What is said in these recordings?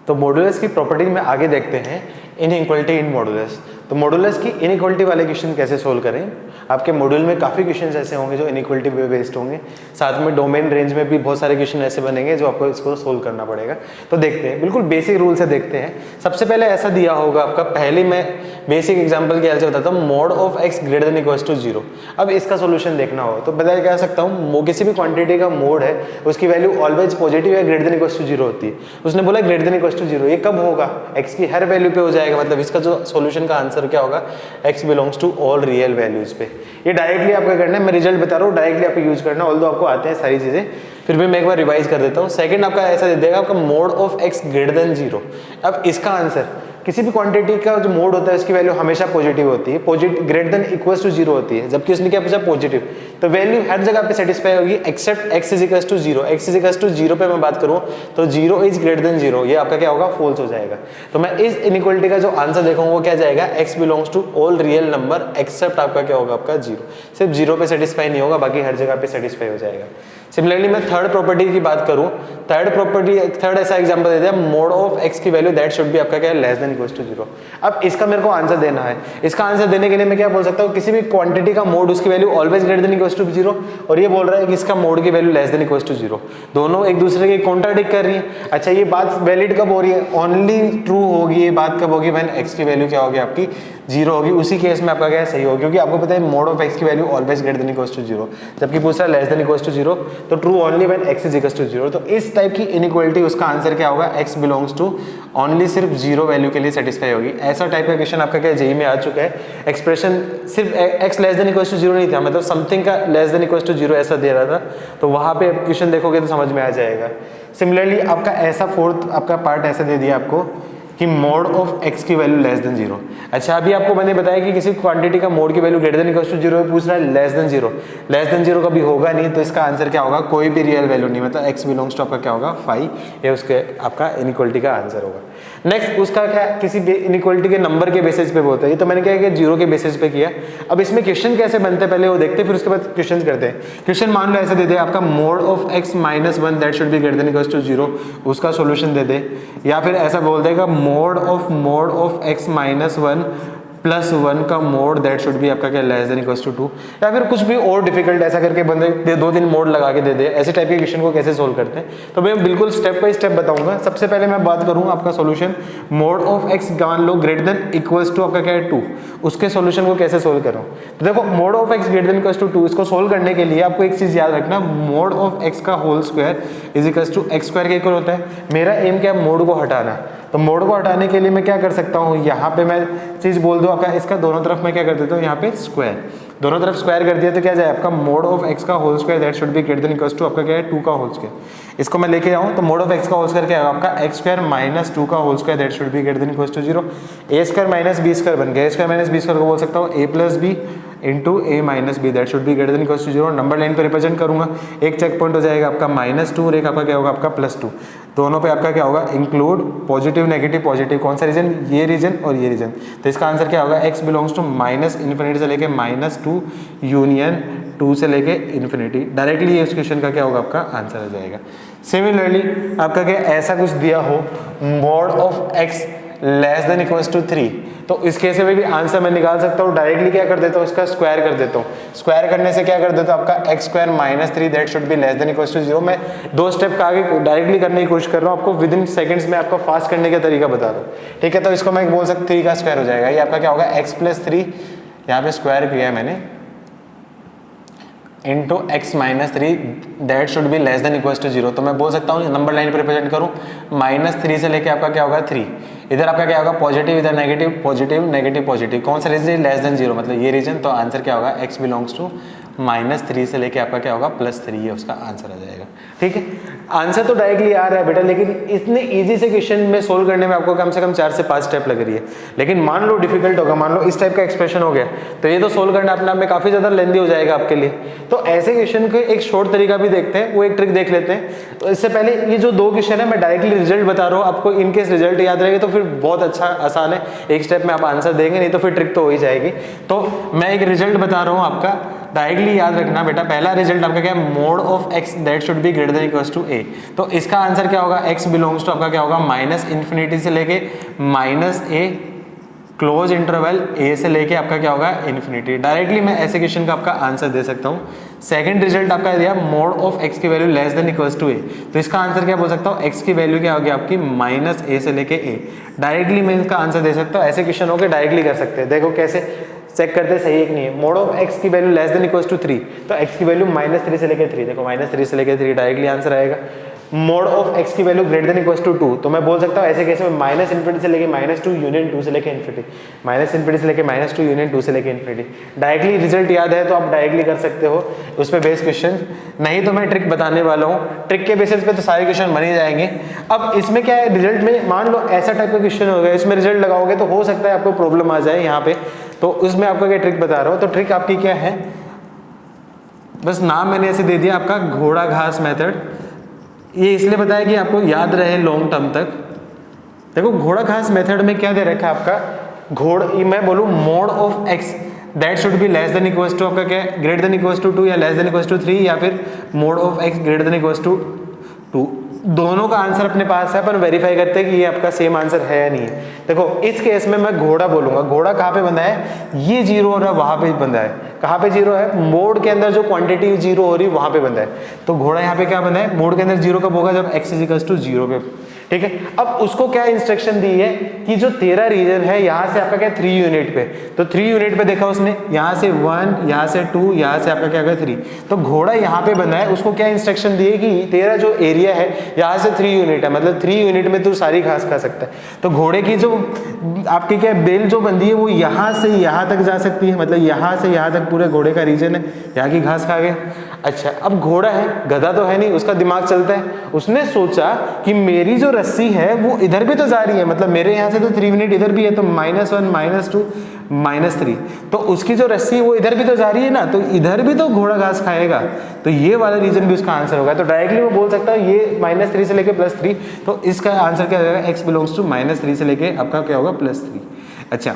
तो मॉडुलस की प्रॉपर्टी में आगे देखते हैं इनइक्वालिटी इन मॉडुलस। तो मॉडुलस की इनइक्वालिटी वाले क्वेश्चन कैसे सोल्व करें। आपके मॉड्यूल में काफ़ी क्वेश्चन ऐसे होंगे जो इनइक्वालिटी पे बेस्ड होंगे, साथ में डोमेन रेंज में भी बहुत सारे क्वेश्चन ऐसे बनेंगे जो आपको इसको सोल्व करना पड़ेगा। तो देखते हैं, बिल्कुल बेसिक रूल से देखते हैं। सबसे पहले ऐसा दिया होगा आपका, पहले मैं बेसिक एग्जांपल के हेल्प से बताता हूँ, mode of x greater than equals to 0। अब इसका सोल्यूशन देखना हो तो बता कह सकता हूँ, किसी भी क्वांटिटी का मोड है उसकी वैल्यू ऑलवेज पॉजिटिव या ग्रेटर देन इक्वल्स टू 0 होती है। उसने बोला ग्रेटर देन इक्वल्स टू 0, ये कब होगा, x की हर वैल्यू पे हो जाएगा। मतलब इसका जो सोल्यूशन का आंसर क्या होगा, x belongs to all real values पे। ये डायरेक्टली आपका करना है, मैं रिजल्ट बता रहा हूँ, डायरेक्टली आपको यूज करना, ऑल्दो आपको आते हैं सारी चीजें, फिर भी मैं एक बार रिवाइज कर देता हूँ। सेकंड आपका ऐसा दे देगा आपका mode of x greater then 0। अब इसका आंसर, किसी भी क्वांटिटी का जो मोड होता है उसकी वैल्यू हमेशा पॉजिटिव होती है, positive greater than equals to 0 होती है, जबकि उसने क्या पूछा पॉजिटिव, तो वैल्यू हर जगह पे सेटिस्फाई होगी except x is equals to 0। x is equals to 0 पे मैं बात करूं तो 0 इज ग्रेटर देन 0, ये आपका क्या होगा, फॉल्स हो जाएगा। तो मैं इस इनइक्वालिटी का जो आंसर देखूंगा वो क्या जाएगा, x belongs to all real number except आपका क्या होगा, आपका 0। सिर्फ 0 पे सेटिस्फाई नहीं होगा, बाकी हर जगह पे सेटिस्फाई हो जाएगा। सिमिलरली मैं थर्ड प्रॉपर्टी की बात करूं, थर्ड ऐसा एग्जांपल दे दिया, मोड ऑफ x की वैल्यू दैट शुड बी आपका क्या है, लेस देन इक्वल्स टू 0। अब इसका मेरे को आंसर देना है। इसका आंसर देने के लिए मैं क्या बोल सकता हूं, किसी भी क्वांटिटी का मोड उसकी value always greater than equals to 0, और ये बोल रहा है कि इसका मोड की value less than equals to 0। दोनों एक दूसरे के कॉन्ट्राडिक्ट कर रही है। अच्छा, ये बात वैलिड कब हो रही है, ओनली ट्रू होगी ये बात कब होगी, व्हेन x की वैल्यू क्या होगी, आपकी 0 होगी। उसी केस में आपका क्या है, सही होगी, क्योंकि आपको पता है मोड ऑफ x की value always greater than equals to 0, जबकि पूछ रहा है लेस देन इक्वल्स टू 0, तो true only when x is equals to 0। तो इस टाइप की इनइक्वालिटी उसका आंसर क्या होगा, x बिलोंग्स टू ओनली सिर्फ 0 वैल्यू के लिए सेटिस्फाई होगी। ऐसा टाइप का क्वेश्चन आपका क्या जेईई में आ चुका है। एक्सप्रेशन सिर्फ x less than equals to 0 नहीं था, मतलब समथिंग का लेस देन इक्वल्स टू 0 ऐसा दे रहा था, तो वहां पे क्वेश्चन देखोगे तो समझ में आ जाएगा। सिमिलरली आपका ऐसा फोर्थ आपका पार्ट ऐसा दे दिया आपको कि मोड ऑफ x की वैल्यू लेस देन 0। अच्छा, अभी आपको मैंने बताया कि किसी क्वांटिटी का मोड की value greater than equals to 0 पूछ रहा है, लेस देन 0। लेस देन 0 कभी होगा नहीं, तो इसका आंसर क्या होगा, कोई भी रियल वैल्यू नहीं, मतलब x बिलोंग्स टू आपका क्या होगा 5, ये उसके आपका इनइक्वालिटी का आंसर होगा। नेक्स्ट उसका क्या, किसी इनइक्वालिटी के नंबर के बेसिस पे होता है, ये तो मैंने क्या किया 0 के बेसिस पे किया। अब इसमें क्वेश्चन कैसे बनते हैं पहले वो देखते हैं, फिर उसके बाद क्वेश्चन करते हैं। क्वेश्चन मान लो ऐसे दे दे आपका mode of x minus 1 that should be greater than equals to 0, उसका सोल्यूशन दे दे, या फिर ऐसा बोल देगा mode of x minus 1 plus 1 का मोड दैट शुड बी आपका क्या लेस देन इक्वल्स टू 2, या फिर कुछ भी और डिफिकल्ट ऐसा करके बंदे दे 2-3 मोड लगा के दे दे। ऐसे टाइप के क्वेश्चन को कैसे सोल्व करते हैं तो मैं बिल्कुल स्टेप बाय स्टेप बताऊंगा। सबसे पहले मैं बात करूंगा आपका सोल्यूशन, मोड ऑफ x मान लो ग्रेटर देन इक्वल्स टू आपका क्या है 2, उसके सोल्यूशन को कैसे सोल्व करूं। तो देखो mode of x greater than equals to 2, इसको सोल्व करने के लिए आपको एक चीज याद रखना, मोड ऑफ x का whole square is equals to x square के इक्वल होता है। मेरा एम क्या है, मोड को हटाना, तो मोड को हटाने के लिए मैं क्या कर सकता हूँ, यहाँ पे मैं चीज बोल दूं आपका, इसका दोनों तरफ मैं क्या कर देता हूँ, यहाँ पे स्क्वायर, दोनों तरफ स्क्वायर कर दिया तो क्या जाए आपका मोड ऑफ x का whole square that should be greater than equals to आपका क्या है 2 का होल स्क्वायर। इसको मैं लेके आऊँ तो मोड ऑफ x का होल स्क्वायर क्या है आपका x स्क्वायर माइनस 2 का whole square that should be greater than equals to 0। a square minus b square बन गया, a square minus b square को बोल सकता हूँ a plus B into A minus B that should be greater than equals to 0। Number line पे represent करूंगा, एक check point हो जाएगा आपका -2 और एक आपका क्या होगा आपका +2, दोनों पे आपका क्या होगा इंक्लूड पॉजिटिव नेगेटिव पॉजिटिव, कौन सा रीजन, ये रीजन और ये रीजन। तो इसका आंसर क्या होगा, x belongs to minus infinity से लेके -2 यूनियन 2 से लेके इन्फिनिटी। डायरेक्टली ये इस क्वेश्चन का क्या होगा आपका आंसर आ जाएगा। सिमिलरली आपका क्या ऐसा कुछ दिया हो, mode of x less than equals to 3, तो इस केस में भी आंसर मैं निकाल सकता हूँ। डायरेक्टली क्या कर देता हूँ, इसका स्क्वायर कर देता हूँ। स्क्वायर करने से क्या कर देता हूँ, आपका x square minus 3 that should be less than equals to 0। मैं 2 स्टेप का आगे डायरेक्टली करने की कोशिश कर रहा हूँ, आपको विद इन सेकंड्स में आपको फास्ट करने का तरीका बता रहा हूँ, ठीक है। तो इसको मैं बोल सकता 3 का स्क्वायर हो जाएगा, ये आपका क्या होगा x प्लस 3, यहाँ पे स्क्वायर किया है मैंने, into x minus 3 that should be less than equals to 0। तो मैं बोल सकता हूँ नंबर लाइन पे रिप्रेजेंट करूँ, -3 से लेके आपका क्या होगा 3, इधर आपका क्या होगा पॉजिटिव, इधर नेगेटिव पॉजिटिव नेगेटिव पॉजिटिव, कौन सा रीजन लेस देन 0 मतलब ये रीजन। तो आंसर क्या होगा, x बिलोंग्स टू -3 से लेके आपका क्या होगा +3, ये उसका आंसर आ जाएगा, ठीक है। आंसर तो डायरेक्टली आ रहा है बेटा, लेकिन इतने इजी से क्वेश्चन में सोल्व करने में आपको कम से कम 4 से 5 स्टेप लग रही है। लेकिन मान लो डिफिकल्ट होगा, मान लो इस टाइप का एक्सप्रेशन हो गया, तो ये तो सोल्व करना अपने आप में काफी ज्यादा लेंदी हो जाएगा आपके लिए। तो ऐसे क्वेश्चन के एक शॉर्ट तरीका भी देखते हैं, वो एक ट्रिक देख लेते हैं। तो इससे पहले ये जो 2 क्वेश्चन है मैं डायरेक्टली रिजल्ट बता रहा हूँ आपको, इनकेस रिजल्ट याद रहेगा तो फिर बहुत अच्छा आसान है, एक स्टेप में आप आंसर देंगे, नहीं तो फिर ट्रिक तो हो ही जाएगी। तो मैं एक रिजल्ट बता रहा हूँ आपका, डायरेक्टली याद रखना बेटा, पहला रिजल्ट आपका क्या है, mode of x that should be greater than equals to a। तो इसका आंसर क्या होगा, x बिलोंग्स टू आपका क्या होगा, माइनस इन्फिनिटी से लेके minus a, close interval a से लेके आपका क्या होगा, इन्फिनिटी। डायरेक्टली मैं ऐसे क्वेश्चन का आपका आंसर दे सकता हूँ। सेकंड रिजल्ट आपका दिया मोड ऑफ x की value less than equals to a, तो इसका आंसर क्या बोल सकता हूँ, x की वैल्यू क्या होगी आपकी माइनस a से लेके a। डायरेक्टली मैं इसका आंसर दे सकता हूँ, ऐसे क्वेश्चन होके डायरेक्टली कर सकते हैं। देखो कैसे चेक करते सही है कि नहीं है। मोड ऑफ x की value less than equals to 3, तो x की वैल्यू -3 से लेके 3, देखो -3 से लेके 3 डायरेक्टली आंसर आएगा। मोड ऑफ x की value greater than equals to 2, तो मैं बोल सकता हूँ ऐसे केस में माइनस इन्फिनिटी से लेके -2 यूनियन 2 से लेके इन्फिनिटी, माइनस इन्फिनिटी से लेके -2 यूनियन 2 से लेके इन्फिनिटी। डायरेक्टली रिजल्ट याद है तो आप डायरेक्टली कर सकते हो उस पर बेस्ड क्वेश्चन, नहीं तो मैं ट्रिक बताने वाला हूँ, ट्रिक के बेसिस पे तो सारे क्वेश्चन बन ही जाएंगे। अब इसमें क्या है, रिजल्ट में मान लो ऐसा टाइप का क्वेश्चन हो गया, इसमें रिजल्ट लगाओगे तो हो सकता है आपको प्रॉब्लम आ जाए यहाँ पे, तो उसमें आपका क्या ट्रिक बता रहा हूँ। तो ट्रिक आपकी क्या है, बस नाम मैंने ऐसे दे दिया आपका घोड़ा घास मेथड, ये इसलिए बताया कि आपको याद रहे लॉन्ग टर्म तक। देखो घोड़ा घास मेथड में क्या दे रखा है आपका, मैं बोलूँ mode of x that should be less than equals to आपका क्या है, ग्रेटर देन इक्वल्स टू 2 या लेस देन इक्वल्स टू 3, या फिर mode of x greater than equals to 2। दोनों का आंसर अपने पास है, अपन वेरीफाई करते हैं कि ये आपका सेम आंसर है या नहीं है। देखो इस केस में मैं घोड़ा बोलूंगा, घोड़ा कहाँ पे बंधा है, ये जीरो हो रहा है वहां पे बंधा है, कहाँ पे जीरो है, मोड के अंदर जो क्वांटिटी जीरो हो रही है वहां पे बंधा है। तो घोड़ा यहाँ पे क्या बंधा है, मोड के अंदर जीरो कब होगा, जब x इक्वल्स टू 0 पे, ठीक है। अब उसको क्या इंस्ट्रक्शन दी है कि जो तेरा रीजन है यहाँ से आपका क्या 3 यूनिट पे, तो 3 यूनिट पे देखा उसने, यहाँ से 1, यहाँ से 2, यहाँ से आपका क्या होगा 3, तो घोड़ा यहाँ पे बना है, उसको क्या इंस्ट्रक्शन दी है कि तेरा जो एरिया है यहाँ से 3 यूनिट है, मतलब 3 यूनिट में तू सारी घास खा सकता है। तो घोड़े की जो आपकी क्या बेल जो बंदी है वो यहाँ से यहाँ तक जा सकती है, मतलब यहाँ से यहाँ तक पूरे घोड़े का रीजन है, यहाँ की घास खा गया। अच्छा अब घोड़ा है, गधा तो है नहीं, उसका दिमाग चलता है, उसने सोचा कि मेरी जो रस्सी है वो इधर भी तो जा रही है, मतलब मेरे यहाँ से तो 3 यूनिट इधर भी है, तो -1 -2 -3, तो उसकी जो रस्सी है वो इधर भी तो जा रही है ना, तो इधर भी तो घोड़ा घास खाएगा, तो ये वाला रीजन भी उसका आंसर होगा। तो डायरेक्टली मैं बोल सकता हूँ ये -3 से लेके +3, तो इसका आंसर क्या हो जाएगा, x बिलोंग्स टू -3 से लेके आपका क्या होगा +3। अच्छा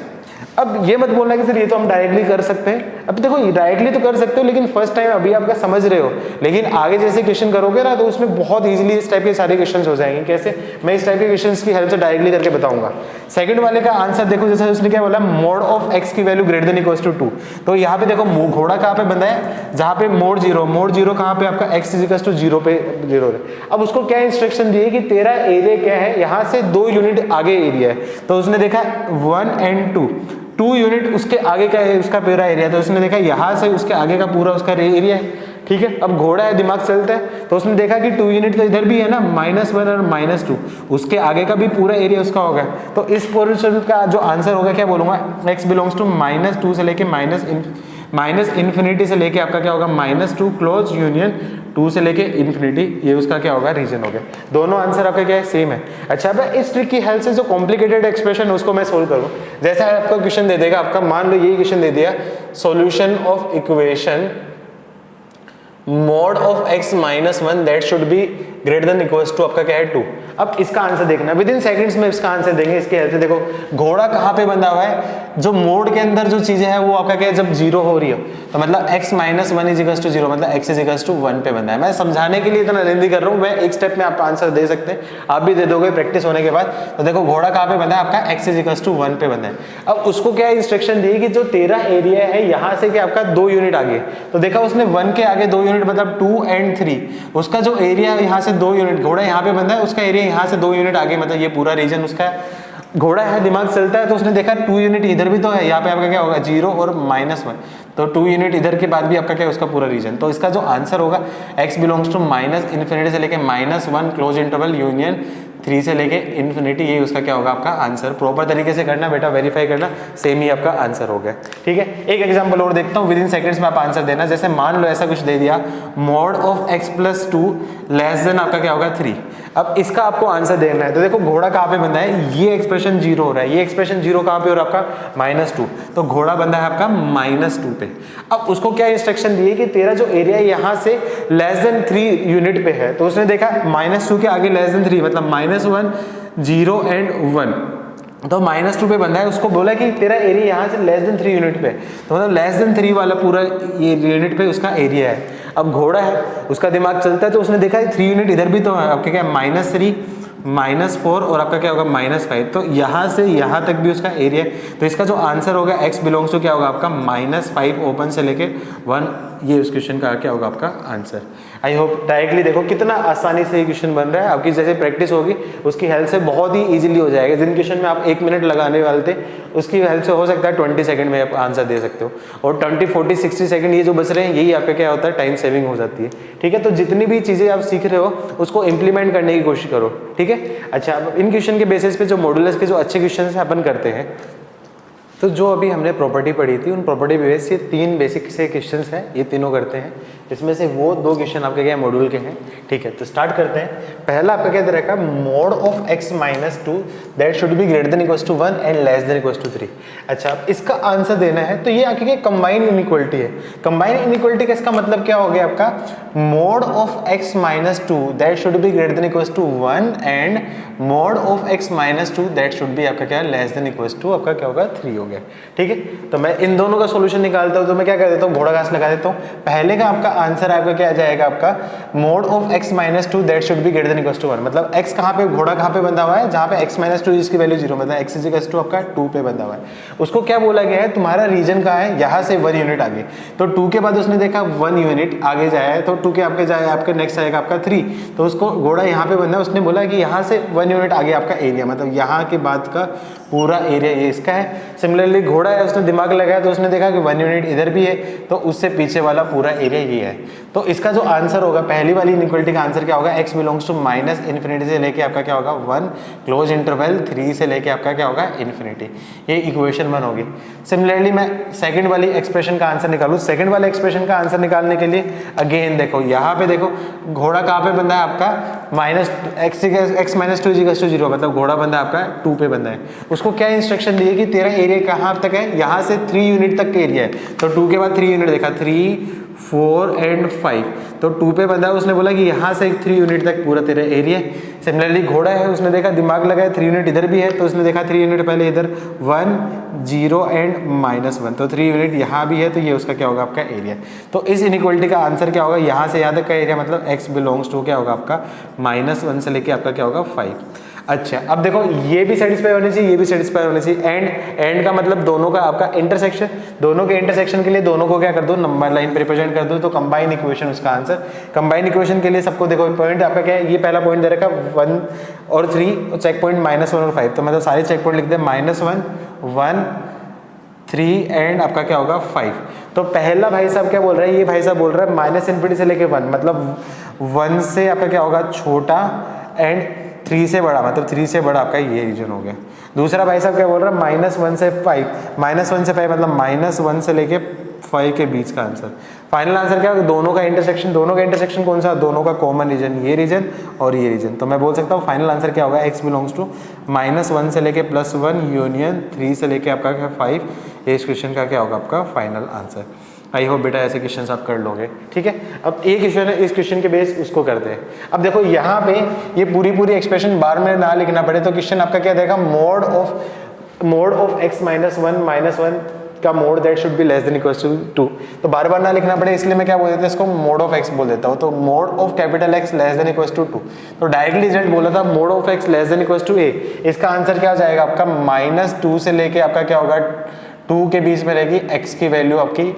अब ये मत बोलना कि सर ये तो हम डायरेक्टली कर सकते हैं। अब देखो डायरेक्टली तो कर सकते हो, लेकिन फर्स्ट टाइम अभी आपका समझ रहे हो, लेकिन आगे जैसे क्वेश्चन करोगे ना तो उसमें बहुत इजीली इस टाइप के सारे क्वेश्चंस हो जाएंगे। कैसे, मैं इस टाइप के क्वेश्चंस की हेल्प से डायरेक्टली करके बताऊंगा। सेकंड वाले का आंसर देखो, जैसे उसने क्या बोला, मोड ऑफ x की value greater than equals to 2, तो यहाँ पे देखो घोड़ा कहाँ पे बंधा है, जहाँ पे मोड जीरो कहाँ पे आपका x इक्वल्स टू 0 पे 0 है। अब उसको क्या इंस्ट्रक्शन दी है कि तेरा एरिया क्या है, यहाँ से 2 यूनिट आगे एरिया है, तो उसने देखा 1 और 2 यूनिट उसके आगे का है उसका पूरा एरिया, तो उसने देखा यहाँ से उसके आगे का पूरा उसका एरिया है, ठीक है। अब घोड़ा है, दिमाग चलता है, तो उसने देखा कि 2 यूनिट तो इधर भी है ना, -1 और -2, उसके आगे का भी पूरा एरिया उसका होगा। तो इस पोर्शन का जो आंसर होगा क्या बोलूंगा, x बिलोंग्स टू -2 से लेके माइनस इन्फिनिटी से लेके आपका क्या होगा -2 क्लोज यूनियन 2 से लेके इन्फिनिटी, ये उसका क्या होगा रीजन हो गया। दोनों आंसर आपका क्या है, सेम है। अच्छा अब इस ट्रिक की हेल्प से जो कॉम्प्लिकेटेड एक्सप्रेशन है उसको मैं सोल्व करूँ, जैसा आपका क्वेश्चन दे देगा आपका, मान लो ये क्वेश्चन दे दिया, solution of equation mode of x -1 that should be greater than equals to आपका क्या है 2। अब इसका आंसर देखना, विद इन सेकंड्स में इसका आंसर देंगे इसके हेल्प से। देखो घोड़ा कहाँ पे बंधा हुआ है, जो मोड के अंदर जो चीजें हैं वो आपका क्या है, जब 0 हो रही हो, तो मतलब x -1 इक्वल्स टू 0, मतलब x इक्वल्स टू 1 पे बंधा है। मैं समझाने के लिए इतना लेंदी कर रहा हूँ, मैं एक स्टेप में आप आंसर दे सकते हैं, आप भी दे दोगे प्रैक्टिस होने के बाद। तो देखो घोड़ा कहाँ पे बंधा है आपका, x इक्वल्स टू 1 पे बंधा है। अब उसको क्या इंस्ट्रक्शन दी कि जो तेरा एरिया है यहाँ से क्या आपका 2 यूनिट आगे, तो देखा उसने 1 के आगे 2 यूनिट मतलब 2 और 3, उसका जो एरिया यहाँ से 2 यूनिट, घोड़ा यहाँ पे बंधा है, उसका एरिया यहाँ से 2 यूनिट आगे, मतलब ये पूरा रीजन उसका है। घोड़ा है, दिमाग चलता है, तो उसने देखा 2 यूनिट इधर भी तो है, यहाँ पे आपका क्या होगा 0 और -1, तो 2 यूनिट इधर के बाद भी आपका क्या है उसका पूरा रीजन। तो इसका जो आंसर होगा x बिलोंग्स टू -इन्फिनिटी से लेके -1 क्लोज इंटरवल यूनियन 3 से लेके इन्फिनिटी, ये उसका क्या होगा आपका आंसर। प्रॉपर तरीके से करना बेटा, वेरीफाई करना, सेम ही आपका आंसर हो गया, ठीक है। एक एग्जांपल और देखता हूँ, विद इन सेकंड्स में आप आंसर देना। जैसे मान लो ऐसा कुछ दे दिया, mode of x + 2 less than आपका क्या होगा 3। अब इसका आपको आंसर देना है, तो देखो घोड़ा कहाँ पे बंधा है, ये एक्सप्रेशन 0 हो रहा है, ये एक्सप्रेशन 0 कहाँ पे हो रहा है आपका -2, तो घोड़ा बंधा है आपका -2 पे। अब उसको क्या इंस्ट्रक्शन दी है कि तेरा जो एरिया यहाँ से लेस देन 3 यूनिट पे है, तो उसने देखा -2 के आगे लेस देन 3, मतलब -1 0 और 1, तो -2 पे बंदा है, उसको बोला कि तेरा एरिया यहाँ से लेस देन 3 यूनिट पे, तो मतलब लेस देन 3 वाला पूरा ये यूनिट पे उसका एरिया है। अब घोड़ा है, उसका दिमाग चलता है, तो उसने देखा 3 यूनिट इधर भी तो है, आपके क्या -3 -4 और आपका क्या होगा -5, तो यहाँ से यहाँ तक भी उसका एरिया है। तो इसका जो आंसर होगा x बिलोंग्स टू क्या होगा आपका -5 ओपन से लेके 1, ये उस क्वेश्चन का क्या होगा आपका आंसर। आई होप डायरेक्टली देखो कितना आसानी से ये क्वेश्चन बन रहा है, आपकी जैसे प्रैक्टिस होगी उसकी हेल्प से बहुत ही इजीली हो जाएगा। जिन क्वेश्चन में आप 1 मिनट लगाने वाले थे उसकी हेल्प से हो सकता है 20 सेकंड में आप आंसर दे सकते हो, और 20, 40, 60 सेकंड ये जो बच रहे हैं यही आपका क्या होता है, टाइम सेविंग हो जाती है। ठीक है, तो जितनी भी चीज़ें आप सीख रहे हो उसको इम्प्लीमेंट करने की कोशिश करो। ठीक है, अच्छा अब इन क्वेश्चन के बेसिस पे जो मॉडुलस के जो अच्छे क्वेश्चन है अपन करते हैं, तो जो अभी हमने प्रॉपर्टी पढ़ी थी उन प्रॉपर्टी बेस से 3 बेसिक से क्वेश्चंस हैं, ये तीनों करते हैं। इसमें से वो 2 क्वेश्चन आपके क्या मॉड्यूल के हैं। ठीक है, तो स्टार्ट करते हैं। पहला आपका क्या दे रखा है, mode of x - 2 that should be greater than equals to 1 and less than equals to 3। अच्छा, अब इसका आंसर देना है, तो ये आपकी कंबाइंड इनइक्वालिटी है। कंबाइंड इनइक्वालिटी का इसका मतलब क्या हो गया आपका, mode of x - 2 that should be greater than equals to 1 and mode of x - 2 that should be आपका क्या लेस देन इक्वल्स टू आपका क्या होगा 3 हो गया। ठीक है, तो मैं इन दोनों का सॉल्यूशन निकालता हूं, तो मैं क्या कर देता हूं, घोड़ा घास लगा देता हूं। पहले का आपका आंसर आपका क्या आ जाएगा, आपका mode of x - 2 that should be greater than equals to 1, मतलब x कहां पे, घोड़ा कहां पे बंधा हुआ है, जहां पे x - 2 इसकी वैल्यू 0, मतलब x इक्वल्स टू आपका 2 पे बंधा हुआ है। उसको क्या बोला गया है, तुम्हारा रीजन कहां है, यहां से 1 यूनिट आगे, तो 2 के बाद उसने देखा 1 यूनिट आगे जाए, तो 2 के आपके जाए आपके नेक्स्ट आएगा आपका 3, तो उसको घोड़ा यहाँ पे बंधा है, उसने बोला कि यहाँ से 1 यूनिट आगे आपका एरिया, मतलब यहाँ के बाद का पूरा एरिया ये इसका है। सिमिलरली घोड़ा है, उसने दिमाग लगाया तो उसने देखा कि 1 यूनिट इधर भी है, तो उससे पीछे वाला पूरा एरिया ये है। तो इसका जो आंसर होगा, पहली वाली इनइक्वालिटी का आंसर क्या होगा, x बिलोंग्स टू -∞ से लेके आपका क्या होगा 1 क्लोज इंटरवल 3 से लेके आपका क्या होगा ∞। ये इक्वेशन 1 होगी। सिमिलरली मैं सेकंड वाली एक्सप्रेशन का आंसर निकालूं, सेकंड वाले एक्सप्रेशन का आंसर निकालने के लिए अगेन देखो यहाँ पे देखो घोड़ा कहाँ पे बंदा है आपका x - 2 0, मतलब घोड़ा बंदा आपका 2 पे बंदा है। उसको क्या इंस्ट्रक्शन दी है कि तेरा एरिया कहाँ तक है, यहाँ से 3 यूनिट तक का एरिया है, तो 2 के बाद 3 यूनिट देखा 3, 4 एंड 5, तो 2 पे बंदा है, उसने बोला कि यहाँ से 3 यूनिट तक पूरा तेरा एरिया है। सिमिलरली घोड़ा है, उसने देखा दिमाग लगाया 3 यूनिट इधर भी है, तो उसने देखा 3 यूनिट पहले इधर 1, 0 एंड -1, तो 3 यूनिट यहाँ भी है, तो ये उसका क्या होगा आपका एरिया। तो इस इनइक्वालिटी का आंसर क्या होगा, यहाँ से यहाँ तक का एरिया, मतलब x बिलोंग्स टू क्या होगा आपका -1 से लेके आपका क्या होगा 5। अच्छा, अब देखो ये भी सेटिस्फाई होनी चाहिए, ये भी सेटिस्फाई होनी चाहिए। एंड का मतलब दोनों का आपका इंटरसेक्शन, दोनों के इंटरसेक्शन के लिए दोनों को क्या कर दो, नंबर लाइन पे रिप्रेजेंट कर दो, तो कंबाइन इक्वेशन उसका आंसर। कंबाइन इक्वेशन के लिए सबको देखो पॉइंट आपका क्या है, ये पहला पॉइंट दे रखा 1 और 3 और चेक पॉइंट -1 और 5, तो मतलब सारे चेक पॉइंट लिख दे -1, 1, 3 एंड आपका क्या होगा 5। तो पहला भाई साहब क्या बोल रहा है, ये भाई साहब बोल रहा है -∞ से लेके 1, मतलब 1 से आपका क्या होगा छोटा एंड 3 से बड़ा, मतलब 3 से बड़ा आपका ये रीजन हो गया। दूसरा भाई साहब क्या बोल रहा है -1 से 5, -1 से 5 मतलब -1 से लेके 5 के बीच का आंसर। फाइनल आंसर क्या होगा, दोनों का इंटरसेक्शन, दोनों का इंटरसेक्शन कौन सा, दोनों का कॉमन रीजन, ये रीजन और ये रीजन। तो मैं बोल सकता हूँ फाइनल आंसर क्या होगा, x बिलोंग्स टू -1 से लेके +1 यूनियन 3 से लेके आपका क्या 5, ये इस क्वेश्चन का क्या होगा आपका फाइनल आंसर। आई होप बेटा ऐसे क्वेश्चंस आप कर लोगे। ठीक है, अब एक क्वेश्चन है, इस क्वेश्चन के बेस उसको करते हैं। अब देखो यहाँ पे ये पूरी एक्सप्रेशन बार में ना लिखना पड़े, तो क्वेश्चन आपका क्या देगा, मोड ऑफ x - 1 का mode that should be less than equals to 2, तो बार बार ना लिखना पड़े इसलिए मैं क्या बोल देता हूँ, इसको मोड ऑफ x बोल देता हूँ। तो mode of capital X less than equals to 2, तो डायरेक्टली रिजल्ट बोला था mode of x less than equals to a, इसका आंसर क्या हो जाएगा आपका -2 से लेके आपका क्या होगा 2 के बीच में रहेगी x की वैल्यू आपकी।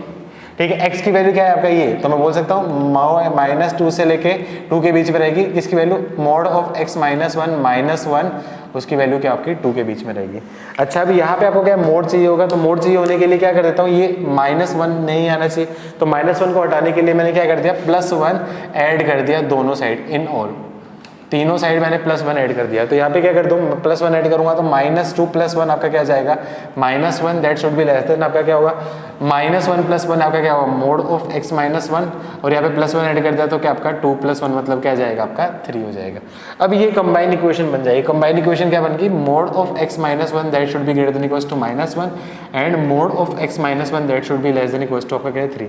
ठीक है, x की वैल्यू क्या है आपका ये, तो मैं बोल सकता हूँ -2 से लेके 2 के बीच में रहेगी, किसकी वैल्यू, मोड ऑफ x - 1 उसकी वैल्यू क्या आपकी 2 के बीच में रहेगी। अच्छा, अभी यहाँ पे आपको क्या मोड चाहिए होगा, तो मोड चाहिए होने के लिए क्या कर देता हूँ, ये -1 नहीं आना चाहिए, तो -1 को हटाने के लिए मैंने क्या कर दिया, +1 ऐड कर दिया दोनों साइड, इन ऑल तीनों साइड मैंने +1 ऐड कर दिया। तो यहाँ पे क्या कर दूँ, +1 ऐड करूंगा तो -2 + 1 आपका क्या जाएगा, -1 that should be less then आपका क्या होगा, -1 + 1 आपका क्या होगा, मोड ऑफ x - 1, और यहाँ पे +1 ऐड कर दिया तो क्या आपका 2 + 1 मतलब क्या जाएगा आपका 3 हो जाएगा। अब ये कंबाइन इक्वेशन बन जाएगी। कंबाइन इक्वेशन क्या बन गई, mode of x - 1 that should be greater than equals to -1 and mode of x - 1 that should be less than equals to आपका क्या है 3।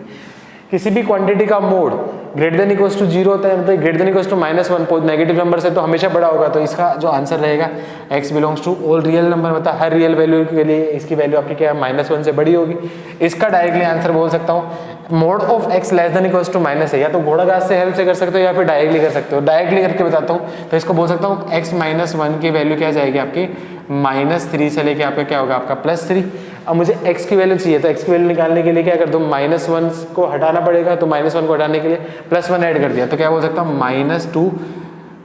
किसी भी क्वांटिटी का mode greater than equals to 0 होता है, मतलब greater than equals to -1 negative number से तो हमेशा बड़ा होगा, तो इसका जो आंसर रहेगा x belongs to all real number, मतलब हर रियल वैल्यू के लिए इसकी वैल्यू आपकी क्या है -1 से बड़ी होगी। इसका डायरेक्टली आंसर बोल सकता हूँ mode of x less than equals to minus है, या तो घोड़ा घास से हेल्प से कर सकते हो या फिर डायरेक्टली कर सकते हो। डायरेक्टली करके बताता हूँ, तो इसको बोल सकता हूँ x -1 की वैल्यू क्या जाएगी आपकी -3 से लेके आपका क्या होगा आपका +3। अब मुझे x की वैल्यू चाहिए, तो x की वैल्यू निकालने के लिए क्या कर दूँ, -1 को हटाना पड़ेगा, तो -1 को हटाने के लिए +1 ऐड कर दिया, तो क्या बोल सकता हूँ -2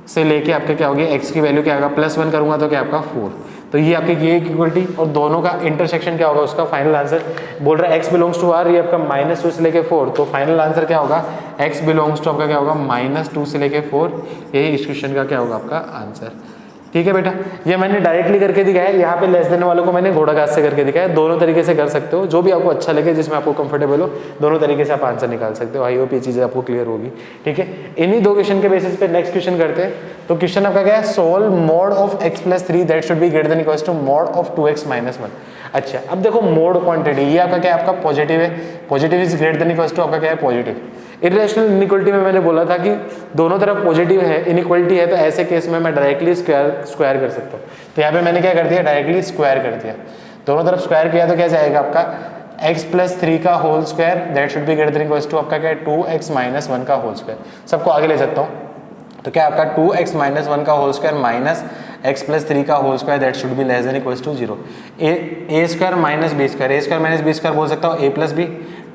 से लेके आपका क्या होगी x की वैल्यू क्या होगा +1 करूंगा तो क्या आपका 4। तो ये आपकी ये इक्वलिटी और दोनों का इंटरसेक्शन क्या होगा, उसका फाइनल आंसर बोल रहा है x बिलोंग्स टू r, ये आपका -2 से लेके 4, तो फाइनल आंसर क्या होगा x बिलोंग्स टू आपका क्या होगा -2 से लेके 4, यही इस क्वेश्चन का क्या होगा आपका आंसर। ठीक है बेटा, ये मैंने डायरेक्टली करके दिखाया है, यहाँ पे लेस देन वालों को मैंने घोड़ा घास से करके दिखाया है। दोनों तरीके से कर सकते हो, जो भी आपको अच्छा लगे, जिसमें आपको कंफर्टेबल हो, दोनों तरीके से आप आंसर निकाल सकते हो। आई होप ये चीज़ें आपको क्लियर होगी। ठीक है, इन्हीं 2 क्वेश्चन के बेसिस पे नेक्स्ट क्वेश्चन करते हैं। तो क्वेश्चन आपका क्या है, solve mode of x + 3 that should be greater than equals to mode of 2x - 1। अच्छा, अब देखो मोड क्वांटिटी ये आपका क्या है, आपका पॉजिटिव है, positive is greater than equals to आपका क्या है पॉजिटिव। इरेशनल इनइक्वलिटी में मैंने बोला था कि दोनों तरफ पॉजिटिव है, इनइक्वलिटी है, तो ऐसे केस में मैं डायरेक्टली स्क्वायर कर सकता हूँ। तो यहाँ पे मैंने क्या कर दिया, डायरेक्टली स्क्वायर कर दिया, दोनों तरफ स्क्वायर किया, तो क्या जाएगा आपका x + 3 का whole square that should be greater than equals to आपका क्या है 2x - 1 का होल स्क्वायर। सबको आगे ले सकता हूँ, तो क्या आपका 2x - 1 का होल स्क्वायर माइनस x + 3 का whole square that should be less than equals to 0। a square minus b square, a square minus b square बोल सकता हूँ a + b,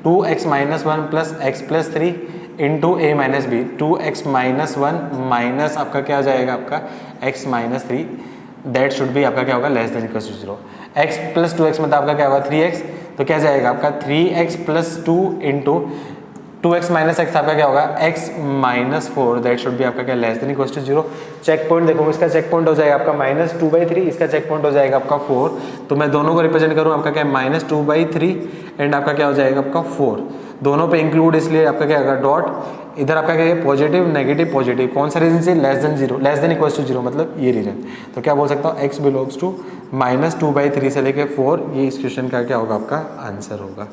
2x - 1 plus x + 3 into a - b, 2x - 1 minus आपका क्या हो जाएगा आपका x - 3 that should be आपका क्या होगा less than equals to 0। x + 2x मतलब आपका क्या होगा 3x, तो क्या जाएगा आपका 3x + 2 इंटू 2x - x आपका क्या होगा x - 4 दैट शुड बी आपका क्या less than equals to 0। Check point देखो, इसका चेक पॉइंट हो जाएगा आपका -2/3, इसका चेक पॉइंट हो जाएगा आपका 4। तो मैं दोनों को रिप्रेजेंट करूँ, आपका क्या -2/3 एंड आपका क्या हो जाएगा आपका 4, दोनों पे इंक्लूड, इसलिए आपका क्या होगा डॉट, इधर आपका क्या है पॉजिटिव नेगेटिव पॉजिटिव, कौन सा रीजन से less than 0, less than equals to 0 मतलब ये रीजन। तो क्या बोल सकता हूँ x बिलोंग्स टू -2/3 से लेके 4, ये इस क्वेश्चन का क्या होगा आपका आंसर होगा।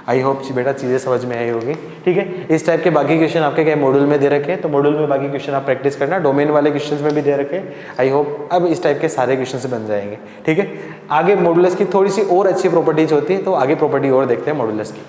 आई होप बेटा चीज़ें समझ में आई होगी। ठीक है, इस टाइप के बाकी क्वेश्चन आपके क्या मॉड्यूल में दे रखे हैं, तो मॉड्यूल में बाकी क्वेश्चन आप प्रैक्टिस करना, डोमेन वाले क्वेश्चंस में भी दे रखे हैं। आई होप अब इस टाइप के सारे क्वेश्चन से बन जाएंगे। ठीक है, आगे मॉडुलस की थोड़ी सी और अच्छी प्रॉपर्टीज होती है, तो आगे प्रॉपर्टी और देखते हैं मॉडुलस की।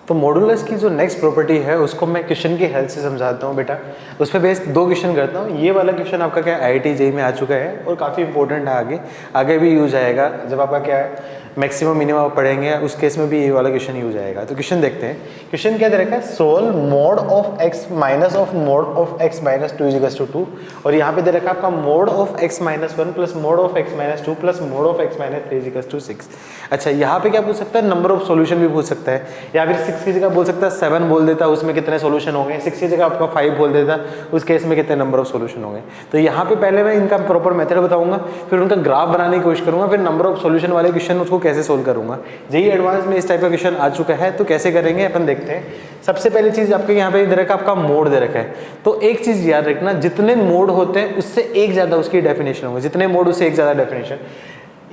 तो मॉडुलस की जो नेक्स्ट प्रॉपर्टी है उसको मैं क्वेश्चन की हेल्प से समझाता हूँ बेटा। उस पर बेस 2 क्वेश्चन करता हूँ। ये वाला क्वेश्चन आपका क्या IIT JEE में आ चुका है और काफ़ी इंपॉर्टेंट है, आगे भी यूज आएगा जब आपका क्या है मैक्सिमम मिनिमम आप पढ़ेंगे, उस केस में भी ये वाला क्वेश्चन यूज आएगा। तो क्वेश्चन देखते हैं, क्वेश्चन क्या दे रखा है, solve mode of x minus of mode of x - 2 = 2, और यहाँ पे दे रखा है आपका mode of x - 1 plus mode of x - 2 plus mode of x - 3 = 6। अच्छा, यहाँ पे क्या पूछ सकता है, नंबर ऑफ सोल्यूशन भी पूछ सकता है, या फिर 6 की जगह बोल सकता है 7 बोल देता, उसमें कितने सोल्यूशन होंगे, 6 की जगह आपका 5 बोल देता, उस केस में कितने नंबर ऑफ सोल्यूशन होंगे। तो यहाँ पे पहले मैं इनका प्रॉपर मेथड बताऊंगा, फिर उनका ग्राफ बनाने की कोशिश करूंगा, फिर नंबर ऑफ सोल्यूशन वाले क्वेश्चन उसको कैसे सोल्व करूंगा। JEE एडवांस में इस टाइप का क्वेश्चन आ चुका है, तो कैसे करेंगे अपन देखते हैं। सबसे पहली चीज आपके यहाँ पे दे रखा है आपका मोड दे रखा है, तो एक चीज याद रखना, जितने मोड होते हैं उससे एक ज्यादा उसकी डेफिनेशन होगी, जितने मोड उससे एक ज्यादा डेफिनेशन।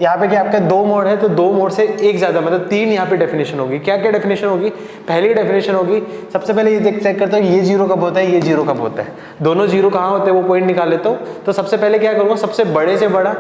यहाँ पे क्या आपका 2 मोड है, तो 2 मोड से एक ज्यादा मतलब 3 यहाँ पे डेफिनेशन होगी। क्या क्या डेफिनेशन होगी, पहली डेफिनेशन होगी, सबसे पहले ये चेक करता हूँ ये 0 कब होता है, ये 0 कब होता है, दोनों 0 कहाँ होते हैं वो पॉइंट निकाल लेता हूँ। तो सबसे पहले क्या करूँगा, सबसे बड़े से बड़ा,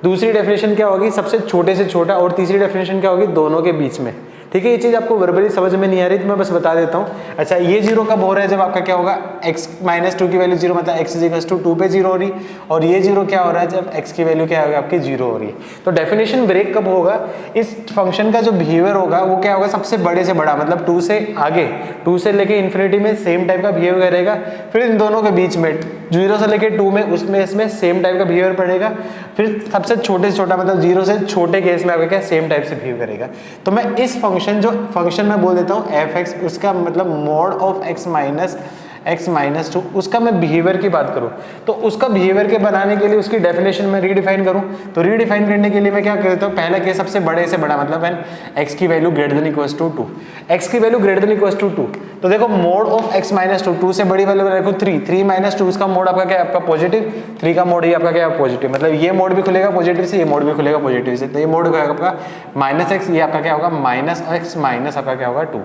दूसरी डेफिनेशन क्या होगी सबसे छोटे से छोटा, और तीसरी डेफिनेशन क्या होगी दोनों के बीच में। ठीक है, ये चीज आपको वर्बली समझ में नहीं आ रही तो मैं बस बता देता हूँ। अच्छा, ये 0 कब हो रहा है, जब आपका क्या होगा x - 2 की वैल्यू 0 मतलब x = 2 पे 0 हो रही, और ये 0 क्या हो रहा है जब x की वैल्यू क्या होगी आपकी 0 हो रही है। तो डेफिनेशन ब्रेक कब होगा, इस फंक्शन का जो बिहेवियर होगा वो क्या होगा सबसे बड़े से बड़ा, मतलब 2 से आगे, 2 से लेके इन्फिनिटी में सेम टाइप का बिहेवियर करेगा, फिर इन दोनों के बीच में 0 से लेके 2 में उसमें इसमें सेम टाइप का बिहेवियर पड़ेगा, फिर सबसे छोटे से छोटा मतलब 0 से छोटे केस में आपका क्या सेम टाइप से बिहेव करेगा। तो मैं इस फंक्शन जो फंक्शन मैं बोल देता हूँ f(x), उसका मतलब मोड ऑफ x - 2, उसका मैं बिहेवियर की बात करूँ तो उसका बिहेवियर के बनाने के लिए उसकी डेफिनेशन में रीडिफाइन करूँ, तो रीडिफाइन करने के लिए मैं क्या करता हूँ, पहला केस सबसे बड़े से बड़ा मतलब व्हेन x की value greater than equals to 2, x की value greater than equal to 2, तो देखो मोड ऑफ x माइनस 2, 2 से बड़ी वैल्यू रखो 3, 3 माइनस 2 इसका मोड आपका क्या है, आपका पॉजिटिव, 3 का मोड ये आपका क्या है, पॉजिटिव, मतलब ये मोड भी खुलेगा पॉजिटिव से, ये मोड भी खुलेगा पॉजिटिव से, तो ये मोड होगा आपका माइनस एक्स, ये आपका क्या होगा माइनस एक्स माइनस आपका क्या होगा 2।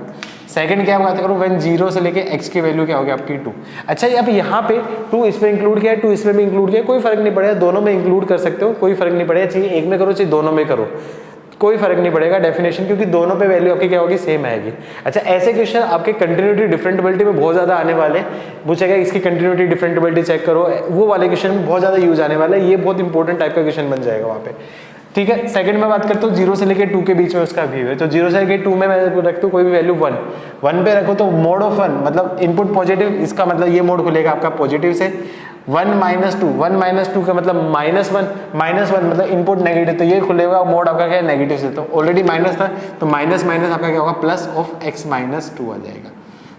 सेकंड क्या बात करूँ, व्हेन 0 से लेके x की वैल्यू क्या होगी आपकी 2। अच्छा अब यहाँ पे 2 इसमें इंक्लूड किया है, 2 इसमें भी इंक्लूड किया है, कोई फर्क नहीं पड़ेगा, दोनों में इंक्लूड कर सकते हो, कोई फर्क नहीं पड़ेगा, चाहिए एक में करो चाहे दोनों में करो, कोई फर्क नहीं पड़ेगा डेफिनेशन, क्योंकि दोनों पे वैल्यू आपकी क्या होगी, सेम आएगी। अच्छा ऐसे क्वेश्चन आपके कंटिन्यूटी डिफरेंटेबिलिटी में बहुत ज्यादा आने वाले हैं, पूछेगा इसकी कंटिन्यूटी डिफरेंटेबिलिटी चेक करो, वो वाले क्वेश्चन में बहुत ज्यादा यूज आने वाला है, ये बहुत इंपॉर्टेंट टाइप का क्वेश्चन बन जाएगा वहाँ पे। ठीक है, सेकंड में बात करता हूँ 0 से लेके 2 के बीच में उसका व्यू है, तो 0 से लेके 2 में मैं रखता हूँ कोई भी वैल्यू 1, 1 पे रखो तो मोड ऑफ 1 मतलब इनपुट पॉजिटिव, इसका मतलब ये मोड खुलेगा आपका पॉजिटिव से, 1 माइनस 2, 1 माइनस 2 का मतलब -1, -1 मतलब इनपुट नेगेटिव, तो ये खुलेगा मोड आपका क्या है नेगेटिव से, तो ऑलरेडी माइनस था तो माइनस माइनस आपका क्या होगा प्लस ऑफ x माइनस 2 आ जाएगा।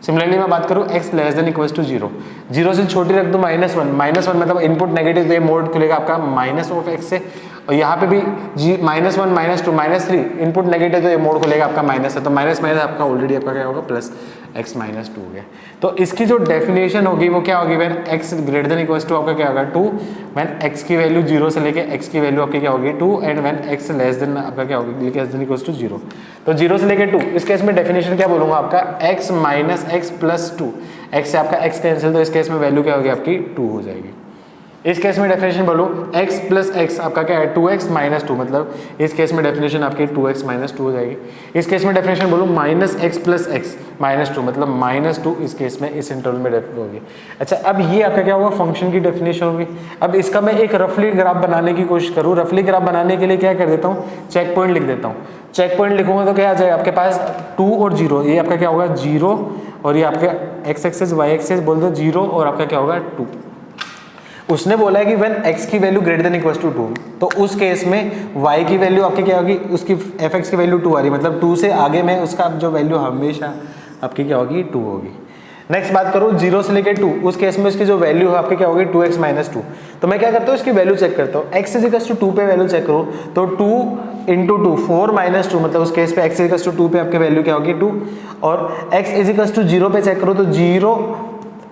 सिमिलरली मैं बात करूँ x less than equal to 0, 0 से छोटी रख दो -1, -1 मतलब इनपुट नेगेटिव, तो ये मोड खुलेगा आपका माइनस ऑफ x से, और यहाँ पे भी -1 -2 -3 इनपुट नेगेटिव, तो ये मोड खुलेगा आपका माइनस है, तो माइनस माइनस आपका ऑलरेडी आपका क्या होगा प्लस x माइनस 2 हो गया। तो इसकी जो डेफिनेशन होगी वो क्या होगी, when x greater than equal to आपका क्या होगा 2, व्हेन x की वैल्यू 0 से लेके x की वैल्यू आपकी क्या होगी 2, and when x less then आपका क्या होगी लेस देन इक्वल टू 0, तो 0 से लेके 2, इस केस में डेफिनेशन क्या बोलूंगा आपका x minus x plus 2, x से आपका x कैंसिल, तो इस केस में वैल्यू क्या होगी आपकी 2 हो जाएगी। इस केस में डेफिनेशन बोलो x प्लस एक्स आपका क्या है 2x माइनस 2, मतलब इस केस में डेफिनेशन आपकी 2x माइनस 2 हो जाएगी। इस केस में डेफिनेशन बोलो minus x plus x minus 2, मतलब माइनस 2 इस केस में इस इंटरवल में होगी। अच्छा अब ये आपका क्या होगा फंक्शन की डेफिनेशन होगी। अब इसका मैं एक रफली ग्राफ बनाने की कोशिश करूँ, रफली ग्राफ बनाने के लिए क्या कर देता हूँ, चेक पॉइंट लिख देता हूँ। चेक पॉइंट लिखूंगा तो क्या आ जाएगा आपके पास 2 और 0, ये आपका क्या होगा 0 और ये आपका x एक्सिस y एक्सिस बोल दो 0 और आपका क्या होगा 2। उसने बोला है कि व्हेन x की value greater than equal to 2, तो उस केस में y की वैल्यू आपकी क्या होगी, उसकी fx की वैल्यू 2 आ रही है, मतलब 2 से आगे में उसका जो वैल्यू हमेशा आपकी क्या होगी 2 होगी। नेक्स्ट बात करूँ 0 से लेकर 2, उस केस में उसकी जो वैल्यू है आपकी क्या होगी 2x माइनस 2, तो मैं क्या करता हूँ इसकी वैल्यू चेक करता हूँ। x इज इक्वल टू 2 पे वैल्यू चेक करो तो 2 इंटू 2 4 माइनस 2, मतलब उस केस पे x इज इक्वल टू 2 पे आपकी वैल्यू क्या होगी 2, और x इज इक्वल टू 0 पे चेक करो तो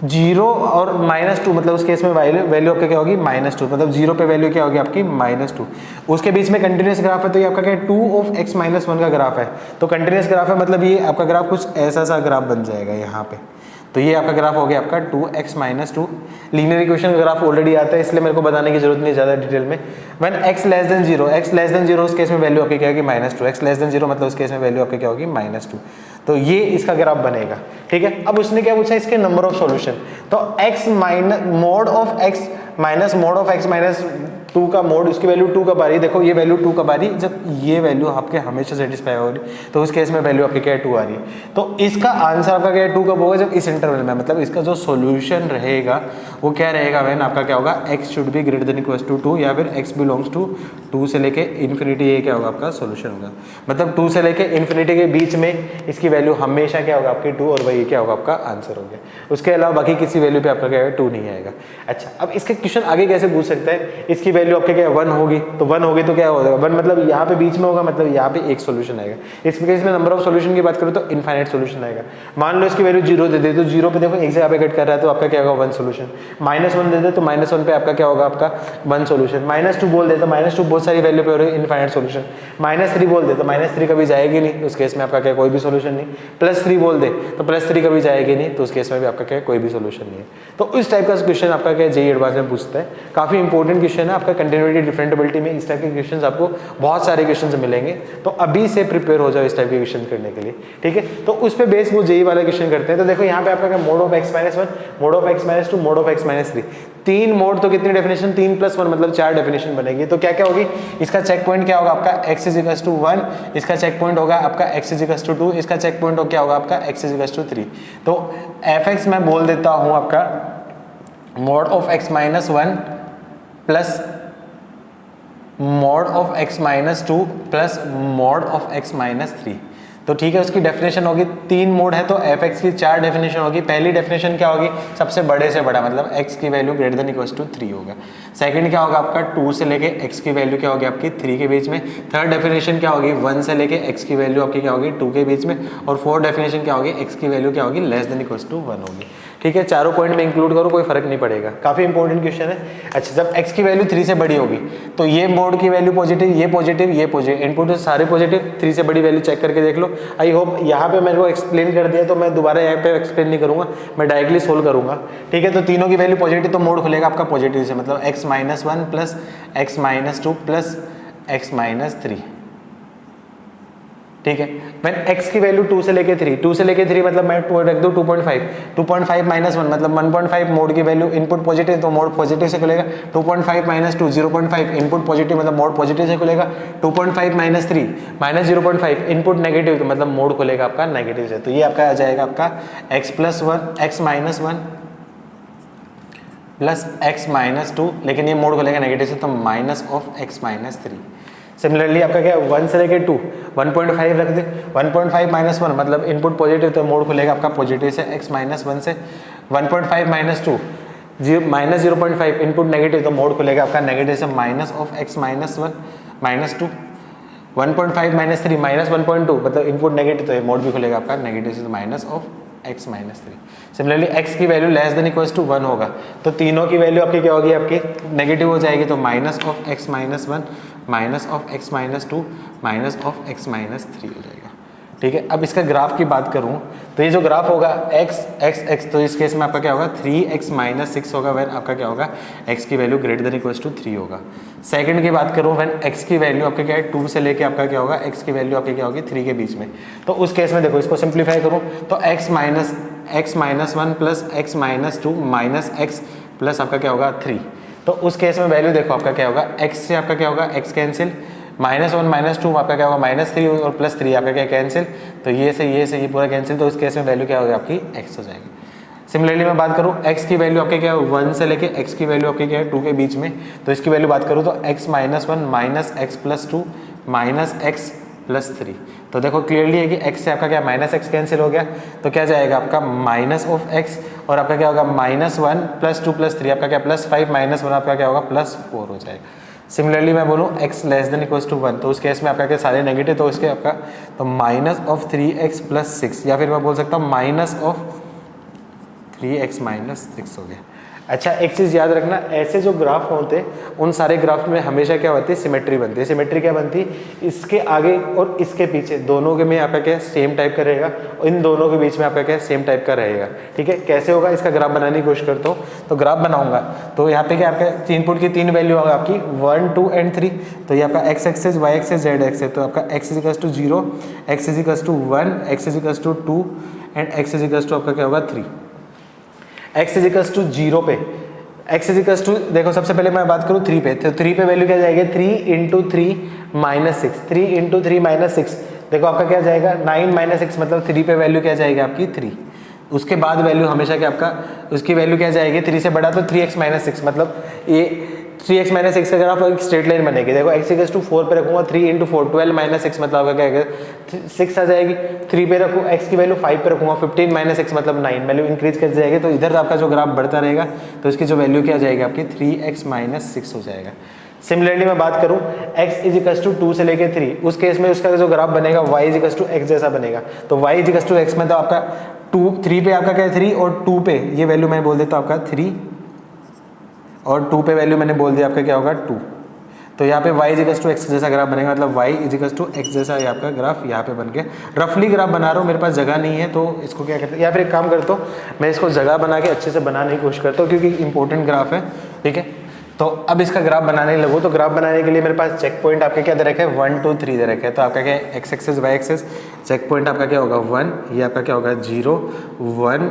0 और -2, मतलब उस केस में वैल्यू आपका क्या होगी -2, मतलब 0 पे वैल्यू क्या होगी आपकी -2। उसके बीच में कंटिन्यूस ग्राफ है तो ये आपका क्या है 2 ऑफ x माइनस 1 का ग्राफ है, तो कंटिन्यूस ग्राफ है मतलब ये आपका ग्राफ कुछ ऐसा सा ग्राफ बन जाएगा यहाँ पे, तो ये आपका ग्राफ हो गया आपका 2x माइनस 2। लीनियर इक्वेशन का ग्राफ ऑलरेडी आता है इसलिए मेरे को बताने की जरूरत नहीं ज़्यादा डिटेल में। When x less than 0, x less than 0 उस केस में वैल्यू आपकी क्या होगी -2, x लेस देन 0 मतलब उस केस में वैल्यू आपकी क्या होगी -2, तो ये इसका ग्राफ बनेगा। ठीक है, अब उसने क्या पूछा इसके नंबर ऑफ सॉल्यूशन, तो x minus mode of x minus mode of x minus 2 का मोड, उसकी वैल्यू 2 कब आ रही है, देखो ये वैल्यू 2 कब आ रही है जब ये वैल्यू आपके हमेशा सेटिस्फाई हो रही है, तो उस केस में वैल्यू आपकी क्या है 2 आ रही है, तो इसका आंसर आपका क्या है 2 कब होगा जब इस इंटरवल में, मतलब इसका जो सॉल्यूशन रहेगा वो क्या रहेगा व्हेन आपका क्या होगा x should be greater than equal to 2 या फिर x बिलोंग्स टू 2 से लेके इन्फिनिटी, ये क्या होगा आपका सॉल्यूशन होगा, मतलब 2 से लेके इन्फिनिटी के बीच में इसकी वैल्यू हमेशा क्या होगा आपकी 2 और वही क्या होगा आपका आंसर हो गया, उसके अलावा बाकी किसी वैल्यू पे आपका क्या है 2 नहीं आएगा। अच्छा अब इसके क्वेश्चन आगे कैसे पूछ सकता है, इसकी वैल्यू आपके क्या 1 होगी, तो 1 होगी तो क्या हो जाएगा 1 मतलब यहाँ पे बीच में होगा, मतलब यहाँ पे एक सोल्यूशन आएगा। इस केस में नंबर ऑफ सोल्यूशन की बात करूँ तो इनफाइनाइट सोल्यूशन आएगा। मान लो इसकी वैल्यू 0 दे दे तो 0 पे देखो एक जगह पे कट कर रहा है तो आपका क्या होगा 1 सोल्यूशन, -1 दे दे तो -1 पे आपका क्या होगा आपका 1 सोल्यूशन, -2 बोल दे तो -2 बहुत सारी वैल्यू पे हो रही है इनफाइनाइट सोल्यूशन, -3 बोल दे तो -3 कभी जाएगी नहीं, उस केस में आपका क्या कोई भी सोल्यूशन नहीं, +3 बोल दे तो +3 कभी जाएगी नहीं, तो उस केस में भी आपका क्या कोई भी सोल्यूशन नहीं है। तो इस टाइप का क्वेश्चन आपका क्या जेईई एडवांस में पूछता है, काफी इंपॉर्टेंट क्वेश्चन है आपका कंटिन्यूटी डिफरेंटेबिलिटी में। इस टाइप के क्वेश्चंस आपको बहुत सारे क्वेश्चंस मिलेंगे, तो अभी से प्रिपेयर हो जाओ इस टाइप के क्वेश्चन करने के लिए। ठीक है, तो उस पे बेस वो जेईई वाला क्वेश्चन करते हैं। तो देखो यहाँ पे आपका mode of x minus 1, mode of x minus 2, mode of x minus 3, 3 mode तो कितनी डेफिनेशन 3 + 1 मतलब 4 डेफिनेशन बनेगी। तो क्या क्या होगी, इसका चेक पॉइंट क्या होगा आपका x इज इक्वल टू 1, इसका चेक पॉइंट होगा आपका x इज इक्वल टू 2, इसका चेक पॉइंट क्या होगा आपका x इज इक्वल टू 3। तो fx मैं बोल देता हूँ आपका mode of x minus 1 plus mode of x minus 2 plus mode of x minus 3। तो तो ठीक है, उसकी डेफिनेशन होगी, 3 मोड है तो एफ एक्स की 4 डेफिनेशन होगी। पहली डेफिनेशन क्या होगी, सबसे बड़े से बड़ा, मतलब एक्स की value greater than equal to 3 होगा। सेकंड क्या होगा आपका, 2 से लेके एक्स की वैल्यू क्या होगी आपकी 3 के बीच में। थर्ड डेफिनेशन क्या होगी, 1 से लेके एक्स की वैल्यू आपकी क्या होगी 2 के बीच में। और फोर्थ डेफिनेशन क्या होगी, एक्स की वैल्यू क्या होगी लेस देन इक्वल टू 1 होगी। ठीक है, चारों पॉइंट में इंक्लूड करो, कोई फर्क नहीं पड़ेगा, काफी इंपॉर्टेंट क्वेश्चन है। अच्छा, जब x की वैल्यू 3 से बड़ी होगी तो ये मोड की वैल्यू पॉजिटिव, ये पॉजिटिव, ये पॉजिटिव, इनपुट सारे पॉजिटिव, 3 से बड़ी वैल्यू चेक करके देख लो। आई होप यहाँ पे मेरे को एक्सप्लेन कर दिया, तो मैं दोबारा यहाँ पे एक्सप्लेन नहीं करूंगा, मैं डायरेक्टली सोल्व करूंगा। ठीक है, तो तीनों की वैल्यू पॉजिटिव, तो मोड खुलेगा आपका पॉजिटिव से, मतलब x-1 plus x-2 plus x-3। ठीक है, व्हेन x की वैल्यू 2 से लेके 3 मतलब मैं 2 रख दूं 2.5 माइनस 1 मतलब 1.5, मोड की वैल्यू इनपुट पॉजिटिव तो मोड पॉजिटिव से खुलेगा। 2.5 माइनस 2 0.5, इनपुट पॉजिटिव मतलब मोड पॉजिटिव से खुलेगा। 2.5 माइनस 3 माइनस 0.5, इनपुट नेगेटिव तो मतलब मोड खुलेगा आपका नेगेटिव से। तो ये आपका आ जाएगा आपका x-1 प्लस x-2, लेकिन ये मोड खुलेगा नेगेटिव से तो माइनस ऑफ x-3। सिमिलरली आपका क्या है 1 से लेके 2 1.5 रख दे, 1.5 माइनस 1 मतलब इनपुट पॉजिटिव तो मोड खुलेगा आपका पॉजिटिव से x-1 से। 1.5 माइनस 2 माइनस 0.5, इनपुट नेगेटिव तो मोड खुलेगा आपका नेगेटिव से minus of x-1 minus 2। 1.5 minus 3 minus 1.2 मतलब इनपुट नेगेटिव तो ये मोड भी खुलेगा आपका नेगेटिव से minus of x-3। Similarly x की value less than equals to 1 होगा तो तीनों की वैल्यू आपकी क्या होगी, आपकी नेगेटिव हो जाएगी, तो minus of x-1 minus of x-2 minus of x-3 हो जाएगा। ठीक है, अब इसका ग्राफ की बात करूं तो ये जो ग्राफ होगा x तो इस केस में आपका क्या होगा 3x-6 होगा, वैन आपका क्या होगा x की value greater than equals to 3 होगा। सेकंड की बात करूं वैन x की वैल्यू आपका क्या है 2 से लेके आपका क्या होगा x की वैल्यू आपकी क्या होगी 3 के बीच में। तो उस केस में देखो इसको सिंप्लीफाई करूं तो x-1 plus x-2 minus x plus आपका क्या होगा 3। तो उस केस में वैल्यू देखो आपका क्या होगा x से आपका क्या होगा x कैंसिल, -1 -2 आपका क्या होगा -3 और +3 आपका क्या कैंसिल, तो ये से ये पूरा कैंसिल, तो इस केस में वैल्यू क्या होगी आपकी x हो जाएगी। सिमिलरली मैं बात करूं x की वैल्यू आपके क्या है 1 से लेके x की वैल्यू आपकी क्या है 2 के बीच में, तो इसकी वैल्यू बात करूं तो x-1 minus x+2 minus x+3। तो देखो क्लियरली है कि x से आपका क्या माइनस x कैंसिल हो गया, तो क्या जाएगा आपका माइनस ऑफ x और आपका क्या होगा -1 +2 +3 आपका क्या +5 -1 आपका क्या होगा +4 हो जाएगा। सिमिलरली मैं बोलूँ x less than equals to 1 तो उस केस में आपका क्या सारे नेगेटिव, तो इसके आपका तो माइनस ऑफ 3x + 6 या फिर मैं बोल सकता हूँ माइनस ऑफ 3x - 6 हो गया। अच्छा, एक चीज़ याद रखना, ऐसे जो ग्राफ होते हैं उन सारे ग्राफ में हमेशा क्या होती है सिमेट्री बनती है। सिमेट्री क्या बनती है, इसके आगे और इसके पीछे दोनों के में आपका क्या सेम टाइप का रहेगा और इन दोनों के बीच में आपका क्या सेम टाइप का रहेगा। ठीक है, कैसे होगा इसका ग्राफ बनाने की कोशिश करता हूँ, तो ग्राफ बनाऊंगा तो यहाँ पे क्या आपका इनपुट की 3 वैल्यू होगा आपकी 1 2 एंड 3, तो ये आपका x axis y axis z axis, तो आपका x = 0 x = 1 x = 2 and x = आपका क्या होगा 3। x = 0 पे x देखो सबसे पहले मैं बात करूँ 3 पे, तो 3 पे वैल्यू क्या जाएगी 3 × 3 - 6 3 × 3 - 6 देखो आपका क्या जाएगा 9 - 6 मतलब 3 पे वैल्यू क्या जाएगी आपकी 3। उसके बाद वैल्यू हमेशा क्या आपका उसकी वैल्यू क्या जाएगी 3 से बड़ा तो 3x - 6 मतलब ये 3x - 6 का ग्राफ एक स्ट्रेट लाइन बनेगी। देखो x = 4 पे रखूंगा 3 × 4 12 - 6 मतलब आपका क्या है 6 आ जाएगी। 3 पे रखूँ x की वैल्यू 5 पे रखूंगा 15 - 6 मतलब 9 वैल्यू इंक्रीज कर जाएगी, तो इधर आपका जो ग्राफ बढ़ता रहेगा तो इसकी जो वैल्यू क्या जाएगी आपकी 3x - 6 हो जाएगा। सिमिलरली मैं बात करूं x = 2 से लेके 3 उस केस में उसका जो ग्राफ बनेगा y = x जैसा बनेगा, तो y = x में तो आपका 3 पे आपका क्या है 3 और 2 पे ये वैल्यू मैं बोल देता हूं आपका 3 और 2 पे वैल्यू मैंने बोल दिया आपका क्या होगा 2, तो यहाँ पे y = x जैसा ग्राफ बनेगा, मतलब y = x जैसा ये आपका ग्राफ यहाँ पे बन गया। रफली ग्राफ बना रहा हूँ, मेरे पास जगह नहीं है तो इसको क्या करते हैं या फिर एक काम करता हूँ मैं इसको जगह बना के अच्छे से बनाने की कोशिश करता हूँ क्योंकि इंपॉर्टेंट ग्राफ है। ठीक है, तो अब इसका ग्राफ बनाने लगो, तो ग्राफ बनाने के लिए मेरे पास चेक पॉइंट आपके क्या दे रखे हैं 1 2 3 दे रखे हैं, तो आपका क्या है x axis y axis, check point आपका क्या होगा 1, ये आपका क्या होगा 0 1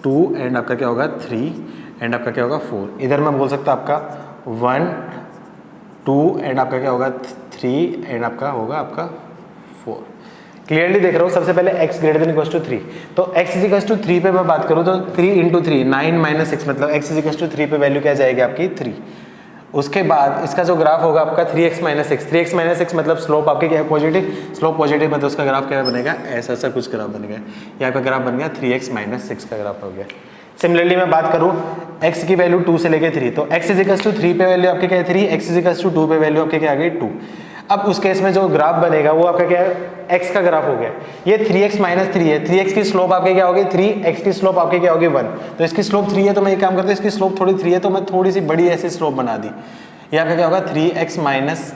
2 एंड आपका क्या होगा 3 एंड आपका क्या होगा 4। इधर मैं बोल सकता हूँ आपका 1 2 एंड आपका क्या होगा 3 एंड आपका होगा आपका 4। क्लियरली देख रहा हूँ, सबसे पहले x > 3, तो x = 3 पे मैं बात करूँ तो 3 × 3 9 - 6 मतलब x = 3 पे वैल्यू क्या जाएगी आपकी 3। उसके बाद इसका जो ग्राफ होगा आपका 3x minus six, 3x minus six मतलब स्लोप आपके क्या है पॉजिटिव, स्लोप पॉजिटिव मतलब उसका ग्राफ क्या बनेगा, ऐसा सा कुछ ग्राफ बनेगा। यहाँ का ग्राफ बन गया 3x माइनस सिक्स का ग्राफ हो गया। सिमिलरली मैं बात करूँ x की वैल्यू 2 से लेके 3, तो x इजिकल्स टू 3 पे वैल्यू आपके क्या है 3, x इजिकल्स टू 2 पे वैल्यू आपके क्या आ गई 2। अब उस केस में जो ग्राफ बनेगा वो आपका क्या है, x का ग्राफ हो गया। ये 3x माइनस 3 है, 3x की स्लोप आपके क्या होगी 3, x की स्लोप आपके क्या होगी 1। तो इसकी स्लोप 3 है तो मैं एक काम करता हूँ, इसकी स्लोप थोड़ी 3 है तो मैं थोड़ी सी बड़ी ऐसी स्लोप बना दी। ये आपका क्या होगा 3x माइनस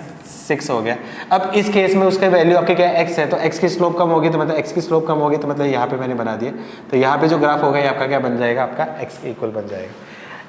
6 हो गया। अब इस केस में उसका वैल्यू आपके क्या x है, तो x की स्लोप कम होगी तो मतलब x की स्लोप कम होगी तो मतलब यहाँ पे मैंने बना दिया। तो यहाँ पे जो ग्राफ होगा ये आपका क्या बन जाएगा, आपका x के इक्वल बन जाएगा।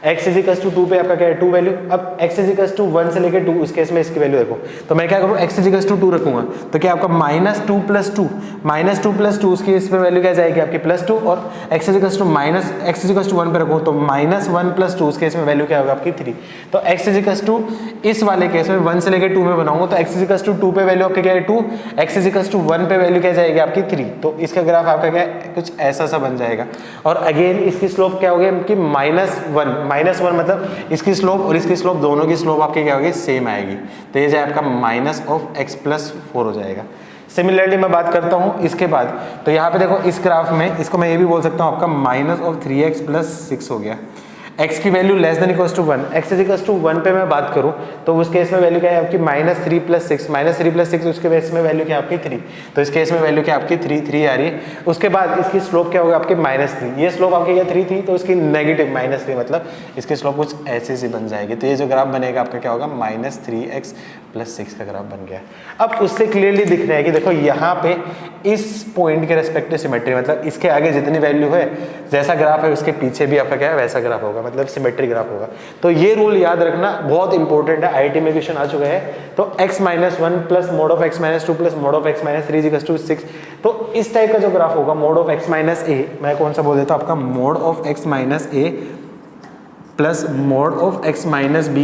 x इजिकल्स टू 2 पे आपका क्या है 2 वैल्यू। अब x इजिकल्स टू 1 से लेकर 2, उस केस में इसकी वैल्यू देखो, तो मैं क्या करूँ x इजिकल्स टू 2 रखूंगा तो क्या आपका -2 + 2, -2 + 2 उसकी इस पे वैल्यू क्या जाएगी आपकी +2, और x इजिकल्स टू 1 पे रखूँ तो -1 + 2 उसके केस में वैल्यू क्या होगा आपकी 3। तो x इजिकल्स टू इस वाले केस में 1 से लेकर 2 में बनाऊंगा तो x इजिकल्स टू 2 पे वैल्यू आपके क्या है 2, x इजिकल्स टू 1 पे वैल्यू क्या जाएगी आपकी 3। तो इसका ग्राफ आपका क्या है कुछ ऐसा सा बन जाएगा। और अगेन इसकी स्लोप क्या होगी आपकी -1 मतलब इसकी स्लोप और इसकी स्लोप दोनों की स्लोप आपकी क्या होगी सेम आएगी। तो ये जाए आपका -(x+4) हो जाएगा। सिमिलरली मैं बात करता हूं इसके बाद, तो यहाँ पे देखो इस ग्राफ में इसको मैं ये भी बोल सकता हूँ आपका -(3x+6) हो गया। x की value less than equals to 1, x is equals to 1 पे मैं बात करूं तो उस केस में वैल्यू क्या है आपकी -3 + 6 उसके बेस में वैल्यू क्या है आपकी 3। तो इस केस में वैल्यू क्या आपकी 3 आ रही है। उसके बाद इसकी स्लोप क्या होगा आपके -3, ये स्लोप आपकी क्या 3 थी तो इसकी नेगेटिव -3 मतलब इसकी स्लोप कुछ ऐसे से बन जाएगी। तो ये जो ग्राफ बनेगा आपका क्या होगा -3x+6 का ग्राफ बन गया। अब उससे क्लियरली दिख रहा है कि देखो यहाँ पे इस पॉइंट के रेस्पेक्टिव सिमेट्री मतलब इसके आगे जितनी वैल्यू है जैसा ग्राफ है उसके पीछे भी आपका क्या है वैसा ग्राफ होगा, मतलब सिमेट्री ग्राफ होगा। तो ये रूल याद रखना बहुत इंपॉर्टेंट है, आईआईटी में क्वेश्चन आ चुका है। तो x - 1 + mod of x - 2 + mod of x - 3 = 6। तो इस टाइप का जो ग्राफ होगा mod of x - a, मैं कौन सा बोल देता हूँ आपका mod of x - a plus mod of x - b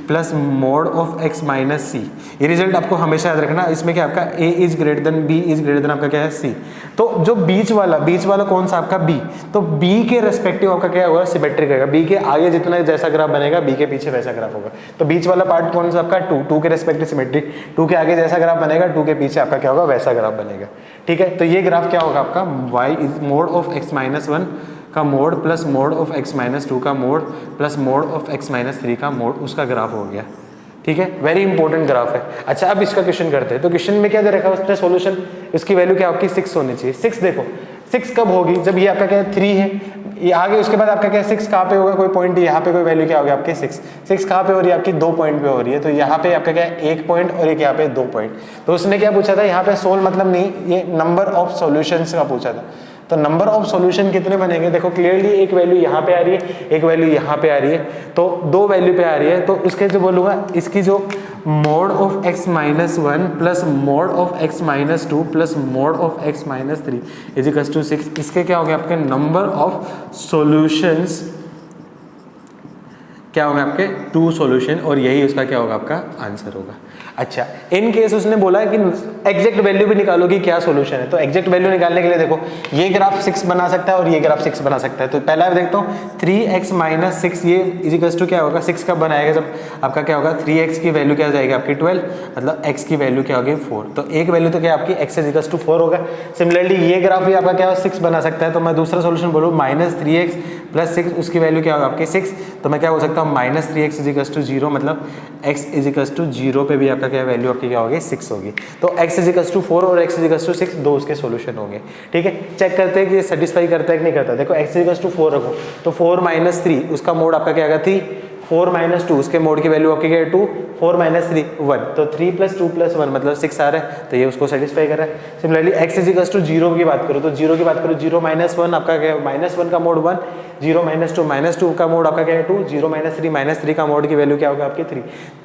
plus mod of x - c। ये रिजल्ट आपको हमेशा याद रखना। इसमें क्या आपका a is greater then b is greater then आपका क्या है c। तो जो बीच वाला कौन सा आपका b, तो b के रेस्पेक्टिव आपका क्या होगा सिमेट्रिक रहेगा। b के आगे जितना जैसा ग्राफ बनेगा b के पीछे वैसा ग्राफ होगा। तो बीच वाला पार्ट कौन सा आपका 2 के रेस्पेक्टिव सिमेट्रिक, 2 के आगे जैसा ग्राफ बनेगा 2 के पीछे आपका क्या होगा वैसा ग्राफ बनेगा। ठीक है, तो ये ग्राफ क्या होगा आपका y is mod of x - 1 का mode plus mod of x - 2 का mode plus mod of x - 3 का मोड, उसका ग्राफ हो गया। ठीक है, वेरी इंपॉर्टेंट ग्राफ है। अच्छा अब इसका क्वेश्चन करते हैं। तो क्वेश्चन में क्या दे रखा है उसने सॉल्यूशन, इसकी वैल्यू क्या आपकी 6 होनी चाहिए। 6 देखो 6 कब होगी जब ये आपका क्या है 3 है, ये आगे उसके बाद आपका क्या है 6 कहाँ पे होगा, कोई पॉइंट यहाँ पे कोई वैल्यू क्या होगी आपके 6 कहाँ पे हो रही है आपकी 2 पॉइंट पे हो रही है। तो यहाँ पे आपका क्या है 1 पॉइंट और एक यहाँ पे 2 पॉइंट। तो उसने क्या पूछा था यहाँ पे सोल्व मतलब नहीं, ये नंबर ऑफ सॉल्यूशंस का पूछा था। तो नंबर ऑफ सॉल्यूशन कितने बनेंगे, देखो क्लियरली एक वैल्यू यहाँ पे आ रही है एक वैल्यू यहाँ पे आ रही है, तो 2 वैल्यू पे आ रही है। तो उसके जो बोलूँगा इसकी जो mod of x - 1 plus mod of x - 2 plus mod of x - 3 is equals to 6, इसके क्या हो गया आपके नंबर ऑफ सॉल्यूशंस क्या होगा आपके 2 सॉल्यूशन, और यही उसका क्या होगा आपका आंसर होगा। अच्छा इन केस उसने बोला है कि एग्जैक्ट वैल्यू भी निकालो कि क्या सॉल्यूशन है। तो एग्जैक्ट वैल्यू निकालने के लिए देखो ये ग्राफ 6 बना सकता है और ये ग्राफ 6 बना सकता है। तो पहला देखता हूँ 3x - 6 ये इज इक्वल्स टू क्या होगा 6 कब बनाएगा जब आपका क्या होगा 3x की वैल्यू क्या हो जाएगी आपकी 12, मतलब x की वैल्यू क्या होगी 4। तो एक वैल्यू तो क्या आपकी x इज इक्वल्स टू 4 होगा। सिमिलरली ये ग्राफ भी आपका क्या 6 बना सकता है। तो मैं दूसरा सोल्यूशन बोलूँ -3x + 6 उसकी वैल्यू क्या होगा आपकी 6। तो मैं क्या बोल सकता हूँ -3x इज इक्वल्स टू 0 मतलब x इज इक्वल्स टू 0 पे भी आपका क्या वैल्यू आपकी क्या होगी 6 होगी। तो x इज इक्वल्स टू 4 और x इज इक्वल्स टू 6 दो उसके सॉल्यूशन होंगे। ठीक है, चेक करते हैं कि ये सेटिस्फाई करता है कि नहीं करता। देखो x इज इक्वल्स टू 4 रखो तो 4 - 3 उसका मोड आपका क्या आएगा 3, 4 - 2 उसके मोड की वैल्यू आपकी क्या है 2, 4 - 3 1, तो 3 + 2 + 1 मतलब 6 आ रहा है। तो ये उसको सेटिस्फाई कर रहा है। Similarly x is equals to 0 की बात करो तो 0 की बात करो 0 - 1 आपका क्या -1 का मोड 1, 0 - 2 का मोड आपका क्या है 2, 0 - 3 का मोड की वैल्यू क्या होगा आपकी 3।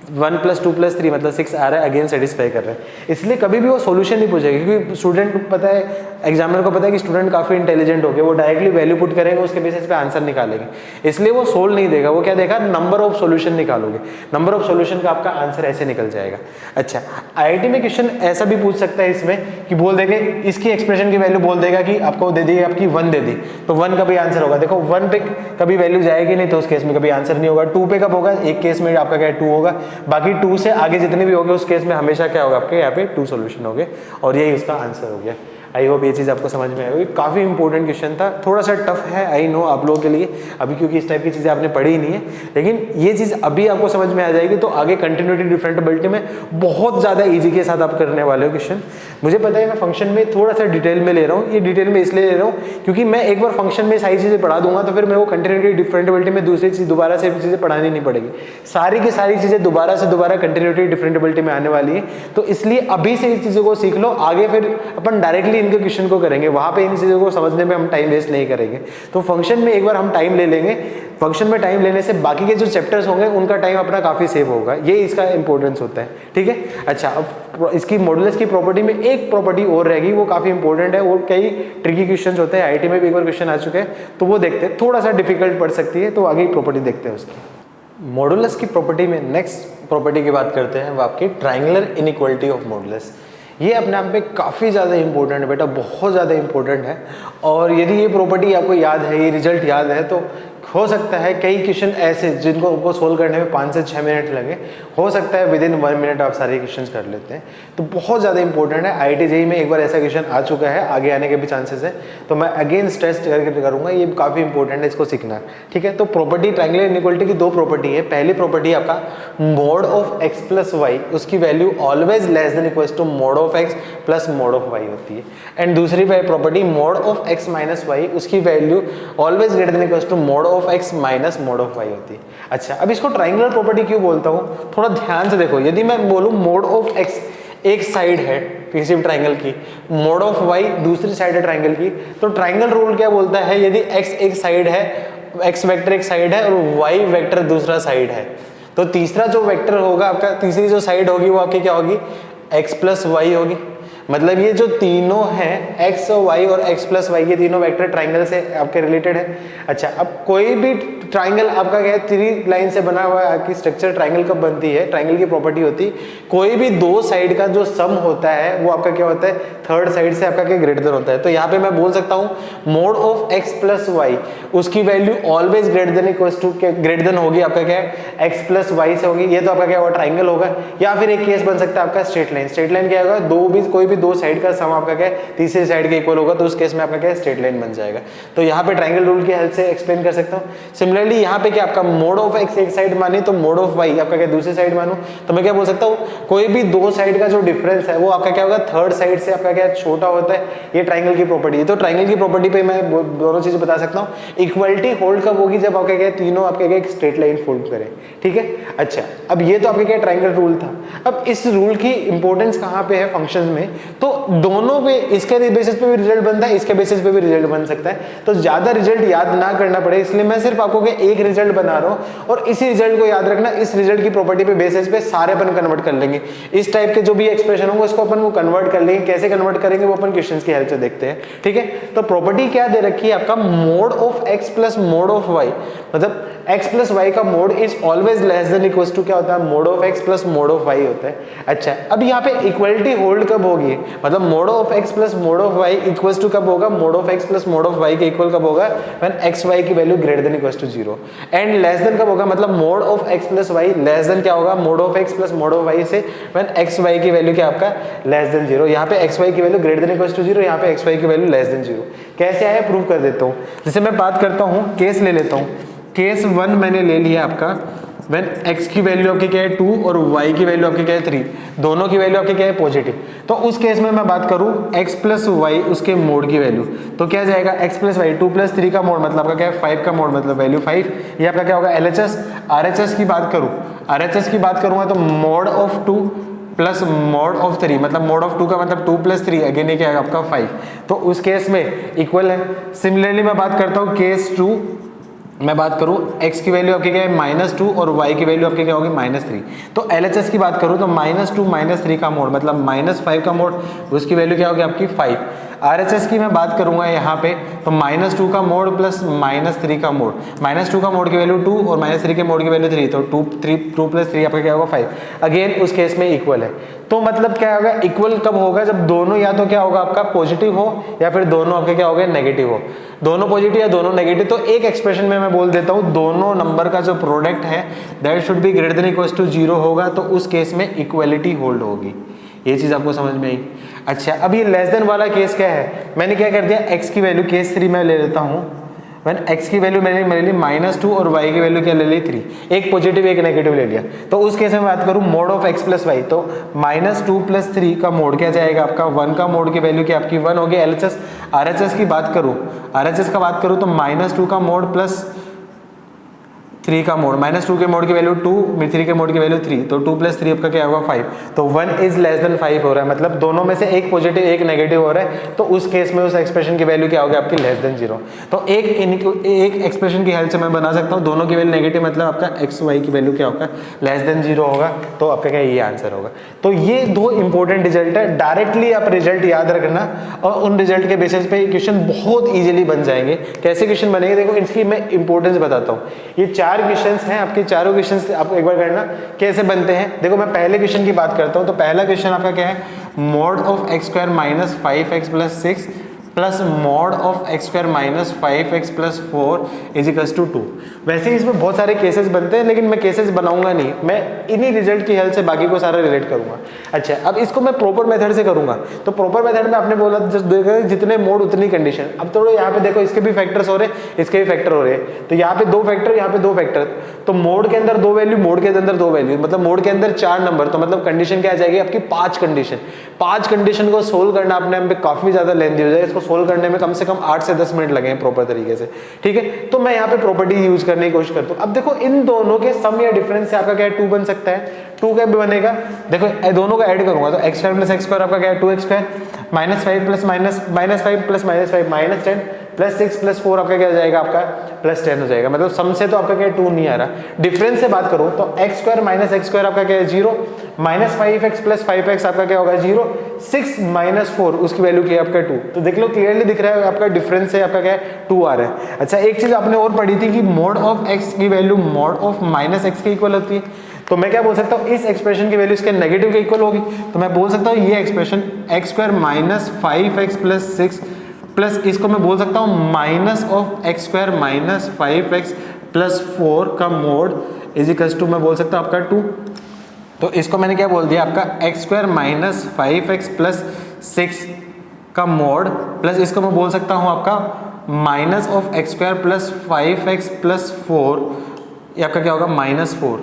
1 + 2 + 3 मतलब 6 आ रहा है, अगेन सेटिस्फाई कर रहे हैं। इसलिए कभी भी वो सॉल्यूशन नहीं पूछेगा, क्योंकि स्टूडेंट को पता है, एग्जामिनर को पता है कि स्टूडेंट काफ़ी इंटेलिजेंट हो गया, वो डायरेक्टली वैल्यू पुट करेंगे, उसके बेसिस पे आंसर निकालेंगे। इसलिए वो सोल्व नहीं देगा, वो क्या देगा, नंबर ऑफ सॉल्यूशन निकालोगे, नंबर ऑफ सॉल्यूशन का आपका आंसर ऐसे निकल जाएगा। अच्छा, आईआईटी में क्वेश्चन ऐसा भी पूछ सकता है इसमें कि बोल देंगे इसकी एक्सप्रेशन की वैल्यू बोल देगा कि आपको दे दी, आपकी 1 दे दी, तो 1 का भी आंसर होगा। देखो 1 पे कभी वैल्यू जाएगी नहीं, तो उस केस में कभी आंसर नहीं होगा। 2 पे कब होगा, एक केस में आपका क्या 2 होगा, बाकी 2 से आगे जितने भी होंगे उस केस में हमेशा क्या होगा, आपके यहाँ पे 2 सॉल्यूशन होंगे, और यही उसका आंसर हो गया। आई होप ये चीज़ आपको समझ में आई होगी। काफ़ी इंपॉर्टेंट क्वेश्चन था, थोड़ा सा टफ है, आई नो आप लोगों के लिए अभी, क्योंकि इस टाइप की चीज़ें आपने पढ़ी ही नहीं है, लेकिन ये चीज़ अभी आपको समझ में आ जाएगी, तो आगे कंटिन्यूटी डिफरेंटेबिलिटी में बहुत ज़्यादा ईजी के साथ आप करने वाले हो क्वेश्चन। मुझे पता है मैं फंक्शन में थोड़ा सा डिटेल में ले रहा हूँ, ये डिटेल में इसलिए ले रहा हूँ क्योंकि मैं एक बार फंक्शन में सारी चीज़ें पढ़ा दूंगा तो फिर मेरे को कंटिन्यूटी डिफरेंटेबिलिटी में दूसरी चीज़ दोबारा से चीज़ें पढ़ानी नहीं पड़ेगी, सारी की सारी चीज़ें दोबारा से दोबारा कंटिन्यूटी डिफरेंटेबिलिटी में आने वाली है। तो इसलिए अभी से इस चीज़ों को सीख लो, आगे फिर अपन डायरेक्टली इनके क्वेश्चन को करेंगे, वहाँ पे इन चीज़ों को समझने में हम टाइम वेस्ट नहीं करेंगे। तो फंक्शन में एक बार हम टाइम ले लेंगे, फंक्शन में टाइम लेने से बाकी के जो चैप्टर्स होंगे उनका टाइम अपना काफ़ी सेव होगा, ये इसका इंपॉर्टेंस होता है। ठीक है, अच्छा, अब इसकी मॉडुलस की प्रॉपर्टी में एक प्रॉपर्टी और रहेगी, वो काफ़ी इंपॉर्टेंट है, और कई ट्रिकी क्वेश्चन होते हैं, आईआईटी में भी एक बार क्वेश्चन आ चुके हैं, तो वो देखते हैं, थोड़ा सा डिफिकल्ट पड़ सकती है, तो आगे ही प्रॉपर्टी देखते हैं उसकी। मॉडुलस की प्रॉपर्टी में नेक्स्ट प्रॉपर्टी की बात करते हैं, वो आपकी ट्रायंगुलर इनइक्वालिटी ऑफ मॉडुलस। ये अपने आप में काफ़ी ज़्यादा इंपॉर्टेंट है बेटा, बहुत ज़्यादा इंपॉर्टेंट है, और यदि ये प्रॉपर्टी आपको याद है, ये रिजल्ट याद है, तो हो सकता है कई क्वेश्चन ऐसे जिनको आपको सोल्व करने में 5 से 6 मिनट लगे, हो सकता है विदिन 1 मिनट आप सारे क्वेश्चन कर लेते हैं, तो बहुत ज़्यादा इंपॉर्टेंट है। आईआईटी जेईई में एक बार ऐसा क्वेश्चन आ चुका है, आगे आने के भी चांसेस है, तो मैं अगेन स्ट्रेस करके करूँगा, ये काफ़ी इंपॉर्टेंट है, इसको सीखना। ठीक है, तो प्रॉपर्टी ट्रायंगुलर इनइक्वालिटी की 2 प्रॉपर्टी है। पहली प्रॉपर्टी आपका mode of x plus y, उसकी value always less than equal to mode of x plus mode of y होती है। एंड दूसरी property mode of x minus y, उसकी value always greater than equal to mode of x minus mode of y होती है। अच्छा, अब इसको triangular property क्यों बोलता हूँ, थोड़ा ध्यान से देखो। यदि मैं बोलूँ मोड ऑफ x एक साइड है किसी भी ट्रायंगल की, मोड ऑफ y दूसरी साइड है ट्रायंगल की, तो ट्रायंगल रूल क्या बोलता है, यदि x एक साइड है, x वेक्टर एक साइड है और y वेक्टर दूसरा साइड है, तो तीसरा जो वेक्टर होगा आपका, तीसरी जो साइड होगी वो आपकी क्या होगी, x प्लस वाई होगी। मतलब ये जो तीनों हैं x और y और x प्लस वाई, ये तीनों वेक्टर ट्राइंगल से आपके रिलेटेड है। अच्छा, अब कोई भी ट्राइंगल आपका क्या है, 3 लाइन से बना हुआ है, आपकी स्ट्रक्चर ट्राइंगल कब बनती है, ट्राइंगल की प्रॉपर्टी होती है, कोई भी 2 साइड का जो सम होता है वो आपका क्या होता है, थर्ड साइड से आपका क्या ग्रेटर होता है। तो यहाँ पे मैं बोल सकता हूँ mode of x plus y, उसकी value always greater than equal to, greater than होगी आपका क्या है, x प्लस वाई से होगी, ये तो आपका क्या होगा, ट्राइंगल होगा। या फिर एक केस बन सकता है आपका स्ट्रेट लाइन। स्ट्रेट लाइन क्या होगा, कोई भी 2 साइड का सम आपका क्या है, तीसरी साइड के इक्वल होगा, तो उस केस में आपका क्या है, स्ट्रेट लाइन बन जाएगा। तो यहाँ पे ट्राइंगल रूल की हेल्प से एक्सप्लेन कर सकता हूँ। सिमिलरली यहाँ पे क्या आपका मोड ऑफ x एक साइड मानी, तो मोड ऑफ y आपका क्या दूसरी साइड मानू, तो मैं क्या बोल सकता हूँ, कोई भी 2 साइड का जो डिफरेंस है वो आपका क्या होगा, थर्ड साइड से आपका क्या छोटा होता है। ये ट्राइंगल की प्रॉपर्टी है। तो ट्राइंगल की प्रॉपर्टी पे मैं दोनों चीजें बता सकता हूँ। इक्वलिटी होल्ड कब होगी, जब आपका क्या तीनों आपके क्या एक स्ट्रेट लाइन फोल्ड करें। ठीक है, अच्छा, अब ये तो आपके क्या ट्राइंगल रूल था। अब इस रूल की इंपॉर्टेंस कहाँ पे है फंक्शंस में, तो दोनों पे, इसके बेसिस पे भी रिजल्ट बनता है, इसके बेसिस पे भी रिजल्ट बन सकता है। तो ज्यादा रिजल्ट याद ना करना पड़े, इसलिए मैं सिर्फ आपको एक रिजल्ट बना रहा हूँ, और इसी रिजल्ट को याद रखना। इस रिजल्ट की प्रॉपर्टी पे बेसिस पे सारे अपन कन्वर्ट कर लेंगे। इस टाइप के जो भी एक्सप्रेशन होंगे उसको अपन वो कन्वर्ट कर लेंगे। कैसे कन्वर्ट करेंगे वो अपन क्वेश्चंस की हेल्प से देखते हैं। ठीक है, तो प्रॉपर्टी क्या दे रखी है आपका, mode of x plus mode of y, मतलब x प्लस वाई का mod is always less than equal to क्या होता है, mode of x plus mode of y होता है। अच्छा, अब यहाँ पे इक्वलिटी होल्ड कब होगी, मतलब mod of x plus mode of y equal to कब होगा, mod of x plus mode of y के इक्वल कब होगा, व्हेन x y की value greater than equal to 0। And less than कब होगा, मतलब mod of x plus y less than क्या होगा, mod of x plus mode of y से, व्हेन x y की वैल्यू क्या आपका लेस देन 0। यहाँ पे x y की value greater than equal to 0, यहाँ पे x y की वैल्यू लेस देन 0। कैसे आया प्रूव कर देता हूँ। जैसे मैं बात करता हूँ, केस ले लेता हूँ, केस 1 मैंने ले लिया आपका, व्हेन x की वैल्यू आपकी क्या है 2 और y की वैल्यू आपकी क्या है 3, दोनों की वैल्यू आपकी क्या है पॉजिटिव। तो उस केस में मैं बात करूं x प्लस वाई उसके मोड की वैल्यू, तो क्या जाएगा x प्लस वाई, 2 प्लस 3 का मोड मतलब आपका क्या है 5 का मोड मतलब वैल्यू 5, ये आपका क्या होगा LHS। RHS की बात करूं, RHS की बात करूंगा तो mode of 2 plus mode of 3, मतलब मोड ऑफ 2 का मतलब 2 प्लस 3, अगेन ये क्या है आपका 5, तो उस केस में इक्वल है। सिमिलरली मैं बात करता हूँ केस 2, मैं बात करूं x की वैल्यू आपकी क्या है -2 और y की वैल्यू आपकी क्या होगी -3। तो LHS की बात करूं तो -2 -3 का मोड मतलब -5 का मोड, उसकी वैल्यू क्या होगी आपकी 5। RHS की मैं बात करूंगा यहाँ पे तो -2 का मोड प्लस -3 का मोड, -2 का मोड की वैल्यू 2 और -3 के मोड की वैल्यू 3, तो 2 + 3 आपका क्या होगा 5। अगेन उस केस में इक्वल है, तो मतलब क्या होगा इक्वल कब होगा, जब दोनों या तो क्या होगा आपका पॉजिटिव हो या फिर दोनों आपके क्या हो गए नेगेटिव हो। दोनों पॉजिटिव या दोनों नेगेटिव, तो एक एक्सप्रेशन में मैं बोल देता हूं दोनों नंबर का जो प्रोडक्ट है that should be greater than equal to 0 होगा, तो उस केस में इक्वलिटी होल्ड होगी। ये चीज आपको समझ में आई। अच्छा, अब ये लेस देन वाला केस क्या है, मैंने क्या कर दिया x की वैल्यू केस 3 में ले लेता हूं, व्हेन x की वैल्यू मैंने ली -2 और y की वैल्यू क्या ले ली 3, एक पॉजिटिव एक नेगेटिव ले लिया। तो उस केस में बात करूं मोड ऑफ x + y, तो -2 + 3 का मोड क्या जाएगा आपका 1 का मोड की वैल्यू क्या आपकी 1 होगी LHS। RHS की बात करूं, RHS का बात करूं तो -2 का मोड प्लस 3 का मोड, -2 के मोड की वैल्यू 2, 3 के मोड की वैल्यू 3, तो 2 + 3 आपका क्या होगा 5। तो 1 इज लेस देन 5 हो रहा है, मतलब दोनों में से एक पॉजिटिव एक नेगेटिव हो रहा है, तो उस केस में उस एक्सप्रेशन की वैल्यू क्या होगी आपकी लेस देन 0। तो एक एक्सप्रेशन की हेल्प से मैं बना सकता हूँ दोनों की वैल्यू नेगेटिव, मतलब आपका x y की वैल्यू क्या होगा लेस देन 0 होगा, तो आपका क्या ये आंसर होगा। तो ये दो इंपॉर्टेंट रिजल्ट है, डायरेक्टली आप रिजल्ट याद रखना और उन रिजल्ट के बेसिस पे क्वेश्चन बहुत ईजिली बन जाएंगे। कैसे क्वेश्चन बनेंगे देखो, इसकी मैं इंपॉर्टेंस बताता हूँ। ये 4 क्वेश्चंस हैं आपके, चारों क्वेश्चंस आप एक बार करना कैसे बनते हैं। देखो मैं पहले क्वेश्चन की बात करता हूँ, तो पहला क्वेश्चन आपका क्या है, mode of x² - 5x + 6 plus mode of x² - 5x + 4 = 2। वैसे ही इसमें बहुत सारे केसेस बनते हैं, लेकिन मैं केसेस बनाऊंगा नहीं, मैं इन्हीं रिजल्ट की हेल्प से बाकी को सारा रिलेट करूंगा। अच्छा, अब इसको मैं प्रॉपर मेथड से करूंगा, तो प्रॉपर मेथड में आपने बोला जितने मोड उतनी कंडीशन। अब थोड़ा यहाँ पे देखो, इसके भी फैक्टर्स हो रहे, इसके भी फैक्टर हो रहे, तो यहाँ पे 2 फैक्टर, यहाँ पे 2 फैक्टर, तो मोड के अंदर 2 वैल्यू, मोड के अंदर 2 वैल्यू, मतलब मोड के अंदर 4 नंबर, तो मतलब कंडीशन क्या आ जाएगी आपकी 5 कंडीशन। 5 कंडीशन को सोल्व करना अपने आप में काफी ज्यादा लेंथी हो जाएगा, इसको सोल्व करने में कम से कम 8 से 10 मिनट लगे प्रॉपर तरीके से, ठीक है। तो मैं यहाँ पे प्रॉपर्टी यूज करने की कोशिश करता हूँ। अब देखो इन दोनों के सम या डिफरेंस से आपका क्या है 2 बन सकता है। 2 क्या बनेगा, देखो दोनों का ऐड करूंगा तो x² + x² आपका क्या है 2x², -5 + -5 + 10 + 6 + 4 आपका क्या हो जाएगा आपका +10 हो जाएगा। मतलब सम से तो आपका क्या 2 नहीं आ रहा। डिफरेंस से बात करूं तो x² - x² आपका क्या है 0, -5x + 5x आपका क्या होगा 0, 6 - 4 उसकी वैल्यू क्या है आपका 2। तो देख लो क्लियरली दिख रहा है आपका डिफरेंस है आपका क्या है 2 आ रहा है। अच्छा, एक चीज आपने और पढ़ी थी कि मोड ऑफ x की वैल्यू मोड ऑफ -x के इक्वल होती है। तो मैं क्या बोल सकता हूँ, इस एक्सप्रेशन की वैल्यू इसके नेगेटिव के इक्वल होगी, तो मैं बोल सकता हूँ ये एक्सप्रेशन x² - 5x + 6 प्लस इसको मैं बोल सकता हूँ माइनस ऑफ x² - 5x + 4 का मोड = मैं बोल सकता हूँ आपका 2। तो इसको मैंने क्या बोल दिया आपका x² - 5x + 6 का मोड, प्लस इसको मैं बोल सकता हूँ आपका माइनस ऑफ x² + 5x + 4, ये आपका क्या होगा -4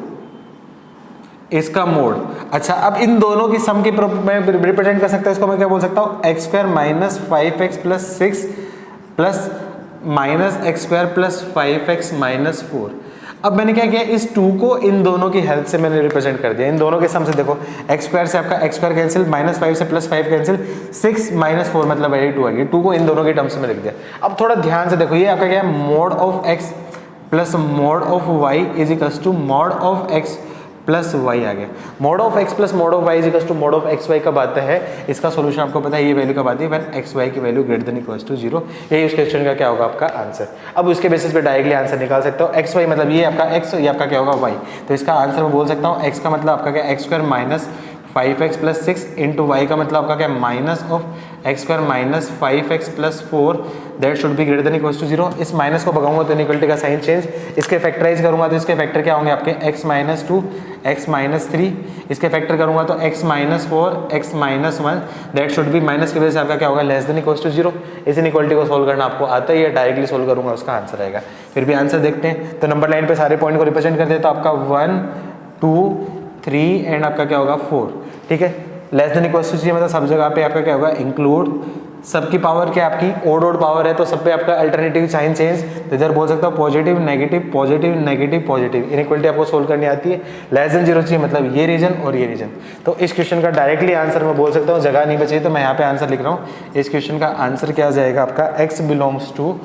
इसका मोड। अच्छा, अब इन दोनों की सम की मैं रिप्रेजेंट कर सकता हूं, इसको मैं क्या बोल सकता हूं x² - 5x + 6 plus -x² + 5x - 4। अब मैंने क्या किया, इस 2 को इन दोनों की हेल्प से मैंने रिप्रेजेंट कर दिया। इन दोनों के सम से देखो x² से आपका x² कैंसिल, -5 से +5 कैंसिल, 6 - 4 मतलब वैल्यू 2 आ गई। 2 को इन दोनों के टर्म्स में लिख दिया। अब थोड़ा ध्यान से देखो, ये आपका क्या है mode of x plus mode of y = mode of x plus y आ गया। Mod of x plus mode of y = mode of x y कब आता है, इसका सॉल्यूशन आपको पता है, ये वैल्यू कब आती है, व्हेन x y की value greater than equal to 0। यही उस क्वेश्चन का क्या होगा आपका आंसर। अब उसके बेसिस पे डायरेक्टली आंसर निकाल सकते हो। x y मतलब ये आपका x, ये आपका क्या होगा y, तो इसका आंसर मैं बोल सकता हूँ x का मतलब आपका क्या x² - 5x + 6 इंटू y का मतलब आपका क्या minus of x² - 5x + 4 that should be greater than equal to 0। इस माइनस को भगाऊंगा तो इनइक्वालिटी का साइन चेंज, इसके फैक्टराइज करूंगा तो इसके फैक्टर क्या होंगे आपके x - 2 x - 3, इसके फैक्टर करूंगा तो x - 4 x - 1 that should B minus की वजह से आपका क्या होगा लेस देन इक्वल टू 0। इस इनइक्वालिटी को सोल्व करना आपको आता ही है, डायरेक्टली सोल्व करूंगा उसका आंसर आएगा। फिर भी आंसर देखते हैं, तो नंबर लाइन पे सारे पॉइंट को रिप्रेजेंट करते हैं, तो आपका 1 2 3 एंड आपका क्या होगा 4, ठीक है। लेस देन इक्वल टू 0 मतलब सब जगह पे आपका क्या होगा इंक्लूड, सबकी पावर क्या आपकी ओड पावर है, तो सब पे आपका अल्टरनेटिव साइन चेंज, तो इधर बोल सकता हूँ positive negative positive negative positive. Inequality आपको सोल्व करनी आती है। लेस देन 0 चाहिए मतलब ये रीजन और ये रीजन। तो इस क्वेश्चन का डायरेक्टली आंसर मैं बोल सकता हूँ, जगह नहीं बची तो मैं यहाँ पे आंसर लिख रहा हूँ। इस क्वेश्चन का आंसर क्या आ जाएगा आपका x बिलोंग्स टू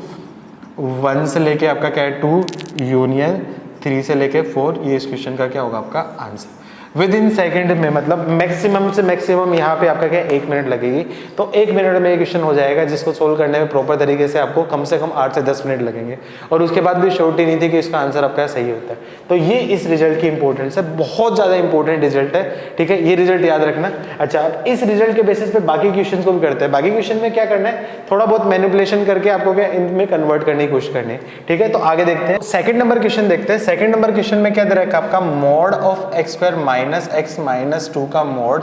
1 से लेके आपका क्या है 2 यूनियन 3 से लेके 4, ये इस क्वेश्चन का क्या होगा आपका आंसर। विद इन सेकेंड में, मतलब मैक्सिमम से मैक्सिमम यहाँ पे आपका क्या 1 मिनट लगेगी, तो 1 मिनट में ये क्वेश्चन हो जाएगा, जिसको सोल्व करने में प्रॉपर तरीके से आपको कम से कम 8 से 10 मिनट लगेंगे, और उसके बाद भी श्योरिटी नहीं थी कि इसका आंसर आपका सही होता है। तो ये इस रिजल्ट की इंपॉर्टेंस है, बहुत ज़्यादा इंपॉर्टेंट रिजल्ट है, ठीक है, ये रिजल्ट याद रखना। अच्छा, अब इस रिजल्ट के बेसिस पे बाकी क्वेश्चन को भी करते हैं। बाकी क्वेश्चन में क्या करना है, थोड़ा बहुत मैनिपुलेशन करके आपको क्या इनमें कन्वर्ट करने की कोशिश करनी है, ठीक है। तो आगे देखते हैं, सेकंड नंबर क्वेश्चन देखते हैं। सेकंड नंबर क्वेश्चन में क्या दे रखा है आपका, mod of x square minus x minus 2 का मॉड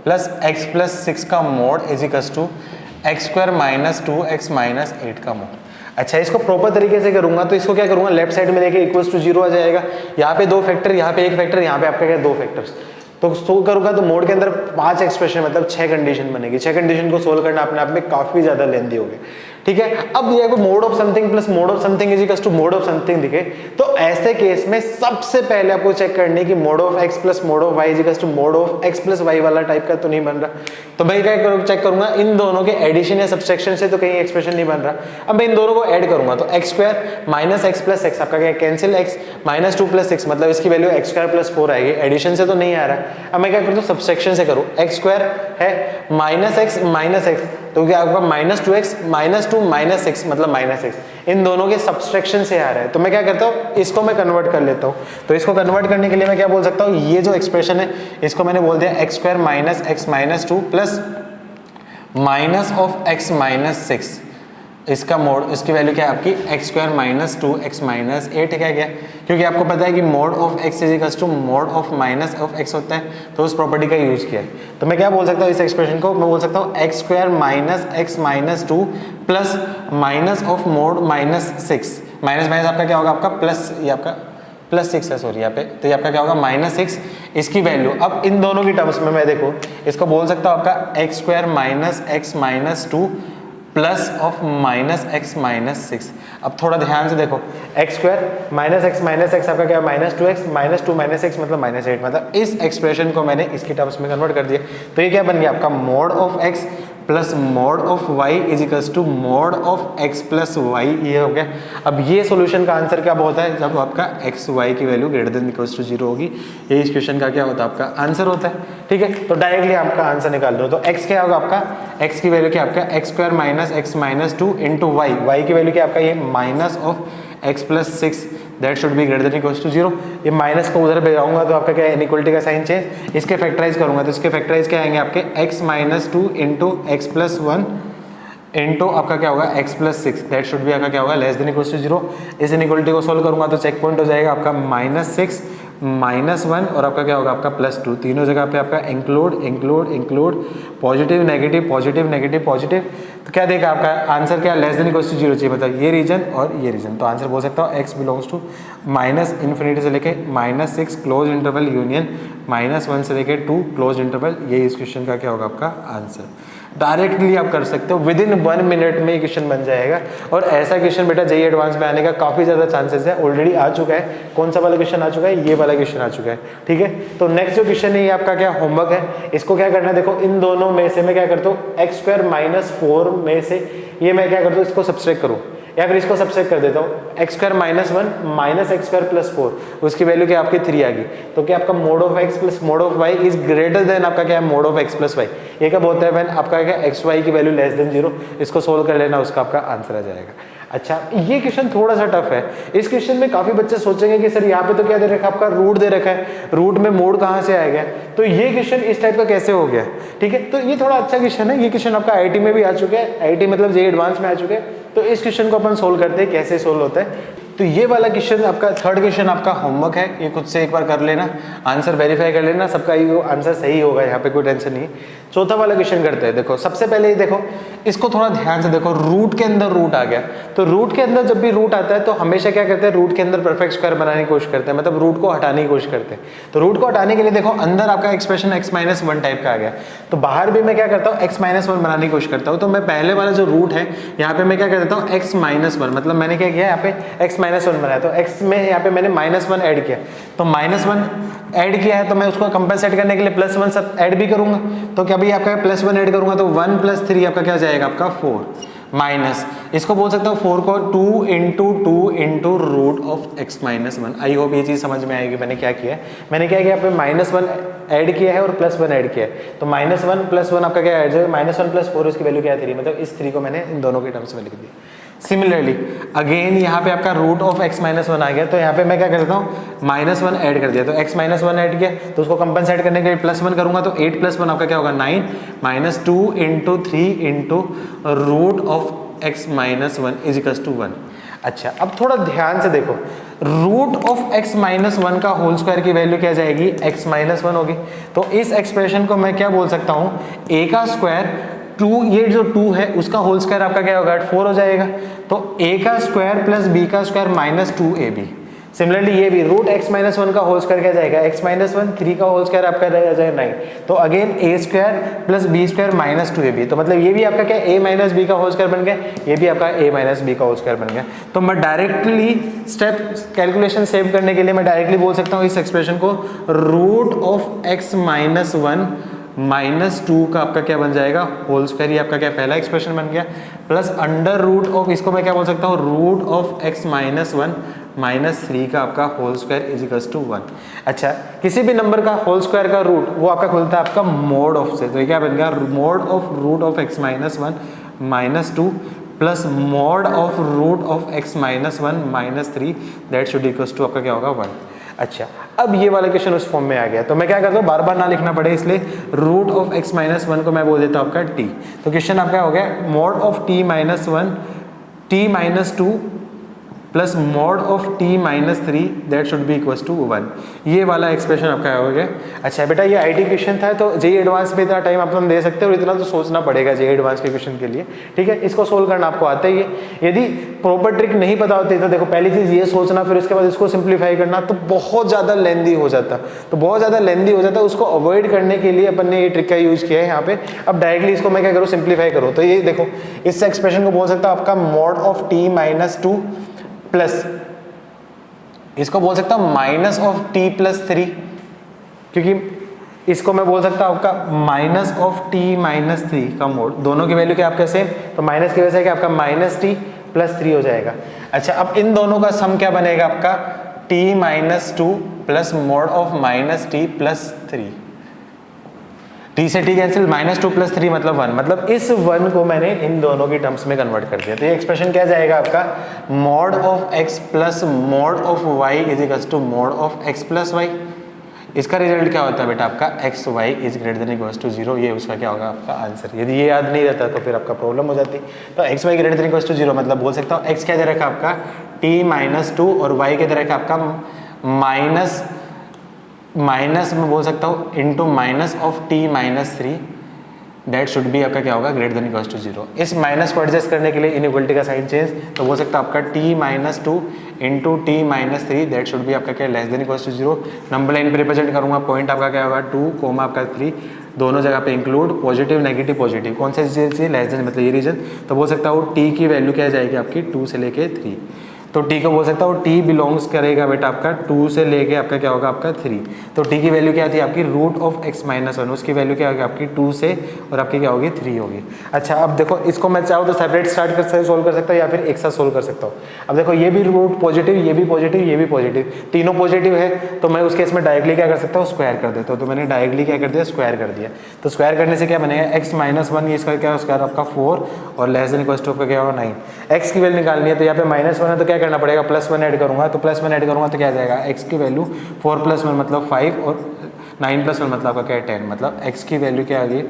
प्लस x प्लस 6 का mod is equals to x square minus 2x minus 8 का मॉड। अच्छा, इसको प्रॉपर तरीके से करूंगा तो इसको क्या करूंगा, लेफ्ट साइड में लेके इक्वल्स टू 0 आ जाएगा। यहाँ पे 2 फैक्टर, यहाँ पे 1 फैक्टर, यहाँ पे आपका क्या 2 फैक्टर्स, तो सोल्व करूंगा तो मोड के अंदर 5 एक्सप्रेशन मतलब 6 कंडीशन बनेगी। 6 कंडीशन को सोल्व करना अपने आप में काफी ज्यादा लेंथी हो गया, ठीक है। अब ये mod of something plus mode of something is equals to mode of something दिखे, तो ऐसे केस में सबसे पहले आपको चेक करनी है कि mod of x plus mode of y is equals to mode of x plus y वाला टाइप का तो नहीं बन रहा। तो मैं क्या चेक करूंगा, इन दोनों के एडिशन या सब्सट्रैक्शन से तो कहीं एक्सप्रेशन नहीं बन रहा। अब मैं इन दोनों को ऐड करूंगा तो x square minus x plus x आपका क्या कैंसिल, x माइनस 2 प्लस 6 मतलब इसकी वैल्यू x स्क्वायर प्लस 4 आएगी, एडिशन से तो नहीं आ रहा। अब मैं क्या करूँ, सब्सट्रैक्शन से करूँ, x स्क्वायर है माइनस x तो क्या आपका माइनस 2x माइनस 2 माइनस 6 मतलब माइनस 6, इन दोनों के सब्सट्रैक्शन से आ रहा है। तो मैं क्या करता हूँ, इसको मैं कन्वर्ट कर लेता हूँ। तो इसको कन्वर्ट करने के लिए मैं क्या बोल सकता हूँ, ये जो एक्सप्रेशन है इसको मैंने बोल दिया x square minus x minus 2 plus minus of x minus 6, इसका मोड, इसकी वैल्यू क्या है आपकी x square minus 2x minus 8 क्या गया, क्योंकि आपको पता है कि mod of x is equals to mode of minus of x होता है, तो उस प्रॉपर्टी का यूज किया है। तो मैं क्या बोल सकता हूँ, इस एक्सप्रेशन को मैं बोल सकता हूँ x square minus x minus 2 plus minus of mode minus 6, minus minus आपका क्या होगा आपका प्लस, ये आपका प्लस 6 है सॉरी यहाँ पे, तो ये आपका क्या होगा माइनस 6, इसकी वैल्यू। अब इन दोनों की टर्म्स में मैं देखो इसको बोल सकता हूँ आपका x square minus x minus 2 plus of minus x minus 6। अब थोड़ा ध्यान से देखो, x स्क्वायर माइनस x आपका क्या माइनस 2x माइनस 2 माइनस 6 मतलब माइनस 8, मतलब इस एक्सप्रेशन को मैंने इसकी टर्म्स में कन्वर्ट कर दिया। तो ये क्या बन गया आपका mode of x plus mode of y is equals to mode of x plus y, ये हो गया। अब ये सॉल्यूशन का आंसर क्या होता है, जब आपका x y की value greater than equals to 0 होगी, ये इस क्वेश्चन का क्या होता है आपका आंसर होता है, ठीक है। तो डायरेक्टली आपका आंसर निकाल दो, तो x क्या होगा आपका, x की वैल्यू क्या आपका x square minus x minus 2 into y की वैल्यू क्या आपका ये minus of x plus 6 that should be greater than equals to 0। ये माइनस को उधर भेजाऊंगा तो आपका क्या है इनइक्वलिटी का साइन चेंज, इसके फैक्टराइज करूंगा तो इसके फैक्टराइज क्या आएंगे आपके x minus 2 into x plus 1 into आपका क्या होगा x plus 6 that should be आपका क्या होगा लेस देन इक्वल्स टू 0। इस इनइक्वलिटी को सोल्व करूंगा तो चेक पॉइंट हो जाएगा आपका माइनस 6 माइनस 1 और आपका क्या होगा आपका प्लस 2, तीनों जगह पे आपका include positive negative positive negative positive, तो क्या देगा आपका आंसर क्या लेस देन इक्वल्स टू 0 चाहिए, मतलब ये रीजन और ये रीजन। तो आंसर बोल सकता हूँ x belongs to minus infinity से लेके minus 6 close interval union minus 1 से लेके 2 क्लोज इंटरवल, ये इस क्वेश्चन का क्या होगा आपका आंसर। डायरेक्टली आप कर सकते हो, विद इन 1 मिनट में ये क्वेश्चन बन जाएगा। और ऐसा क्वेश्चन बेटा जेईई एडवांस में आने का काफी ज्यादा चांसेस है, ऑलरेडी आ चुका है। कौन सा वाला क्वेश्चन आ चुका है, ये वाला क्वेश्चन आ चुका है, ठीक है। तो नेक्स्ट जो क्वेश्चन है ये आपका क्या होमवर्क है, इसको क्या करना है, देखो इन दोनों में से मैं क्या करता हूँ x स्क्वायर माइनस 4 में से ये मैं क्या करता हूँ इसको सब्सट्रैक्ट करूँ, या फिर इसको सब्सट्रैक्ट कर देता हूँ, x square minus 1 minus x square plus 4, उसकी वैल्यू क्या आपकी 3 आ गई। तो क्या आपका mode of x plus mode of y is greater then आपका क्या है mode of x plus y। ये कब होता है व्हेन आपका क्या x y की वैल्यू लेस देन 0, इसको सोल्व कर लेना, उसका आपका आंसर आ जाएगा। अच्छा, ये क्वेश्चन थोड़ा सा टफ है। इस क्वेश्चन में काफी बच्चे सोचेंगे कि सर यहाँ पे तो क्या दे रखा है आपका रूट दे रखा है, रूट में मोड कहाँ से आ गया, तो ये क्वेश्चन इस टाइप का कैसे हो गया, ठीक है। तो ये थोड़ा अच्छा क्वेश्चन है, ये क्वेश्चन आपका आईआईटी में भी आ चुका है, आईआईटी मतलब जेईई एडवांस में आ चुके हैं। तो इस क्वेश्चन को अपन सोल्व करते हैं, कैसे सोल्व होता है। तो ये वाला क्वेश्चन आपका थर्ड क्वेश्चन आपका होमवर्क है, ये खुद से एक बार कर लेना, आंसर वेरीफाई कर लेना, सबका ये आंसर सही होगा, यहाँ पे कोई टेंशन नहीं। चौथा वाला क्वेश्चन करते हैं। देखो सबसे पहले देखो इसको थोड़ा ध्यान से देखो, रूट के अंदर रूट आ गया, तो रूट के अंदर जब भी रूट आता है तो हमेशा क्या करते हैं, रूट के अंदर परफेक्ट स्क्वायर बनाने की कोशिश करते हैं, मतलब रूट को हटाने की कोशिश करते हैं। तो रूट को हटाने के लिए देखो अंदर आपका एक्सप्रेशन x माइनस 1 टाइप का आ गया, तो बाहर भी मैं क्या करता हूँ x माइनस 1 बनाने की कोशिश करता हूँ। तो मैं पहले वाला जो रूट है यहाँ पे मैं क्या कर देता हूँ x माइनस 1, मतलब मैंने क्या किया यहाँ पे x माइनस 1 बनाया, तो x में यहाँ पे मैंने माइनस 1 ऐड किया, तो माइनस 1 ऐड किया है तो मैं उसको कंपेंसेट करने के लिए प्लस 1 सब ऐड भी करूंगा। तो क्या भाई आपका प्लस 1 ऐड करूंगा तो 1 प्लस 3 आपका क्या जाएगा आपका 4, माइनस, इसको बोल सकता हूँ 4 को 2 into root of x minus 1। I hope ये चीज़ समझ में आएगी। मैंने क्या किया है, मैंने क्या किया, यहाँ पे -1 ऐड किया है और +1 ऐड किया है, तो -1 + 1 आपका क्या ऐड हो जाएगा, -1 + 4, उसकी वैल्यू क्या है 3, मतलब इस 3 को मैंने इन दोनों के टर्म्स में लिख दिया। सिमिलरली अगेन यहाँ पे आपका रूट ऑफ x माइनस 1 आ गया, तो यहाँ पे मैं क्या करता हूँ, -1 ऐड कर दिया, तो x माइनस 1 ऐड किया, तो उसको कंपनसेट करने के लिए +1 करूंगा, तो 8 + 1 आपका क्या होगा 9 -2 into 3 into root of x minus 1 is equal to 1। अच्छा, अब थोड़ा ध्यान से देखो, रूट ऑफ x माइनस 1 का होल स्क्वायर की वैल्यू क्या जाएगी, x माइनस 1 होगी। तो इस एक्सप्रेशन को मैं क्या बोल सकता हूँ, a का स्क्वायर 2, ये जो 2 है उसका होल स्क्वायर आपका क्या होगा 4 हो जाएगा, तो a का स्क्वायर प्लस b का स्क्वायर -2ab। सिमिलरली ये भी रूट x माइनस 1 का होल स्क्वायर क्या जाएगा, x माइनस 1, 3 का होल स्क्वायर आपका रहेगा जाएगा 9, तो again a square plus b square -2ab, तो मतलब ये भी आपका क्या a माइनस बी का होल स्क्वायर बन गया, ये भी आपका a माइनस बी का होल स्क्वायर बन गया। तो मैं डायरेक्टली स्टेप कैलकुलेशन सेव करने के लिए मैं डायरेक्टली बोल सकता हूँ इस एक्सप्रेशन को, रूट ऑफ x माइनस 1 -2 का आपका क्या बन जाएगा होल स्क्वायर, ये आपका क्या पहला एक्सप्रेशन बन गया, प्लस अंडर रूट ऑफ, इसको मैं क्या बोल सकता हूँ, रूट ऑफ x माइनस 1 -3 का आपका whole square is equal to 1। अच्छा, किसी भी नंबर का होल स्क्वायर का रूट वो आपका खुलता है आपका मोड ऑफ से, तो ये क्या बन गया, mod of root of x minus 1 -2 plus mode of root of x minus 1 -3 that should equal to आपका क्या होगा 1। अच्छा, अब ये वाला क्वेश्चन उस फॉर्म में आ गया, तो मैं क्या करता हूँ, बार बार ना लिखना पड़े इसलिए रूट ऑफ x माइनस 1 को मैं बोल देता हूँ आपका t। तो क्वेश्चन आपका हो गया mod of t minus 1 t minus 2 plus mode of t minus 3 that should be equal to 1। ये वाला एक्सप्रेशन आपका हो गया। अच्छा बेटा, ये आईटी क्वेश्चन था, तो जेई एडवांस में इतना टाइम आप लोग दे सकते हो और इतना तो सोचना पड़ेगा जेई एडवांस के क्वेश्चन के लिए, ठीक है। इसको सोल्व करना आपको आता ही है। यदि प्रॉपर ट्रिक नहीं पता होती तो देखो, पहली चीज़ ये सोचना, फिर उसके बाद इसको सिंप्लीफाई करना, तो बहुत ज़्यादा लेंदी हो जाता, उसको अवॉइड करने के लिए अपन ने ये ट्रिक का यूज़ किया है यहाँ पे। अब डायरेक्टली इसको मैं क्या करूँ, सिंप्लीफाई करूँ, तो ये देखो, इस एक्सप्रेशन को बोल सकता हूँ आपका mode of t minus 2 plus, इसको बोल सकता हूं माइनस ऑफ t प्लस 3, क्योंकि इसको मैं बोल सकता हूं आपका माइनस ऑफ t माइनस 3 का मोड, दोनों की वैल्यू क्या आपका सेम, तो माइनस की वजह से क्या आपका -t प्लस 3 हो जाएगा। अच्छा, अब इन दोनों का सम क्या बनेगा आपका t minus 2 plus mode of -t plus 3, t से t कैंसिल, -2 प्लस 3 मतलब 1, मतलब इस 1 को मैंने इन दोनों की टर्म्स में कन्वर्ट कर दिया। तो ये एक्सप्रेशन क्या जाएगा आपका, mode of x plus mode of y is equal to mode of x plus y। इसका रिजल्ट क्या होता है बेटा आपका, x y is greater than equal to 0, ये उसका क्या होगा आपका आंसर। यदि ये याद नहीं रहता तो फिर आपका प्रॉब्लम हो जाती। तो x y greater than equal to 0 मतलब बोल सकता हूँ एक्स क्या दे रखा आपका t माइनस 2 और y क्या दे रखा आपका माइनस में बोल सकता हूँ into minus of t minus 3 that should be आपका क्या होगा ग्रेटर देन इक्वल टू 0। इस माइनस को एडजस्ट करने के लिए इनइक्वलिटी का साइन चेंज, तो बोल सकता है आपका t minus 2 into t minus 3 that should be आपका क्या less than equal to 0। Number line पे रिप्रेजेंट करूंगा, पॉइंट आपका क्या होगा 2 कोमा आपका 3 दोनों जगह पे इंक्लूड पॉजिटिव नेगेटिव पॉजिटिव, कौन सा चीज़ लेस देन मतलब ये रीजन। तो बोल सकता हूँ t की वैल्यू क्या जाएगी आपकी 2 से लेके 3, तो t को बोल सकता हूँ t बिलोंग्स करेगा बेटा आपका 2 से लेके आपका क्या होगा आपका 3। तो t की वैल्यू क्या थी आपकी रूट ऑफ x माइनस 1, उसकी वैल्यू क्या होगी आपकी 2 से और आपकी क्या होगी 3 होगी। अच्छा अब देखो इसको मैं चाहूँ तो सेपरेट स्टार्ट कर सोल्व कर सकता हूँ या फिर एक साथ सोल्व कर सकता हूँ। अब देखो ये भी रूट पॉजिटिव, ये भी पॉजिटिव, ये भी पॉजिटिव, तीनों पॉजिटिव है, तो मैं उस केस में डायरेक्टली क्या कर सकता हूँ स्क्वायर कर देता हूँ। तो मैंने डायरेक्टली क्या कर दिया स्क्वायर कर दिया। तो स्क्वायर करने से क्या बनेगा x माइनस 1, ये इसका क्या स्क्वायर आपका 4 और लेस देन इक्वल टू आपका क्या होगा 9। x की वैल्यू निकालनी है तो यहाँ पे -1 है तो क्या करना पड़ेगा +1 ऐड करूंगा, तो +1 ऐड करूंगा तो क्या आ जाएगा x की वैल्यू 4 + 1 मतलब 5 और 9 + 1 मतलब आपका क्या है 10, मतलब x की वैल्यू क्या आ गई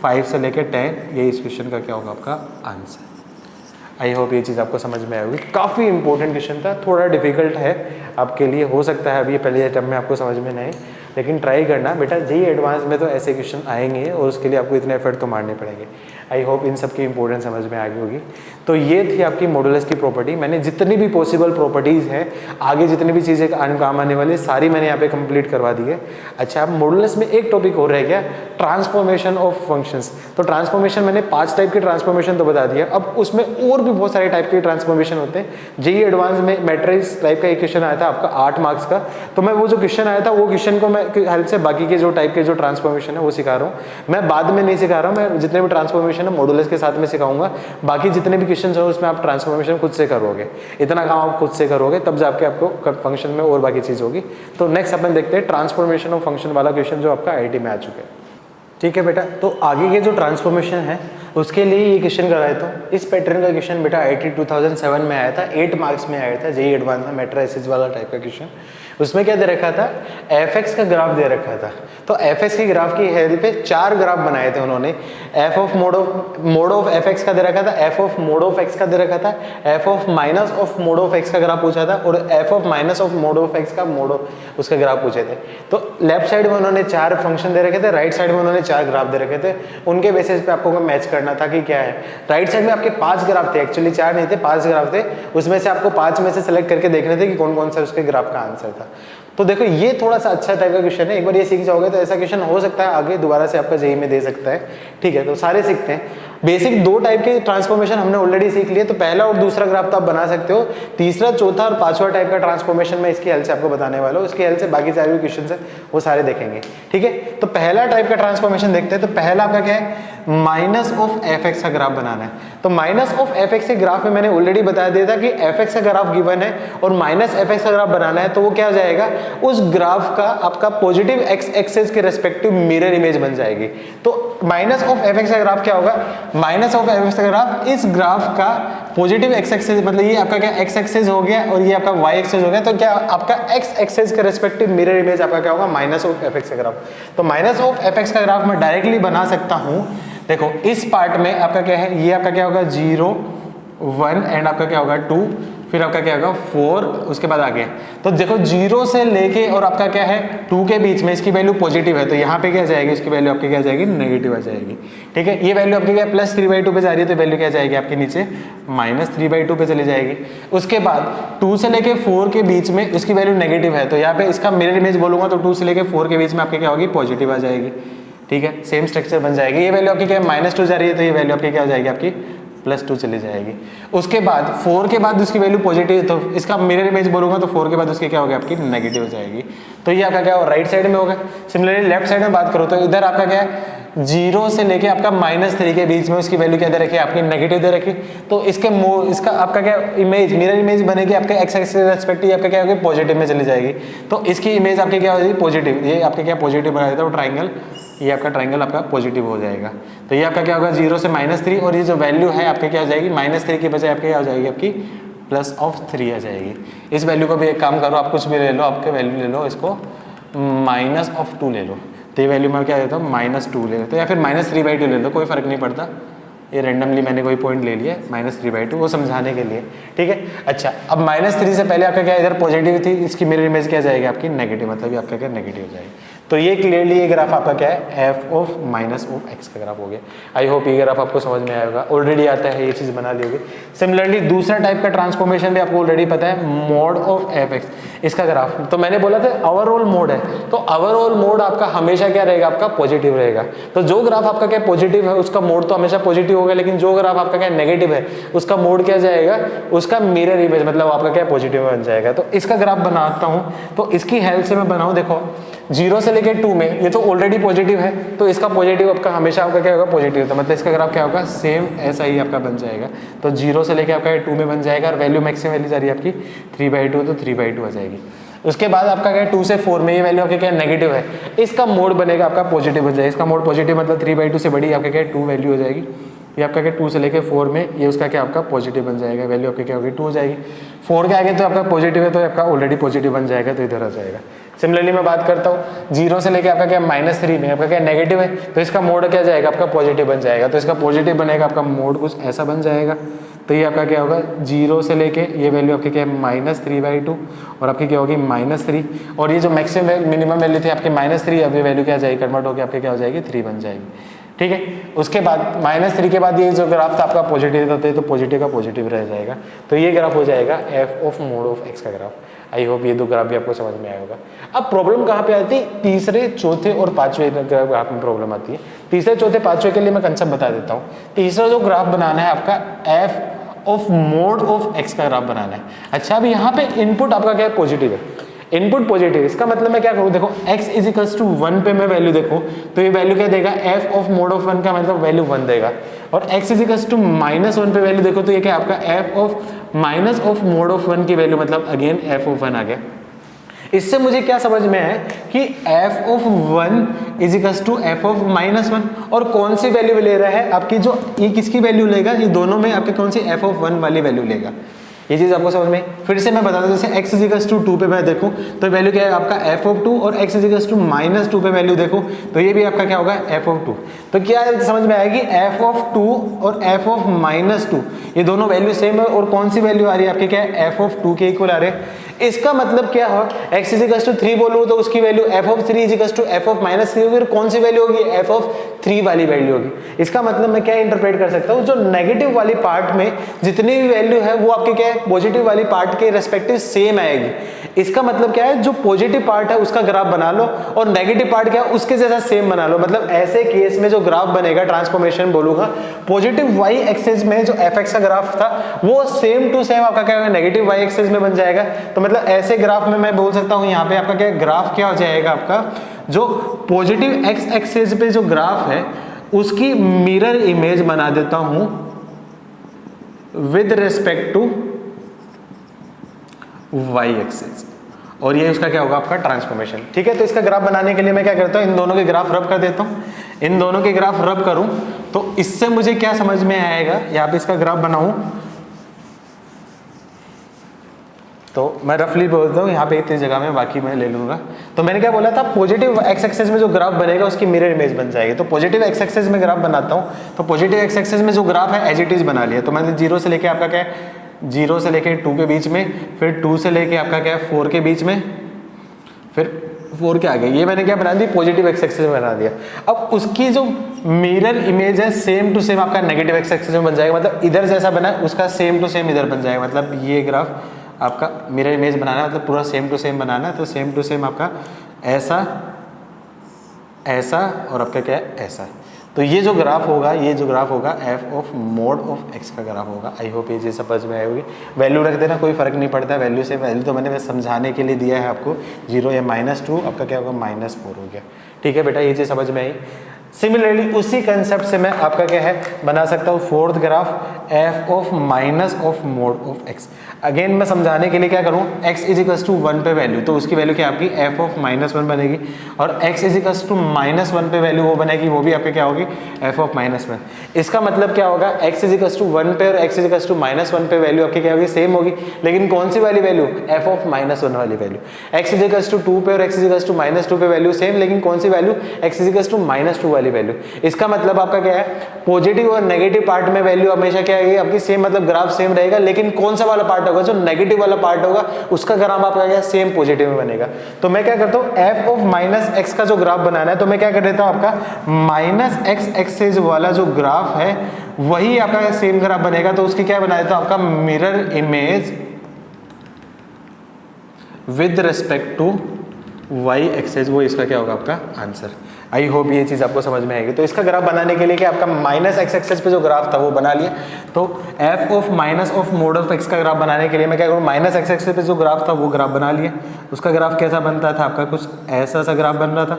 5 से लेकर 10। ये इस क्वेश्चन का क्या होगा आपका आंसर। आई होप ये चीज़ आपको समझ में आएगी। काफ़ी इंपॉर्टेंट क्वेश्चन था, थोड़ा डिफिकल्ट है आपके लिए, हो सकता है अभी पहले अटेम्प्ट में आपको समझ में नहीं, लेकिन ट्राई करना बेटा, जेईई एडवांस में तो ऐसे क्वेश्चन आएंगे और उसके लिए आपको इतने एफर्ट तो मारने पड़ेंगे। आई होप इन सब की इंपॉर्टेंस समझ में आ गई होगी। तो ये थी आपकी मॉडुलस की प्रॉपर्टी। मैंने जितनी भी पॉसिबल प्रॉपर्टीज़ हैं, आगे जितनी भी चीज़ें काम आने वाली सारी मैंने यहाँ पे कंप्लीट करवा दी है। अच्छा अब मॉडुलस में एक टॉपिक और रह गया, ट्रांसफॉर्मेशन ऑफ फंक्शंस। तो ट्रांसफॉर्मेशन मैंने 5 टाइप के ट्रांसफॉर्मेशन तो बता दिया, अब उसमें और भी बहुत सारे टाइप के ट्रांसफॉर्मेशन होते हैं। जेईई एडवांस में मैट्रिक्स टाइप का एक क्वेश्चन आया था आपका 8 मार्क्स का, तो मैं वो जो क्वेश्चन आया था वो क्वेश्चन को मैं हेल्प से बाकी के जो टाइप के जो ट्रांसफॉर्मेशन है वो सिखा रहा हूँ। मैं बाद में नहीं सिखा रहा हूँ, मैं जितने भी ट्रांसफॉर्मेशन है मॉडुलस के साथ में सिखाऊंगा। बाकी जितने भी क्वेश्चन हो उसमें आप ट्रांसफॉर्मेशन खुद से करोगे, इतना काम आप खुद से करोगे, तब जाके आपको फंक्शन में और बाकी चीज़ होगी। तो नेक्स्ट अपन देखते हैं ट्रांसफॉर्मेशन ऑफ फंक्शन वाला क्वेश्चन जो आपका आईआईटी में आ चुका है। ठीक है बेटा, तो आगे के जो ट्रांसफॉर्मेशन है उसके लिए ये क्वेश्चन कराया था। इस पैटर्न का क्वेश्चन बेटा आईआईटी 2007 में आया था, 8 मार्क्स में आया था, जेईई एडवांस में मैट्रिसेस वाला टाइप का क्वेश्चन। उसमें क्या दे रखा था, एफ का ग्राफ दे रखा था। तो एफ के ग्राफ की हेल्प पे 4 ग्राफ बनाए थे उन्होंने। F of mode of f x का दे रखा था, F of mode of x का दे रखा था, F of minus of mode of x का ग्राफ पूछा था, और F of minus of mode of x का मोड ऑफ उसका ग्राफ पूछे थे। तो लेफ्ट साइड में उन्होंने 4 फंक्शन दे रखे थे, राइट साइड में उन्होंने 4 ग्राफ दे रखे थे। उनके बेसिस पे आपको मैच करना था कि क्या है। राइट साइड में आपके 5 ग्राफ थे, एक्चुअली 4 नहीं थे, 5 ग्राफ थे। उसमें से आपको 5 में से सेलेक्ट करके देखने थे कि कौन कौन सा उसके ग्राफ का आंसर था। तो देखो ये थोड़ा सा अच्छा टाइप का क्वेश्चन है, एक बार ये सीख जाओगे तो ऐसा क्वेश्चन हो सकता है आगे दोबारा से आपका जेईई में दे सकता है। ठीक है, तो सारे सीखते हैं। बेसिक 2 टाइप के ट्रांसफॉर्मेशन हमने ऑलरेडी सीख लिए, तो पहला और दूसरा ग्राफ तो आप बना सकते हो। तीसरा, चौथा और 5वां टाइप का ट्रांसफॉर्मेशन मैं इसकी हेल्प से आपको बताने वाला हूँ। इसकी हेल्प से बाकी सारे क्वेश्चन है वो सारे देखेंगे। ठीक है, तो पहला टाइप का ट्रांसफॉर्मेशन देखते हैं। तो पहला आपका क्या है, माइनस ऑफ एफ एक्स का ग्राफ बनाना है। तो माइनस ऑफ एफ एक्स के ग्राफ में मैंने ऑलरेडी बता दिया था कि एफ एक्स का ग्राफ गिवन है और माइनस एफ एक्स का ग्राफ बनाना है। तो वो क्या हो जाएगा, उस ग्राफ का आपका पॉजिटिव एक्स एक्सिस के रेस्पेक्टिव मिरर इमेज बन जाएगी। तो माइनस ऑफ एफ एक्स का ग्राफ क्या होगा, माइनस ऑफ एफ एक्स का ग्राफ इस ग्राफ का पॉजिटिव एक्स एक्सिस, मतलब ये आपका क्या एक्स एक्सिस हो गया और ये आपका वाई एक्सिस हो गया। तो क्या आपका एक्स एक्सिस के रेस्पेक्टिव मिरर इमेज आपका क्या होगा, माइनस ऑफ एफ एक्स का ग्राफ। तो माइनस ऑफ एफ एक्स का ग्राफ मैं डायरेक्टली बना सकता हूं। देखो इस पार्ट में आपका क्या है, ये आपका क्या होगा 0 1 एंड आपका क्या होगा 2, फिर आपका क्या होगा 4, उसके बाद आ गया। तो देखो 0 से लेके और आपका क्या है 2 के बीच में इसकी वैल्यू पॉजिटिव है, तो यहाँ पे क्या जाएगी, इसकी वैल्यू आपकी क्या जाएगी, नेगेटिव आ जाएगी। ठीक है, ये वैल्यू आपकी क्या प्लस 3/2 पे जा रही है, तो वैल्यू क्या जाएगी आपके नीचे माइनस 3/2 पे चली जाएगी। उसके बाद 2 से लेके 4 के बीच में इसकी वैल्यू नेगेटिव है, तो यहाँ पे इसका मिरर इमेज बोलूंगा तो 2 से लेके 4 के बीच में आपकी क्या होगी, पॉजिटिव आ जाएगी। ठीक है, सेम स्ट्रक्चर बन जाएगी। ये वैल्यू आपकी क्या है -2 जा रही है, तो ये वैल्यू आपकी क्या हो जाएगी, आपकी +2 चली जाएगी। उसके बाद 4 के बाद उसकी वैल्यू पॉजिटिव, तो इसका मिरर इमेज बोलूंगा तो 4 के बाद उसकी क्या होगी, आपकी नेगेटिव हो जाएगी। तो ये आपका क्या हो राइट साइड में होगा। सिमिलरली लेफ्ट साइड में बात करो तो इधर आपका क्या है 0 से लेके आपका -3 के बीच में उसकी वैल्यू क्या दे रखी है, आपकी नेगेटिव दे रखी। तो इसका आपका क्या इमेज, मिरर इमेज बनेगी आपके एक्स एक्सिस के रेस्पेक्टिव आपका क्या होगी, पॉजिटिव में चली जाएगी। तो इसकी इमेज आपकी क्या हो जाएगी, पॉजिटिव। ये आपके क्या पॉजिटिव बना देता है वो ट्राइंगल, ये आपका ट्राइंगल आपका पॉजिटिव हो जाएगा। तो ये आपका क्या होगा 0 से -3, और ये जो वैल्यू है आपकी क्या हो जाएगी, -3 की बजाय आपकी क्या हो जाएगी, आपकी +3 आ जाएगी। इस वैल्यू को भी एक काम करो, आप कुछ भी ले लो, आपके वैल्यू ले लो, इसको -2 ले लो। तो ये वैल्यू मैं क्या देता हूँ -2 ले लेते, या फिर -3/2 ले लो, कोई फर्क नहीं पड़ता। ये रैंडमली मैंने कोई पॉइंट ले लिया -3/2 वो समझाने के लिए। ठीक है, अच्छा अब -3 से पहले आपका क्या इधर पॉजिटिव थी, इसकी मिरर इमेज क्या जाएगी, आपकी नेगेटिव, मतलब ये आपका क्या नेगेटिव हो जाएगी। तो ये क्लियरली ये ग्राफ आपका क्या है, F of minus of x का ग्राफ हो गया। आई होप ये ग्राफ आपको समझ में आया होगा, ऑलरेडी आता है, ये चीज़ बना ली होगी। सिमिलरली दूसरा टाइप का ट्रांसफॉर्मेशन भी आपको ऑलरेडी पता है, मोड ऑफ एफ एक्स, इसका ग्राफ। तो मैंने बोला था ओवरऑल मोड है, तो ओवरऑल मोड आपका हमेशा क्या रहेगा, आपका पॉजिटिव रहेगा। तो जो ग्राफ आपका क्या पॉजिटिव है उसका मोड तो हमेशा पॉजिटिव होगा, लेकिन जो ग्राफ आपका क्या नेगेटिव है उसका मोड क्या जाएगा, उसका मिरर इमेज, मतलब आपका क्या पॉजिटिव बन जाएगा। तो इसका ग्राफ बनाता हूँ, तो इसकी हेल्प से मैं बनाऊँ। देखो 0 से लेके 2 में ये तो ऑलरेडी पॉजिटिव है, तो इसका पॉजिटिव आपका हमेशा आपका क्या होगा, पॉजिटिव। तो मतलब इसका ग्राफ क्या होगा, सेम ऐसा ही आपका बन जाएगा। तो 0 से लेके आपका 2 में बन जाएगा, और वैल्यू मैक्सिमम वैल्यू जा रही है आपकी 3/2, तो 3/2 आ जाएगी। उसके बाद आपका क्या 2 से 4 में ये वैल्यू आपके क्या नेगेटिव है, इसका मोड बनेगा आपका पॉजिटिव हो जाएगा। इसका मोड पॉजिटिव मतलब 3/2 से बड़ी आपका क्या 2 वैल्यू हो जाएगी। ये आपका क्या 2 से लेके 4 में ये उसका क्या आपका पॉजिटिव बन जाएगा, वैल्यू आपकी क्या होगी 2 हो जाएगी। 4 के आगे तो आपका पॉजिटिव है, तो आपका ऑलरेडी पॉजिटिव बन जाएगा, तो इधर आ जाएगा। सिमिलरली मैं बात करता हूँ 0 से लेके आपका क्या -3 में आपका क्या नेगेटिव है, तो इसका मोड क्या जाएगा, आपका पॉजिटिव बन जाएगा। तो इसका पॉजिटिव बनेगा, आपका मोड कुछ ऐसा बन जाएगा। तो ये आपका क्या होगा 0 से लेके ये वैल्यू आपकी क्या है -3/2, और आपकी क्या होगी -3, और ये जो मैक्सिमम मिनिमम वैल्यू थी आपकी -3, अब ये वैल्यू क्या जाएगी, कन्वर्ट होकर आपके क्या हो जाएगी 3 बन जाएगी। ठीक है, उसके बाद -3 के बाद ये जो ग्राफ था आपका पॉजिटिव था, तो पॉजिटिव का पॉजिटिव रह जाएगा। तो ये ग्राफ हो जाएगा F of mode of x का ग्राफ। आई होप ये 2 ग्राफ भी आपको समझ में आया होगा। अब प्रॉब्लम कहाँ पे आती है, तीसरे, चौथे और पांचवे ग्राफ में प्रॉब्लम आती है। तीसरे, चौथे, पांचवे के लिए मैं कंसेप्ट बता देता हूँ। तीसरा जो ग्राफ बनाना है आपका F of mode of x का ग्राफ बनाना है। अच्छा, अब यहाँ पे इनपुट आपका क्या है, पॉजिटिव है। इनपुट पॉजिटिव, इसका मतलब मैं क्या करूँ, देखो x इज इक्वल्स टू 1 पे मैं वैल्यू देखूँ तो ये वैल्यू क्या देगा, f ऑफ मोड ऑफ 1 का मतलब वैल्यू 1 देगा, और x इज इक्वल्स टू -1 पे वैल्यू देखो तो ये क्या आपका f of minus of mode of 1 की वैल्यू मतलब अगेन f ऑफ 1 आ गया। इससे मुझे क्या समझ में आया कि f of 1 is equals to f of -1, और कौन सी वैल्यू ले रहा है आपकी, जो ये किसकी वैल्यू लेगा, ये दोनों में आपके कौन सी f ऑफ 1 वाली वैल्यू लेगा। ये चीज आपको समझ में, फिर से मैं बता दूं, जैसे x इज इक्वल्स टू 2 पे मैं देखूं तो वैल्यू क्या है आपका f ऑफ 2, और x इज इक्वल्स टू -2 पे वैल्यू देखूं तो ये भी आपका क्या होगा f ऑफ 2। तो क्या समझ में आएगी, f ऑफ 2 और f ऑफ -2 ये दोनों वैल्यू सेम है, और कौन सी वैल्यू आ रही है आपकी, क्या है f ऑफ 2 के इक्वल आ रहे हैं। इसका मतलब क्या हो, x इज इक्वल्स टू 3 बोलूं तो उसकी value f of 3 is equals to f of -3 होगी, और कौन सी वैल्यू होगी, f ऑफ 3 वाली वैल्यू होगी। इसका मतलब मैं क्या इंटरप्रेट कर सकता हूँ, जो नेगेटिव वाली पार्ट में जितनी भी वैल्यू है वो आपके क्या है, पॉजिटिव वाली पार्ट के रेस्पेक्टिव सेम आएगी। इसका मतलब क्या है, जो पॉजिटिव पार्ट है उसका ग्राफ बना लो, और नेगेटिव पार्ट क्या है उसके जैसा सेम बना लो। मतलब ऐसे केस में जो ग्राफ बनेगा, ट्रांसफॉर्मेशन बोलूंगा, पॉजिटिव y एक्सिस में जो fx का ग्राफ था वो सेम टू सेम आपका क्या होगा, नेगेटिव y एक्सिस में बन जाएगा। तो मतलब ऐसे ग्राफ में मैं बोल सकता हूं यहाँ पे आपका क्या ग्राफ क्या हो जाएगा, आपका जो पॉजिटिव x एक्सिस पे जो ग्राफ है उसकी मिरर इमेज बना देता हूं with respect to y axis, और ये उसका क्या होगा आपका ट्रांसफॉर्मेशन। ठीक है, तो इसका ग्राफ बनाने के लिए मैं क्या करता हूं, इन दोनों के ग्राफ रब कर देता हूं। इन दोनों के ग्राफ रब करूं तो इससे मुझे क्या समझ में आएगा, यहाँ पे इसका ग्राफ बनाऊं तो मैं रफली बोलता हूँ यहाँ पे इतनी जगह में, बाकी मैं ले लूंगा। तो मैंने क्या बोला था, पॉजिटिव x एक्सिस में जो ग्राफ बनेगा उसकी मिरर इमेज बन जाएगी। तो पॉजिटिव x एक्सिस में ग्राफ बनाता हूँ, तो पॉजिटिव x एक्सिस में जो ग्राफ है एज इट इज बना लिया। तो मैंने 0 से लेके आपका क्या है, 0 से लेके 2 के बीच में, फिर 2 से लेके आपका क्या है 4 के बीच में, फिर 4 के आगे, ये मैंने क्या बना दी, पॉजिटिव x एक्सिस में बना दिया। अब उसकी जो मिरर इमेज है सेम टू सेम आपका नेगेटिव x एक्सिस में बन जाएगा। मतलब इधर जैसा बना है उसका सेम टू सेम इधर बन जाएगा। मतलब ये ग्राफ आपका मिरर इमेज बनाना है, मतलब पूरा सेम टू सेम बनाना है। तो सेम टू सेम आपका ऐसा, ऐसा और आपका क्या है ऐसा। तो ये जो ग्राफ होगा, ये जो ग्राफ होगा f of mode of x का ग्राफ होगा। आई होप ये चीज़ समझ में आई होगी। वैल्यू रख देना, कोई फर्क नहीं पड़ता वैल्यू से। वैल्यू तो मैंने समझाने के लिए दिया है आपको, 0 या -2, आपका क्या होगा -4 हो गया। ठीक है बेटा, ये चीज़ समझ में आई। सिमिलरली उसी कंसेप्ट से मैं आपका क्या है बना सकता हूँ fourth graph, f of minus of mode of x। Again मैं समझाने के लिए क्या करूँ, x इज इक्वल्स टू 1 पे वैल्यू, तो उसकी वैल्यू क्या आपकी f ऑफ -1 बनेगी, और x इज इक्वल्स टू -1 पे वैल्यू वो बनेगी, वो भी आपके क्या होगी, f ऑफ -1। इसका मतलब क्या होगा, x इज इक्वल्स टू 1 पे और x इज इक्वल्स टू -1 पे वैल्यू आपकी क्या होगी, सेम होगी। लेकिन कौन सी वाली वैल्यू, f ऑफ -1 वाली value. x is equals to 2 पे और x इज इक्वल्स टू -2 पे वैल्यू सेम, लेकिन कौन सी value, x is equals to -2 वाली वैल्यू। इसका मतलब आपका क्या है, पॉजिटिव और नेगेटिव पार्ट में वैल्यू हमेशा क्या आएगी आपकी सेम, मतलब ग्राफ सेम रहेगा। लेकिन कौन सा वाला पार्ट होगा, जो नेगेटिव वाला पार्ट होगा उसका ग्राफ आपका क्या सेम पॉजिटिव में बनेगा। तो मैं क्या करता हूँ, f ऑफ -x का जो ग्राफ बनाना है तो मैं क्या कर देता हूँ, आपका -x एक्सिस वाला जो ग्राफ है वही आपका सेम ग्राफ बनेगा। तो उसकी क्या बना देता हूँ, आपका mirror image with respect to y axis, वो इसका क्या होगा आपका आंसर। आई होप ये चीज़ आपको समझ में आएगी। तो इसका ग्राफ बनाने के लिए क्या आपका -x एक्सिस पे जो ग्राफ था वो बना लिया। तो f of minus of mode of x का ग्राफ बनाने के लिए मैं क्या करूँ, -x एक्सिस पे जो ग्राफ था वो ग्राफ बना लिया। उसका ग्राफ कैसा बनता था आपका, कुछ ऐसा सा ग्राफ बन रहा था।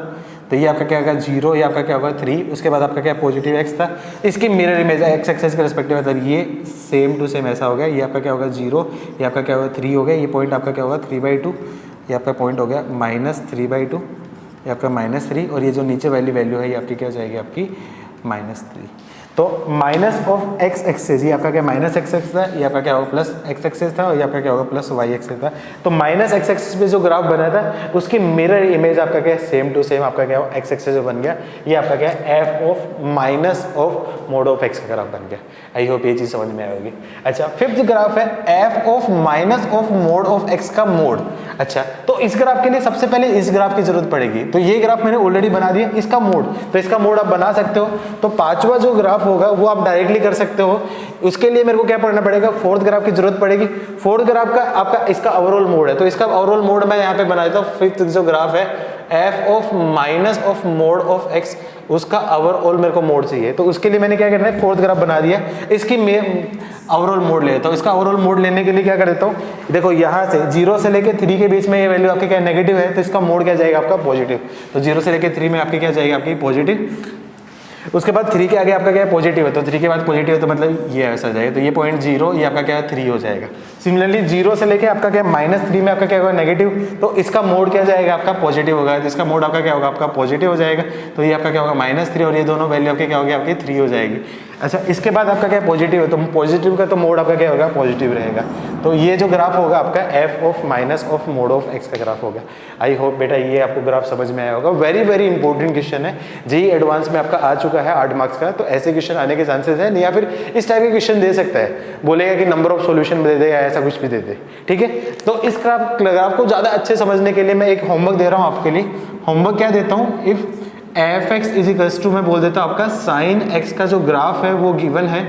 तो ये आपका क्या होगा 0, ये आपका क्या होगा 3, उसके बाद आपका क्या पॉजिटिव x था। इसकी मिरर इमेज x एक्सिस के रिस्पेक्टिव, मतलब ये सेम टू सेम ऐसा हो गया। ये आपका क्या होगा 0, ये आपका क्या होगा 3 हो गया। ये पॉइंट आपका क्या होगा 3/2, ये आपका पॉइंट हो गया -3/2, ये आपका -3, और ये जो नीचे वाली वैल्यू है ये आपकी क्या हो जाएगी, आपकी -3। तो माइनस ऑफ x एक्सिस, ये आपका क्या -x एक्सिस था, ये आपका क्या होगा +x एक्सिस था, और ये आपका क्या होगा +y एक्सिस था। तो -x एक्सिस पे जो ग्राफ बना था उसकी मिरर इमेज आपका क्या सेम टू सेम आपका क्या x एक्सिस बन गया। ये आपका क्या f of minus of mode of x का ग्राफ बन गया। आई होप ये चीज़ समझ में आएगी। अच्छा, फिफ्थ ग्राफ है f of minus of mode of x का मोड। अच्छा, तो इस ग्राफ के लिए सबसे पहले इस ग्राफ की जरूरत पड़ेगी। तो ये ग्राफ मैंने ऑलरेडी बना दिया, इसका मोड, तो इसका मोड आप बना सकते हो। तो पांचवा जो ग्राफ होगा वो आप डायरेक्टली कर सकते हो। उसके लिए मेरे को क्या पढ़ना पड़ेगा, फोर्थ ग्राफ की जरूरत पड़ेगी। फोर्थ ग्राफ का आपका इसका ओवरऑल मोड है, तो इसका ओवरऑल मोड मैं यहाँ पे बना देता हूँ। फिफ्थ जो ग्राफ है F of minus of mode of x, उसका ओवरऑल मेरे को मोड चाहिए। तो उसके लिए मैंने क्या करना है, फोर्थ ग्राफ बना दिया। इसकी ओवरऑल मोड लेता हूँ। इसका ओवरऑल मोड लेने के लिए क्या कर देता हूँ, देखो यहाँ से 0 से लेके 3 के बीच में ये वैल्यू आपकी क्या नेगेटिव है, तो इसका मोड क्या जाएगा आपका पॉजिटिव। तो 0 से लेके 3 में आपकी क्या जाएगी आपकी पॉजिटिव। उसके बाद 3 के आगे आपका क्या है पॉजिटिव है, तो 3 के बाद पॉजिटिव है तो मतलब ये ऐसा जाएगा, तो ये पॉइंट 0 ये आपका क्या है 3 हो जाएगा। सिमिलरली 0 से लेके आपका क्या -3 में आपका क्या होगा नेगेटिव, तो इसका मोड क्या जाएगा आपका पॉजिटिव होगा, तो इसका मोड आपका क्या होगा आपका पॉजिटिव हो जाएगा। तो ये आपका क्या होगा -3 और ये दोनों वैल्यू आपके क्या होगी आपकी 3 हो जाएगी। अच्छा, इसके बाद आपका क्या पॉजिटिव है, तो पॉजिटिव का तो मोड आपका क्या होगा पॉजिटिव रहेगा। तो ये जो ग्राफ होगा आपका F of minus of mode of x का ग्राफ होगा। आई होप बेटा ये आपको ग्राफ समझ में आया होगा। वेरी वेरी इंपॉर्टेंट क्वेश्चन है, जेईई एडवांस में आपका आ चुका है 8 मार्क्स का, तो ऐसे क्वेश्चन आने के चांसेस है नहीं, या फिर इस टाइप के क्वेश्चन दे सकता है, बोलेगा कि नंबर ऑफ सॉल्यूशन दे दे या ऐसा कुछ भी दे दे, ठीक है। तो इस ग्राफ को ज़्यादा अच्छे समझने के लिए मैं एक होमवर्क दे रहा हूँ आपके लिए। होमवर्क क्या देता हूँ, if f x is equals to, मैं बोल देता हूँ आपका साइन एक्स का जो ग्राफ है वो गिवन है,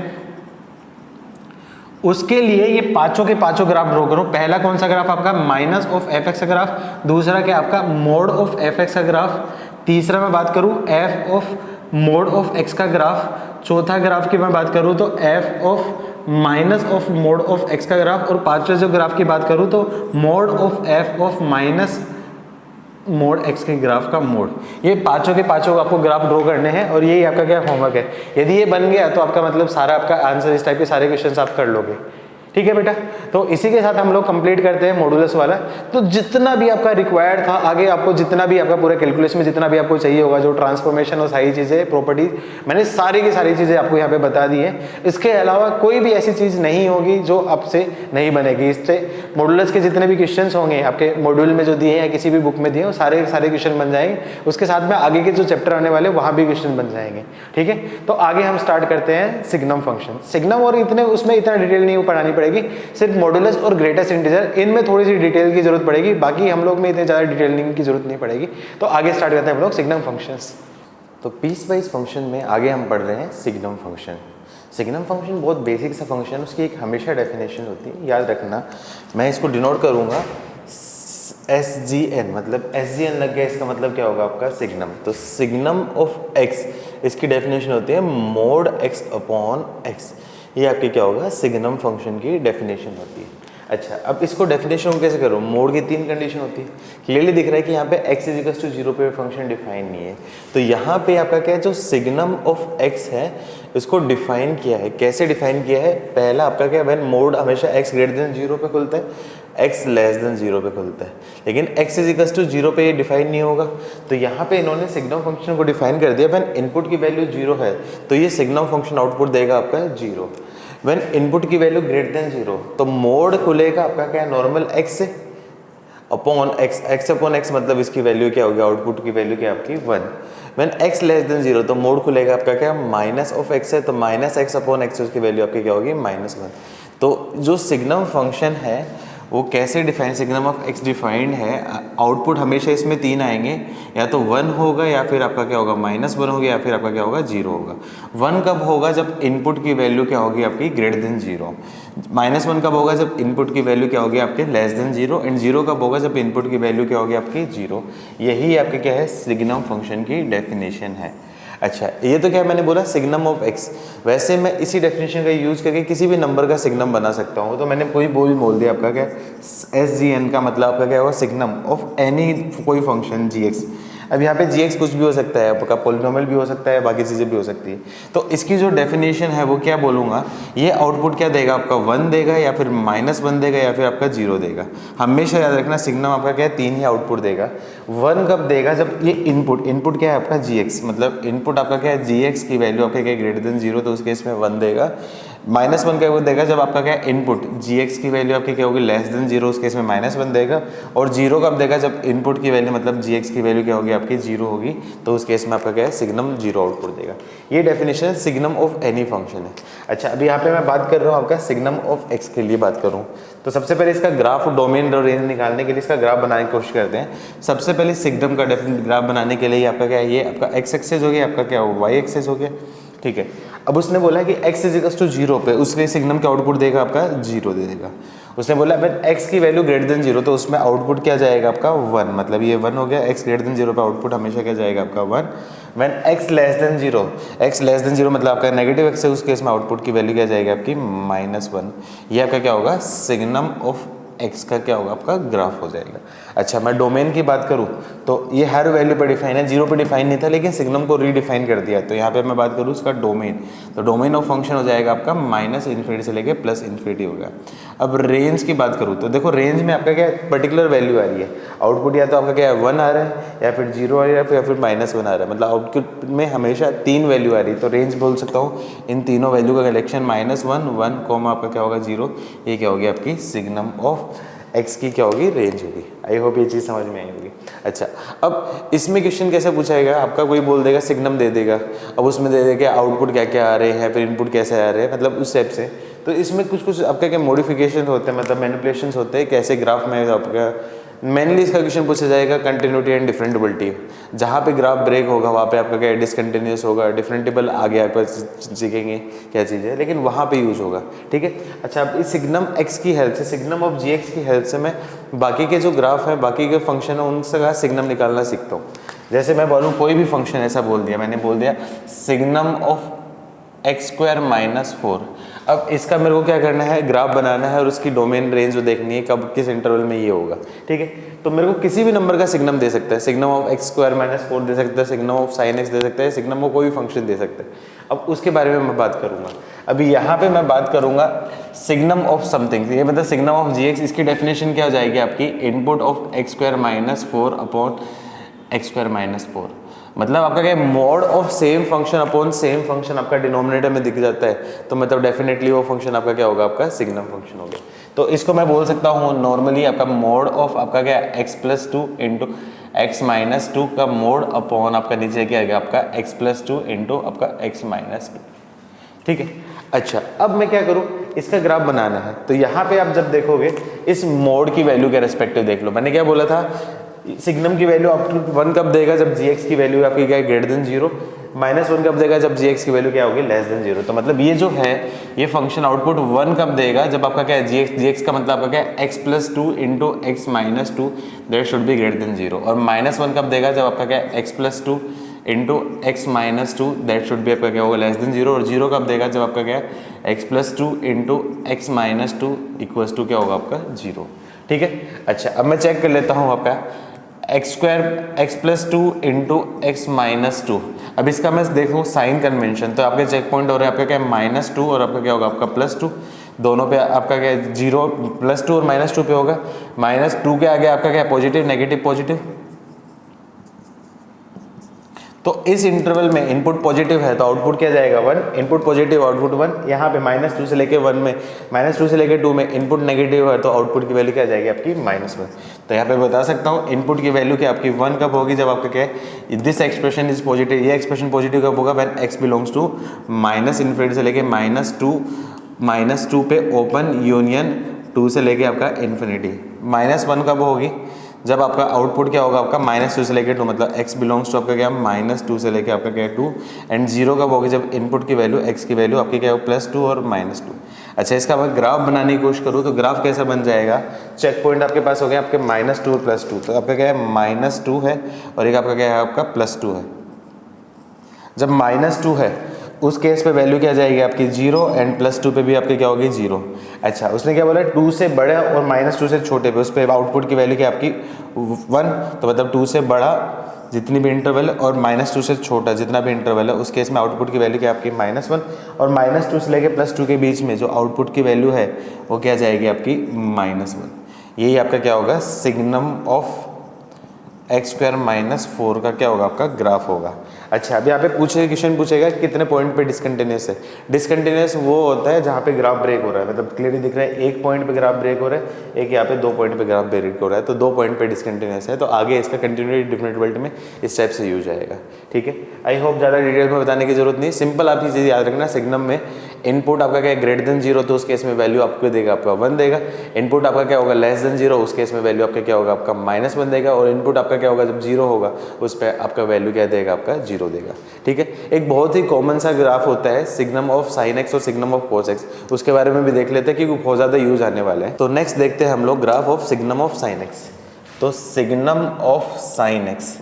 उसके लिए ये पांचों के पांचों ग्राफ ड्रॉ करो। पहला कौन सा ग्राफ आपका माइनस ऑफ एफ एक्स का ग्राफ, दूसरा क्या आपका मोड ऑफ एफ एक्स का ग्राफ, तीसरा मैं बात करूं F of mode of x का ग्राफ, चौथा ग्राफ की मैं बात करूं तो F of minus of mode of x का ग्राफ, और पांचवें जो ग्राफ की बात करूं तो mode of F of minus mode x के ग्राफ का मोड। ये पांचों के पांचों आपको ग्राफ ड्रॉ करने हैं और यही आपका क्या होमवर्क है। यदि ये बन गया तो आपका मतलब सारा आपका आंसर इस टाइप के सारे क्वेश्चंस आप कर लोगे, ठीक है बेटा। तो इसी के साथ हम लोग कंप्लीट करते हैं मॉडुलस वाला। तो जितना भी आपका रिक्वायर्ड था, आगे आपको जितना भी आपका पूरे कैलकुलेशन में जितना भी आपको चाहिए होगा, जो ट्रांसफॉर्मेशन और सारी चीज़ें प्रॉपर्टीज, मैंने सारी की सारी चीज़ें आपको यहाँ पे बता दी है। इसके अलावा कोई भी ऐसी चीज़ नहीं होगी जो आपसे नहीं बनेगी। इससे मॉडुलस के जितने भी क्वेश्चन होंगे आपके मॉड्यूल में जो दिए हैं या किसी भी बुक में दिए हैं, वो सारे सारे क्वेश्चन बन जाएंगे। उसके साथ में आगे के जो चैप्टर आने वाले वहाँ भी क्वेश्चन बन जाएंगे, ठीक है। तो आगे हम स्टार्ट करते हैं सिग्नम फंक्शन। सिग्नम और इतने उसमें इतना डिटेल नहीं पढ़ानी पड़ेगी, सिर्फ मॉडुलस और ग्रेटेस्ट इंटीजर, इनमें थोड़ी सी डिटेल की जरूरत पड़ेगी, बाकी हम लोग में इतने ज़्यादा डिटेलिंग की जरूरत नहीं पड़ेगी। तो आगे स्टार्ट करते हैं हम लोग सिग्नम फंक्शंस। तो पीस वाइज फंक्शन में आगे हम पढ़ रहे हैं सिग्नम फंक्शन। सिग्नम फंक्शन बहुत बेसिक सा फंक्शन, उसकी एक हमेशा डेफिनेशन होती है, याद रखना। मैं इसको डिनोट करूँगा SGN, मतलब SGN लग गया, इसका मतलब क्या होगा आपका सिग्नम। तो सिग्नम ऑफ एक्स, इसकी डेफिनेशन होती है मोड एक्स अपॉन एक्स। ये आपके क्या होगा सिग्नम फंक्शन की डेफिनेशन होती है। अच्छा, अब इसको डेफिनेशन कैसे करूँ, मोड की 3 कंडीशन होती है। क्लियरली दिख रहा है कि यहाँ पे x इज इक्वल्स टू 0 पे फंक्शन डिफाइन नहीं है, तो यहाँ पे आपका क्या है जो सिग्नम ऑफ x है इसको डिफाइन किया है। कैसे डिफाइन किया है, पहला आपका क्या है, व्हेन मोड हमेशा x ग्रेटर देन 0 पे खुलता है, x लेस देन 0 पे खुलता है, लेकिन x इज इक्वल्स टू 0 पे ये डिफाइन नहीं होगा। तो यहाँ पे इन्होंने सिग्नम फंक्शन को डिफाइन कर दिया, व्हेन इनपुट की वैल्यू 0 है तो ये सिग्नम फंक्शन आउटपुट देगा आपका 0। व्हेन इनपुट की वैल्यू ग्रेटर देन 0 तो मोड खुलेगा आपका क्या नॉर्मल x से upon x, x upon x मतलब इसकी वैल्यू क्या होगी, आउटपुट की वैल्यू क्या आपकी 1। व्हेन x लेस देन 0 तो मोड खुलेगा आपका क्या माइनस ऑफ x है, तो माइनस x अपॉन x उसकी वैल्यू आपकी क्या होगी -1। तो जो सिग्नम फंक्शन है वो कैसे define, signum of x defined है, आउटपुट हमेशा इसमें 3 आएंगे, या तो 1 होगा या फिर आपका क्या होगा -1 होगा या फिर आपका क्या होगा 0 होगा। 1 कब होगा, जब इनपुट की वैल्यू क्या होगी आपकी ग्रेटर देन 0। -1 कब होगा, जब इनपुट की वैल्यू क्या होगी आपके लेस देन 0। एंड 0 कब होगा, जब इनपुट की वैल्यू क्या होगी आपकी 0। यही आपके क्या है सिग्नम फंक्शन की डेफिनेशन है। अच्छा, ये तो क्या मैंने बोला सिग्नम ऑफ एक्स। वैसे मैं इसी डेफिनेशन का यूज करके किसी भी नंबर का सिग्नम बना सकता हूँ। तो मैंने कोई बोल दिया आपका क्या SGN का मतलब आपका क्या होगा सिग्नम ऑफ एनी कोई फंक्शन gx। अब यहाँ पे gx कुछ भी हो सकता है, आपका पॉलिनोमियल भी हो सकता है, बाकी चीज़ें भी हो सकती है। तो इसकी जो डेफिनेशन है वो क्या बोलूँगा, ये आउटपुट क्या देगा आपका 1 देगा या फिर -1 देगा या फिर आपका 0 देगा। हमेशा याद रखना सिग्नम आपका क्या है 3 ही आउटपुट देगा। 1 कब देगा, जब ये इनपुट क्या है आपका gx, मतलब इनपुट आपका क्या है gx की वैल्यू आपका क्या ग्रेटर देन 0, तो उस केस में 1 देगा। -1 क्या वो देगा जब आपका क्या इनपुट gx की वैल्यू आपकी क्या होगी लेस देन 0, उस केस में -1 देगा। और 0 कब देगा, जब इनपुट की वैल्यू मतलब gx की वैल्यू क्या होगी आपकी जीरो होगी, तो उस केस में आपका क्या है, सिग्नम जीरो आउटपुट देगा। ये definition signum of any function है। अच्छा, अभी यहाँ पे मैं बात कर रहा हूँ आपका सिग्नम ऑफ एक्स के लिए बात करूँ तो सबसे पहले इसका ग्राफ, डोमेन और रेंज निकालने के लिए इसका ग्राफ बनाने की कोशिश करते हैं। सबसे पहले सिग्नम का ग्राफ बनाने के लिए आपका क्या है, ये आपका एक्स एक्सेस हो गया, आपका क्या हो वाई एक्सेस हो गया, ठीक है। अब उसने बोला कि x इजिकल्स टू जीरो पे उसके सिग्नम का आउटपुट देगा आपका जीरो दे देगा। उसने बोला व्हेन x की वैल्यू ग्रेटर देन जीरो, तो उसमें आउटपुट क्या जाएगा आपका वन, मतलब ये वन हो गया। x ग्रेटर देन जीरो पे आउटपुट हमेशा क्या जाएगा आपका one. When x less than zero, x less than zero मतलब आपका नेगेटिव x है, उस केस में आउटपुट की वैल्यू क्या जाएगी आपकी -1। ये आपका क्या होगा, सिग्नम ऑफ x का क्या होगा आपका ग्राफ हो जाएगा। अच्छा, मैं डोमेन की बात करूं तो ये हर वैल्यू पे डिफाइन है, जीरो पे डिफाइन नहीं था लेकिन सिग्नम को रीडिफाइन कर दिया। तो यहाँ पे मैं बात करूं इसका डोमेन, तो डोमेन ऑफ फंक्शन हो जाएगा आपका -∞ से लेके +∞ होगा। अब रेंज की बात करूं तो देखो रेंज में आपका क्या पर्टिकुलर वैल्यू आ रही है, आउटपुट या तो आपका क्या है 1 आ रहा है, या फिर 0 आ रहा है, या फिर -1 आ रहा है, मतलब आउटपुट में हमेशा 3 वैल्यू आ रही है। तो रेंज बोल सकता हूँ इन तीनों वैल्यू का कलेक्शन -1 1 कॉमा आपका क्या होगा 0, ये क्या होगी आपकी सिग्नम ऑफ x की क्या होगी, रेंज होगी। आई होप ये चीज़ समझ में आई होगी। अच्छा, अब इसमें क्वेश्चन कैसे पूछाएगा, आपका कोई बोल देगा सिग्नम दे देगा, अब उसमें दे देगा आउटपुट क्या क्या आ रहे हैं, फिर इनपुट कैसे आ रहे हैं, मतलब उस टाइप से। तो इसमें कुछ कुछ आपका क्या मॉडिफिकेशन होते हैं, मतलब मैनिपुलेशंस होते हैं, कैसे ग्राफ में आपका मेनली इसका क्वेश्चन पूछा जाएगा कंटिन्यूटी एंड डिफरेंटिबिलिटी। जहाँ पे ग्राफ ब्रेक होगा वहाँ पे आपका क्या डिसकंटिन्यूस होगा, डिफरेंटिबल आगे आपका सीखेंगे क्या चीज़ है, लेकिन वहाँ पे यूज होगा, ठीक है। अच्छा, अब इस सिग्नम एक्स की हेल्प से, सिग्नम ऑफ जी एक्स की हेल्प से मैं बाकी के जो ग्राफ है, बाकी के फंक्शन है, उनसे सिग्नम निकालना सीखता हूँ। जैसे मैं बोलूँ कोई भी फंक्शन ऐसा बोल दिया, मैंने बोल दिया सिग्नम ऑफ x² - 4। अब इसका मेरे को क्या करना है, ग्राफ बनाना है और उसकी डोमेन रेंज जो देखनी है कब किस इंटरवल में ये होगा, ठीक है। तो मेरे को किसी भी नंबर का सिग्नम दे सकता है, सिग्नम ऑफ x² - 4 दे सकता है, सिग्नम ऑफ sin x दे सकता है, सिग्नम ऑफ कोई भी फंक्शन दे सकता है। अब उसके बारे में मैं बात करूंगा। अभी यहाँ पे मैं बात करूंगा सिग्नम ऑफ समथिंग, ये मतलब सिग्नम ऑफ जी एक्स, इसकी डेफिनेशन क्या हो जाएगी आपकी, input of x² - 4 upon x² - 4, मतलब आपका क्या mode of same function upon same function आपका डिनोमिनेटर में दिख जाता है, तो मतलब डेफिनेटली वो फंक्शन आपका क्या होगा, आपका सिग्नम फंक्शन हो गया। तो इसको मैं बोल सकता हूँ नॉर्मली आपका मोड ऑफ आपका क्या x+2 इंटू x-2 का मोड अपॉन आपका नीचे क्या है आपका x+2 इंटू आपका x-2, ठीक है। अच्छा, अब मैं क्या करूँ, इसका ग्राफ बनाना है। तो यहाँ पे आप जब देखोगे इस मोड की वैल्यू के रेस्पेक्टिव देख लो, मैंने क्या बोला था सिग्नम की वैल्यू अप टू 1 कब देगा, जब जी एक्स की वैल्यू आपकी क्या है ग्रेटर देन 0, -1 कब देगा, जब जी एक्स की वैल्यू क्या होगी लेस देन 0। तो मतलब ये जो है ये फंक्शन आउटपुट 1 कब देगा, जब आपका क्या है जी एक्स का मतलब आपका क्या है x+2 into x-2 that should be greater then 0, और -1 कब देगा, जब आपका क्या है x+2 into x-2 that should be आपका क्या होगा लेस देन 0, और 0 कब देगा, जब आपका क्या है x+2 into x-2 equals to क्या होगा आपका 0, ठीक है। अच्छा, अब मैं चेक कर लेता हूँ आपका x+2 इंटू x-2। अब इसका मैं देखूँ साइन कन्वेंशन, तो आपके चेक पॉइंट हो रहे हैं आपका क्या है -2 और आपका क्या होगा आपका +2, दोनों पे आपका क्या है 0 +2 और -2 पे होगा। -2 के आगे आपका क्या है पॉजिटिव नेगेटिव पॉजिटिव, तो इस इंटरवल में इनपुट पॉजिटिव है तो आउटपुट क्या जाएगा 1, इनपुट पॉजिटिव आउटपुट 1। यहाँ पे -2 से लेके 1 में, -2 से लेके 2 में इनपुट नेगेटिव है तो आउटपुट की वैल्यू क्या जाएगी आपकी -1। तो यहाँ पे बता सकता हूँ इनपुट की वैल्यू क्या आपकी 1 कब होगी, जब आपका क्या है दिस एक्सप्रेशन इज पॉजिटिव, ये एक्सप्रेशन पॉजिटिव कब होगा, व्हेन x बिलोंग्स टू -∞ से लेके -2 पे ओपन यूनियन 2 से लेके आपका इन्फिनिटी। -1 कब होगी, जब आपका आउटपुट क्या होगा आपका -2 से लेके 2, मतलब x बिलोंग्स टू आपका क्या -2 से लेके आपका क्या है 2, एंड 0 कब होगी, जब इनपुट की वैल्यू x की वैल्यू आपकी क्या है +2 और -2। अच्छा, इसका मैं ग्राफ बनाने की कोशिश करूँ तो ग्राफ कैसा बन जाएगा, चेक पॉइंट आपके पास हो गया आपके -2 और +2, तो आपका क्या है -2 है और एक आपका क्या है आपका +2 है। जब -2 है उस केस पे वैल्यू क्या जाएगी आपकी 0, एंड +2 पे भी आपकी क्या होगी 0। अच्छा, उसने क्या बोला 2 से बड़ा और -2 से छोटे पे उस पर आउटपुट की वैल्यू क्या आपकी 1, तो मतलब 2 से बड़ा जितनी भी इंटरवल और -2 से छोटा जितना भी इंटरवल है उस केस में आउटपुट की वैल्यू क्या आपकी -1, और -2 से लेके +2 के बीच में जो आउटपुट की वैल्यू है वो क्या जाएगी आपकी -1। यही आपका क्या होगा सिग्नम ऑफ x² - 4 का क्या होगा आपका ग्राफ होगा। अच्छा, अब यहाँ पे क्वेश्चन पूछेगा कि कितने पॉइंट पे डिसकंटिन्यूस है। डिसकंटिन्यूस वो होता है जहाँ पे ग्राफ ब्रेक हो रहा है, मतलब क्लियरली दिख रहा है एक पॉइंट पे ग्राफ ब्रेक हो रहा है, एक यहाँ पे 2 पॉइंट पे ग्राफ ब्रेक हो रहा है, तो 2 पॉइंट पे डिसकंटिन्यूस है, तो आगे इसका कंटिन्यूटी डिफरेंट वर्ल्ड में इस टाइप से यूज आएगा। ठीक है, आई होप ज़्यादा डिटेल में बताने की जरूरत नहीं, सिंपल आप ये चीज़ याद रखना, सिग्नम में इनपुट आपका क्या है ग्रेटर देन 0, तो उस केस में वैल्यू आपको देगा आपका 1 देगा। इनपुट आपका क्या होगा लेस देन 0, उस केस में वैल्यू आपका क्या होगा आपका -1 देगा। और इनपुट आपका क्या होगा जब 0 होगा उस पर आपका वैल्यू क्या देगा आपका 0 देगा। ठीक है, एक बहुत ही कॉमन सा ग्राफ होता है सिग्नम ऑफ साइन एक्स और सिग्नम ऑफ कोस एक्स, उसके बारे में भी देख लेते हैं क्योंकि बहुत ज़्यादा यूज आने वाले हैं। तो नेक्स्ट देखते हैं हम लोग graph of signum of sine x. तो सिग्नम ऑफ साइन एक्स,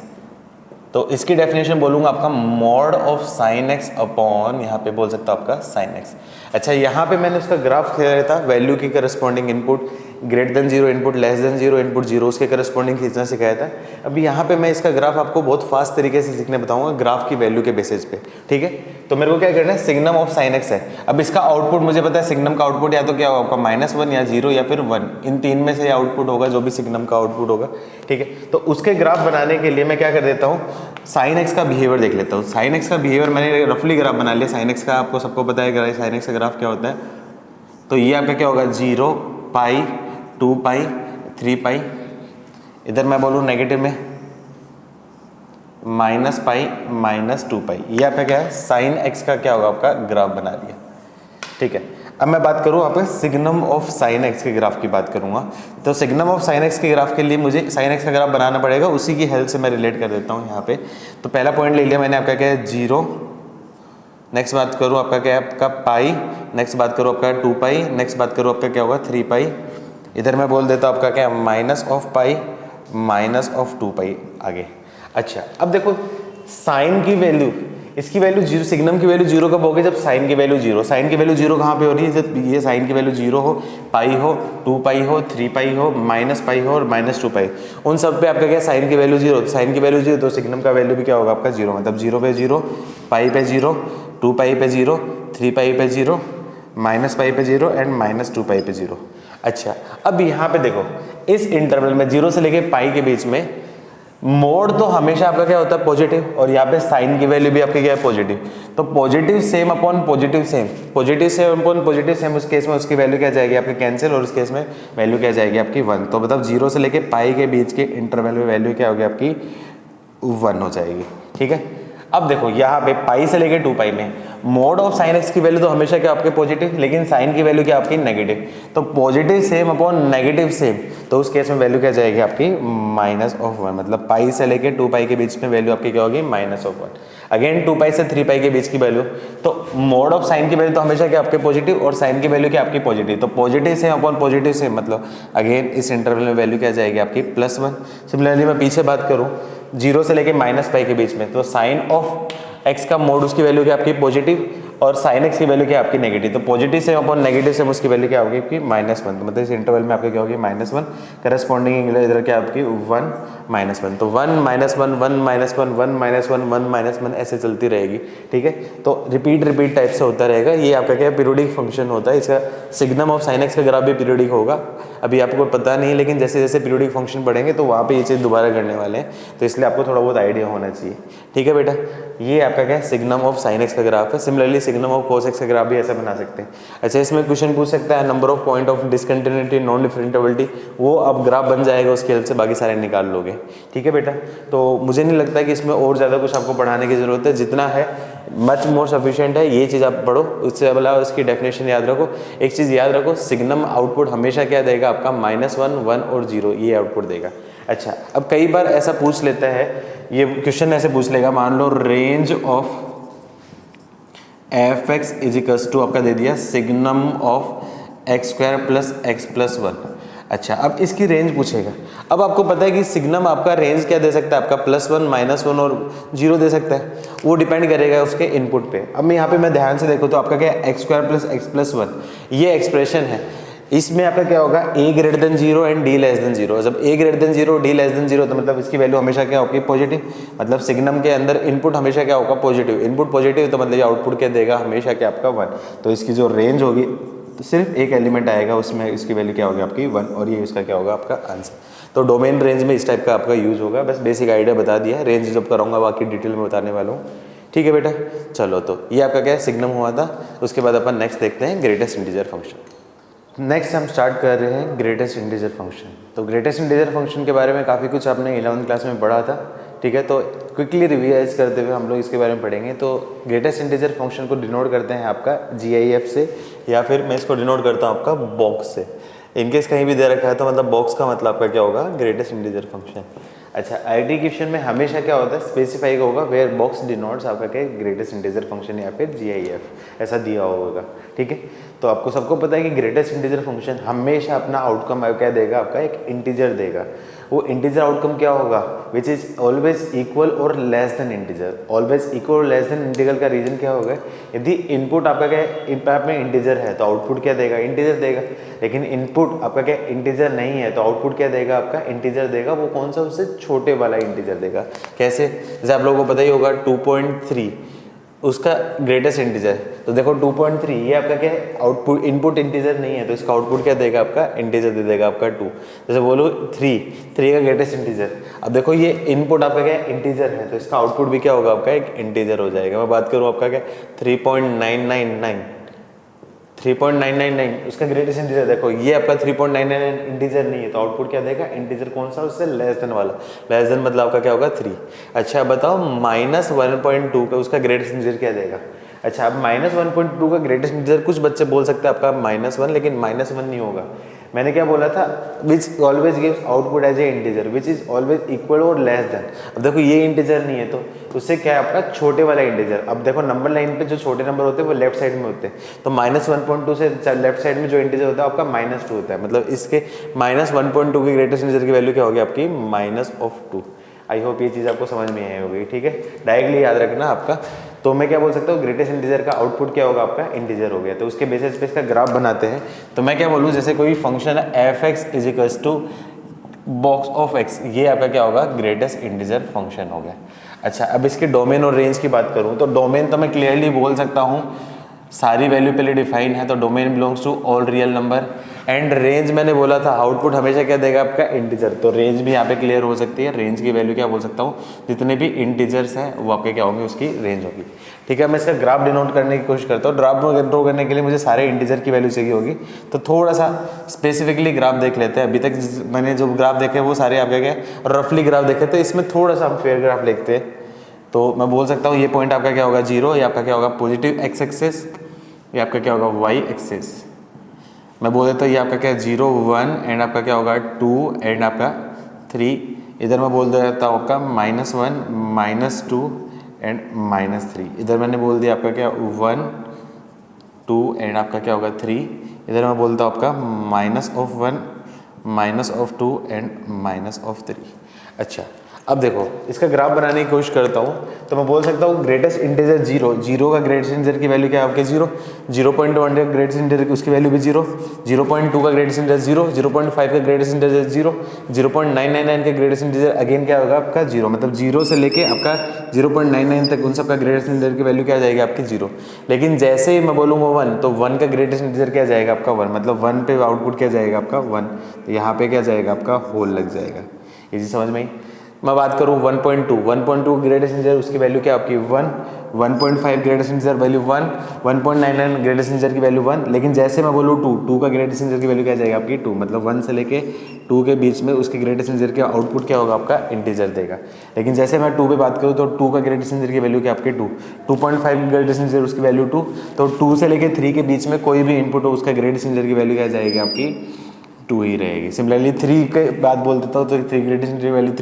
तो इसकी डेफिनेशन बोलूंगा आपका mod of sine x upon यहाँ पे बोल सकता हूँ आपका साइन एक्स। अच्छा, यहाँ पे मैंने उसका ग्राफ खींचा था, वैल्यू की corresponding input greater than 0, input less than 0, input 0, उसके करस्पॉन्डिंग खींचना सिखाया था। अभी यहाँ पे मैं इसका ग्राफ आपको बहुत फास्ट तरीके से सीखने बताऊंगा ग्राफ की वैल्यू के बेसिस पे। ठीक है, तो मेरे को क्या करना है, सिग्नम ऑफ साइन एक्स है। अब इसका आउटपुट मुझे पता है, सिग्नम का आउटपुट या तो क्या होगा आपका -1 या 0 या फिर 1, इन तीन में से आउटपुट होगा जो भी सिग्नम का आउटपुट होगा। ठीक है, तो उसके ग्राफ बनाने के लिए मैं क्या कर देता हूँ, साइन एक्स का बिहेवियर देख लेता हूँ। साइन एक्स का बिहेवियर मैंने रफली ग्राफ बना लिया। साइन एक्स का आपको सबको पता है साइन एक्स का ग्राफ क्या होता है, तो ये आपका क्या होगा 0 पाई 2 पाई 3 पाई, इधर मैं बोलूँ नेगेटिव में -पाई -2 पाई, ये आपका क्या है साइन एक्स का क्या होगा आपका ग्राफ बना लिया। ठीक है, अब मैं बात करूँ आपका सिग्नम ऑफ साइन एक्स के ग्राफ की बात करूंगा। तो सिग्नम ऑफ साइन एक्स के ग्राफ के लिए मुझे साइन एक्स का ग्राफ बनाना पड़ेगा, उसी की हेल्प से मैं रिलेट कर देता हूँ यहाँ पे। तो पहला पॉइंट ले लिया मैंने आपका क्या है 0, नेक्स्ट बात करूँ आपका क्या है आपका पाई, नेक्स्ट बात करूँ आपका 2 पाई, नेक्स्ट बात करूँ आपका क्या होगा 3 पाई, इधर मैं बोल देता हूँ आपका क्या -पाई -2 पाई आगे। अच्छा, अब देखो साइन की वैल्यू, इसकी वैल्यू 0, सिग्नम की वैल्यू 0 कब होगी जब साइन की वैल्यू 0, साइन की वैल्यू 0 कहाँ पे हो रही है जब ये साइन की वैल्यू 0 हो, पाई हो, 2 पाई हो, 3 पाई हो, -पाई हो और -2 पाई, उन सब पे आपका क्या साइन की वैल्यू 0, साइन की वैल्यू 0 तो सिग्नम का वैल्यू भी क्या होगा आपका 0, मतलब 0 पे 0, पाई पे 0, 2 पाई पे 0, 3 पाई पे 0, -पाई पे 0 एंड -2 पाई पे 0। अच्छा, अब यहाँ पे देखो इस इंटरवल में 0 से लेके पाई के बीच में मोड तो हमेशा आपका क्या होता है पॉजिटिव, और यहाँ पे साइन की वैल्यू भी आपकी क्या है पॉजिटिव, तो positive same upon positive same, positive same upon positive same, उस केस में उसकी वैल्यू क्या जाएगी आपकी कैंसिल, और उस केस में वैल्यू क्या जाएगी आपकी 1। तो मतलब 0 से लेके पाई के बीच के इंटरवल में वैल्यू क्या होगी आपकी 1 हो जाएगी। ठीक है, अब देखो यहाँ पे पाई से लेके 2 पाई में मोड ऑफ साइन एक्स की वैल्यू तो हमेशा क्या आपके पॉजिटिव, लेकिन साइन की वैल्यू क्या आपकी नेगेटिव, तो positive same upon negative same, तो उस केस में वैल्यू क्या जाएगी आपकी -1, मतलब पाई से लेके 2 पाई के बीच में वैल्यू आपकी क्या होगी -1। अगेन 2 पाई से 3 पाई के बीच की वैल्यू, तो मोड ऑफ साइन की वैल्यू तो हमेशा क्या आपके पॉजिटिव और साइन की वैल्यू क्या आपकी पॉजिटिव, तो positive same upon positive same, मतलब अगेन इस इंटरवल में वैल्यू क्या जाएगी आपकी +1। सिमिलरली मैं पीछे बात करूँ 0 से लेके -पाई के बीच में, तो साइन ऑफ एक्स का मोड उसकी वैल्यू क्या आपकी पॉजिटिव और साइन एक्स की वैल्यू क्या आपकी नेगेटिव, तो positive same upon negative same उसकी वैल्यू क्या होगी आपकी -1, तो मतलब इस इंटरवल में आपका क्या होगी -1, करस्पॉन्डिंग इधर क्या आपकी 1 -1, तो 1 -1 1 -1 1 -1 1 -1 ऐसे चलती रहेगी। ठीक है, तो रिपीट टाइप से होता रहेगा, ये आपका क्या पीरियोडिक फंक्शन होता है, इसका सिग्नम ऑफ साइन एक्स का ग्राफ भी पीरियोडिक होगा। अभी आपको पता नहीं है, लेकिन जैसे जैसे पीरियोडिक फंक्शन पढ़ेंगे तो वहाँ पे ये चीज़ दोबारा करने वाले हैं, तो इसलिए आपको थोड़ा बहुत आइडिया होना चाहिए। ठीक है बेटा, ये आपका क्या सिग्नम ऑफ साइन एक्स का ग्राफ है। Similarly signum of cos x का ग्राफ भी ऐसा बना सकते हैं। अच्छा, इसमें क्वेश्चन पूछ सकता है number of point of discontinuity non differentiability, वो अब ग्राफ बन जाएगा, उसकी हेल्प से बाकी सारे निकाल लोगे। ठीक है बेटा, तो मुझे नहीं लगता कि इसमें और ज़्यादा कुछ आपको पढ़ाने की ज़रूरत है, जितना है मच मोर सफिशिएंट है, ये चीज़ आप पढ़ो, उससे अलावा इसकी डेफिनेशन याद रखो। एक चीज़ याद रखो, सिग्नम आउटपुट हमेशा क्या देगा आपका -1 1 और 0, ये आउटपुट देगा। अच्छा, अब कई बार ऐसा पूछ लेता है, ये क्वेश्चन ऐसे पूछ लेगा, मान लो range of f x is equals to आपका दे दिया signum of x² plus x plus 1। अच्छा, अब इसकी रेंज पूछेगा। अब आपको पता है कि सिग्नम आपका रेंज क्या दे सकता है आपका +1 -1 और 0 दे सकता है, वो डिपेंड करेगा उसके इनपुट पे। अब मैं यहाँ पे मैं ध्यान से देखो तो आपका क्या है x² प्लस x प्लस 1, ये एक्सप्रेशन है, इसमें आपका क्या होगा a greater than 0 and d less than 0। जब a greater than 0 d less than 0 तो मतलब इसकी वैल्यू हमेशा क्या होगी पॉजिटिव, मतलब सिग्नम के अंदर इनपुट हमेशा क्या होगा पॉजिटिव, इनपुट पॉजिटिव तो मतलब आउटपुट क्या देगा हमेशा क्या आपका 1। तो इसकी जो रेंज होगी तो सिर्फ एक एलिमेंट आएगा उसमें, इसकी वैल्यू क्या होगी आपकी 1, और ये इसका क्या होगा आपका आंसर। तो डोमेन रेंज में इस टाइप का आपका यूज होगा, बस बेसिक आइडिया बता दिया है, रेंज जब कराऊंगा बाकी डिटेल में बताने वाला हूँ। ठीक है बेटा, चलो तो ये आपका क्या है, सिग्नम हुआ था। उसके बाद अपन नेक्स्ट देखते हैं ग्रेटेस्ट इंटीजर फंक्शन। नेक्स्ट हम स्टार्ट कर रहे हैं ग्रेटेस्ट इंटीजर फंक्शन। तो ग्रेटेस्ट इंटीजर फंक्शन के बारे में काफ़ी कुछ आपने 11th क्लास में पढ़ा था, ठीक है। तो क्विकली रिवाइज करते हुए हम लोग इसके बारे में पढ़ेंगे। तो ग्रेटेस्ट इंटीजर फंक्शन को डिनोट करते हैं आपका GIF से, या फिर मैं इसको डिनोट करता हूँ आपका बॉक्स से। इनकेस कहीं भी दे रखा है तो मतलब बॉक्स का मतलब आपका क्या होगा, ग्रेटेस्ट इंटीजर फंक्शन। अच्छा, आईटी क्वेश्चन में हमेशा क्या होता है, स्पेसिफाई होगा वेयर बॉक्स डिनोट्स आपका क्या, ग्रेटेस्ट इंटीजर फंक्शन या फिर GIF ऐसा दिया होगा, ठीक है। तो आपको सबको पता है कि ग्रेटेस्ट इंटीजर फंक्शन हमेशा अपना आउटकम क्या देगा, आपका एक इंटीजर देगा। वो इंटीजर आउटकम क्या होगा, विच इज ऑलवेज इक्वल और less then integer. Always equal और लेस देन इंटीजर का रीजन क्या होगा, यदि इनपुट आपका क्या इनपुट में इंटीजर है तो आउटपुट क्या देगा, इंटीजर देगा। लेकिन इनपुट आपका क्या इंटीजर नहीं है तो आउटपुट क्या देगा, आपका इंटीजर देगा। वो कौन सा, उससे छोटे वाला इंटीजर देगा। कैसे, जैसे आप लोगों को पता ही होगा 2.3 उसका ग्रेटेस्ट इंटीजर। तो देखो 2.3 ये आपका क्या है, आउटपुट इनपुट इंटीजर नहीं है तो इसका आउटपुट क्या देगा, आपका इंटीजर दे देगा आपका 2। जैसे बोलो 3 का ग्रेटेस्ट इंटीजर। अब देखो ये इनपुट आपका क्या है, इंटीजर है तो इसका आउटपुट भी क्या होगा, आपका एक इंटीजर हो जाएगा। मैं बात करूँ आपका क्या 3.999 उसका ग्रेटेस्ट इंटीजर। देखो ये आपका 3.999 इंटीजर नहीं है तो आउटपुट क्या देगा, इंटीजर कौन सा, उससे लेस देन वाला। लेस देन मतलब आपका क्या होगा 3। अच्छा बताओ -1.2 का उसका ग्रेटेस्ट इंटीजर क्या देगा। अच्छा, अब -1.2 का ग्रेटेस्ट इंटीजर, कुछ बच्चे बोल सकते हैं आपका -1, लेकिन -1 नहीं होगा। मैंने क्या बोला था, which always gives output as a integer which is always equal और लेस देन। अब देखो ये इंटीजर नहीं है तो उससे क्या है, आपका छोटे वाला इंटीजर। अब देखो नंबर लाइन पे जो छोटे नंबर होते हैं वो लेफ्ट साइड में होते हैं, तो -1.2 से लेफ्ट साइड में जो इंटीजर होता है आपका -2 होता है। मतलब इसके -1.2 की ग्रेटेस्ट इंटीजर की वैल्यू क्या होगी, आपकी -2। आई होप ये चीज़ आपको समझ में आई होगी, ठीक है। डायरेक्टली याद रखना आपका। तो मैं क्या बोल सकता हूँ, ग्रेटेस्ट इंटीजर का आउटपुट क्या होगा, आपका इंटीजर हो गया। तो उसके बेसिस पे इसका ग्राफ बनाते हैं। तो मैं क्या बोलूँ, जैसे कोई फंक्शन है f(x) = बॉक्स ऑफ x, ये आपका क्या होगा, ग्रेटेस्ट इंटीजर फंक्शन हो गया। अच्छा, अब इसके डोमेन और रेंज की बात करूँ तो डोमेन तो मैं क्लियरली बोल सकता हूँ, सारी वैल्यू पहले डिफाइन है तो domain belongs to all real number. And range मैंने बोला था आउटपुट हमेशा क्या देगा, आपका इंटीजर। तो रेंज भी यहाँ पे क्लियर हो सकती है। रेंज की वैल्यू क्या बोल सकता हूँ, जितने भी इंटीजर्स हैं वो आपके क्या होंगे, उसकी रेंज होगी, ठीक है। मैं इसका ग्राफ डिनोट करने की कोशिश करता हूँ। ग्राफ ड्रॉ करने के लिए मुझे सारे इंटीजर की वैल्यू चाहिए होगी, तो थोड़ा सा स्पेसिफिकली ग्राफ देख लेते हैं। अभी तक मैंने जो ग्राफ देखे वो सारे आपके क्या रफली ग्राफ देखे, तो इसमें थोड़ा सा हम फेयर ग्राफ लिखते हैं। तो मैं बोल सकता हूँ ये पॉइंट आपका क्या होगा 0, ये आपका क्या होगा पॉजिटिव x एक्सेस, ये आपका क्या होगा y एक्सेस। मैं बोल देता हूँ ये आपका क्या है 0 1 एंड आपका क्या होगा 2 एंड आपका 3। इधर मैं बोल देता हूँ आपका -1 -2 एंड -3। इधर मैंने बोल दिया आपका क्या 1 2 एंड आपका क्या होगा 3। इधर मैं बोलता हूँ आपका -1 -2 एंड -3। अच्छा, अब देखो इसका ग्राफ बनाने की कोशिश करता हूँ। तो मैं बोल सकता हूँ ग्रेटेस्ट इंटीजर 0 का ग्रेटेस्ट इंटीजर की वैल्यू क्या है आपके 0, 0.1 का ग्रेटेस्ट इंटीजर की उसकी वैल्यू भी 0, 0.2 का ग्रेटेस्ट इंटीजर 0, 0.5 का ग्रेटेस्ट इंटीजर 0, 0.999 के ग्रेटेस्ट इंटीजर अगेन क्या होगा आपका 0। मतलब 0 से लेके आपका 0.99 तक उन सब का ग्रेटेस्ट इंटीजर की वैल्यू क्या आ जाएगी आपकी 0। लेकिन जैसे ही मैं बोलूँगा 1 तो 1 का ग्रेटेस्ट इंटीजर क्या जाएगा आपका 1। मतलब 1 पे आउटपुट क्या जाएगा आपका 1, तो यहाँ पे क्या जाएगा आपका होल लग जाएगा। ये चीज़ समझ में आई। मैं बात करूँ 1.2 ग्रेटेस्ट इंटीजर उसकी वैल्यू क्या आपकी 1, 1.5 greatest integer value 1, 1.99 greatest integer की वैल्यू 1। लेकिन जैसे मैं बोलूँ 2 का ग्रेटेस्ट इंटीजर की वैल्यू क्या जाएगा आपकी 2। मतलब 1 से लेके 2 के बीच में उसके ग्रेटेस्ट इंटीजर का आउटपुट क्या होगा आपका इंटीजर देगा। लेकिन जैसे मैं 2 पे बात करूँ तो 2 का ग्रेटेस्ट इंटीजर की वैल्यू क्या आपकी 2, 2.5 ग्रेटेस्ट इंटीजर उसकी वैल्यू 2। तो 2 से लेके 3 के बीच में कोई भी इनपुट हो उसका ग्रेटेस्ट इंटीजर की वैल्यू क्या जाएगी आपकी 2 ही रहेगी। सिमिलरली 3 के बात बोल देता हूँ तो 3 ग्रेटेस्ट इंटीजर वैल्यू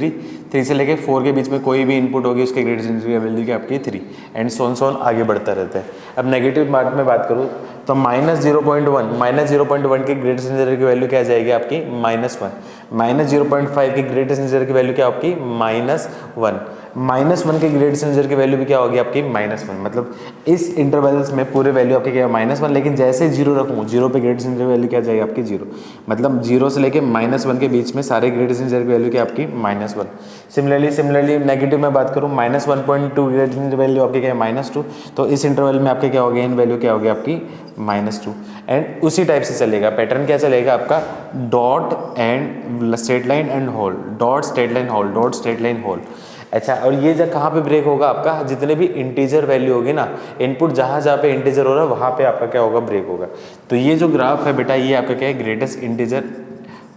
3 से लेके 4 के बीच में कोई भी इनपुट होगी उसके ग्रेटेस्ट इंटीजर वैल्यू की आपकी 3 एंड सोन आगे बढ़ता रहता है। अब नेगेटिव पार्ट में बात करूँ तो -0.1 के ग्रेटेस्ट इंटीजर की वैल्यू क्या आ जाएगी आपकी -1, -0.5 के ग्रेटेस्ट इंटीजर की वैल्यू क्या आपकी -1 के ग्रेटेस्ट इंटीजर की वैल्यू भी क्या होगी आपकी -1। मतलब इस इंटरवल्स में पूरे वैल्यू आपकी क्या -1। लेकिन जैसे 0 रखूँ 0 पे ग्रेटेस्ट इंटीजर वैल्यू क्या जाएगी आपकी 0। मतलब 0 से लेके -1 के बीच में सारे ग्रेटेस्ट इंटीजर की वैल्यू क्या आपकी -1। सिमिलरली नेगेटिव में बात करूँ -1.2 वैल्यू आपकी क्या है -2, तो इस इंटरवल में आपके क्या हो गया, इन वैल्यू क्या होगी आपकी -2। एंड उसी टाइप से चलेगा पैटर्न, क्या चलेगा आपका dot and straight line and hole, dot straight line hole, dot straight line hole. अच्छा, और ये जब कहाँ पे ब्रेक होगा आपका, जितने भी इंटीजर वैल्यू होगी ना, इनपुट जहाँ जहाँ पे इंटीजर हो रहा है वहाँ पे आपका क्या होगा, ब्रेक होगा। तो ये जो ग्राफ है बेटा, ये आपका क्या है, ग्रेटेस्ट इंटीजर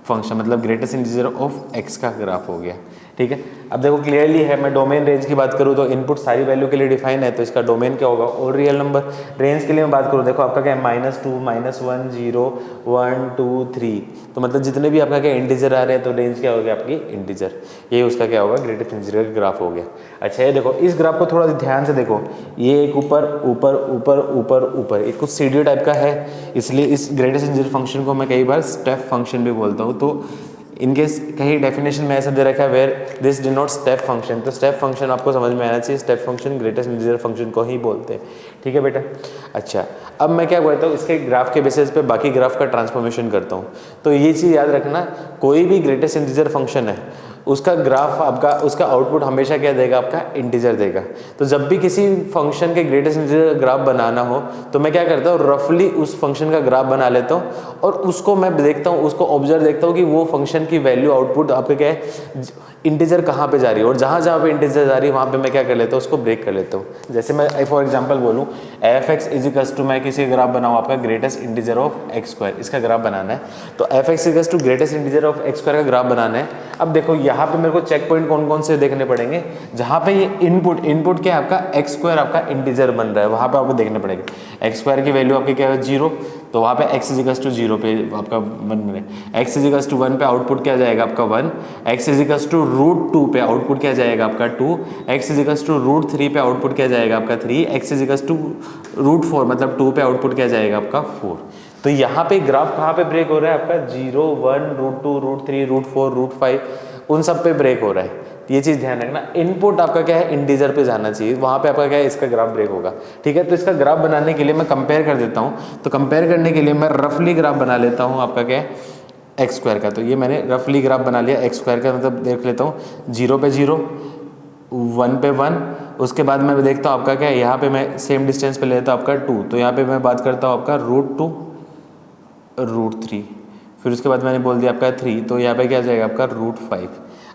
फंक्शन मतलब ग्रेटेस्ट इंटीजर ऑफ एक्स का ग्राफ हो गया। ठीक है, अब देखो क्लियरली है, मैं डोमेन रेंज की बात करूँ तो इनपुट सारी वैल्यू के लिए डिफाइन है, तो इसका डोमेन क्या होगा, और रियल नंबर। रेंज के लिए मैं बात करूँ, देखो आपका क्या है -2, -1, 0, 1, 2, 3, तो मतलब जितने भी आपका क्या इंटीजर आ रहे हैं तो रेंज क्या होगी आपकी इंटीजर, ये उसका क्या होगा, ग्रेटेस्ट इंटीजर का ग्राफ हो गया। अच्छा, ये देखो इस ग्राफ को थोड़ा ध्यान से देखो, ये एक ऊपर ऊपर ऊपर ऊपर ऊपर एक कुछ सीढ़ी टाइप का है, इसलिए इस ग्रेटेस्ट इंटीजर फंक्शन को मैं कई बार स्टेप फंक्शन भी बोलता हूँ। तो इनकेस कहीं डेफिनेशन में ऐसा दे रखा है where this denote step function, तो स्टेप फंक्शन आपको समझ में आना चाहिए, step function greatest integer function को ही बोलते हैं। ठीक है बेटा। अच्छा, अब मैं क्या करता हूँ, इसके ग्राफ के बेसिस पे बाकी ग्राफ का ट्रांसफॉर्मेशन करता हूँ। तो ये चीज़ याद रखना, कोई भी ग्रेटेस्ट इंटीजर फंक्शन है उसका ग्राफ आपका, उसका आउटपुट हमेशा क्या देगा, आपका इंटीजर देगा। तो जब भी किसी फंक्शन के ग्रेटेस्ट इंटीजर का ग्राफ बनाना हो तो मैं क्या करता हूँ, रफली उस फंक्शन का ग्राफ बना लेता हूँ और उसको मैं देखता हूँ, उसको ऑब्जर्व देखता हूँ कि वो फंक्शन की वैल्यू आउटपुट आपके क्या है, इंटीजर कहाँ पे जा रही है, और जहाँ जहाँ पे इंटीजर जा रही है वहाँ पे मैं क्या कर लेता हूँ, उसको ब्रेक कर लेता हूँ। जैसे मैं फॉर एग्जांपल बोलूँ f(x) = मैं किसी ग्राफ बनाऊँ आपका ग्रेटेस्ट इंटीजर ऑफ x², इसका ग्राफ बनाना है। तो f(x) = greatest integer of x² का ग्राफ बनाना है। अब देखो यहाँ पे मेरे को चेक पॉइंट कौन कौन से देखने पड़ेंगे, जहाँ पे ये इनपुट क्या है आपका x² आपका इंटीजर बन रहा है, वहाँ पे आपको देखने पड़ेगे। x² की वैल्यू आपकी क्या है 0, तो वहाँ पे x = 0 पे आपका 1 मिले, x = 1 पे आउटपुट क्या जाएगा आपका 1, x = √2 पे आउटपुट क्या जाएगा आपका 2, x = √3 पे आउटपुट क्या जाएगा आपका 3, x √4 मतलब 2 पे आउटपुट क्या जाएगा आपका 4। तो यहाँ पे ग्राफ कहाँ पे ब्रेक हो रहा है आपका 0, 1, √2, √3, √4, √5 उन सब पे ब्रेक हो रहा है। ये चीज़ ध्यान रखना, इनपुट आपका क्या है इंटीजर पे जाना चाहिए, वहाँ पे आपका क्या है इसका ग्राफ ब्रेक होगा। ठीक है, तो इसका ग्राफ बनाने के लिए मैं कंपेयर कर देता हूँ। तो कंपेयर करने के लिए मैं रफली ग्राफ बना लेता हूँ आपका क्या है x² का। तो ये मैंने रफली ग्राफ बना लिया x² का, मतलब देख लेता हूँ 0 पे 0, 1 पे 1, उसके बाद मैं देखता हूँ आपका क्या है, यहाँ पे मैं सेम डिस्टेंस पे लेता हूँ आपका 2, तो यहाँ पे मैं बात करता हूँ आपका √2, √3, फिर उसके बाद मैंने बोल दिया आपका 3, तो यहाँ पे क्या जाएगा आपका √5।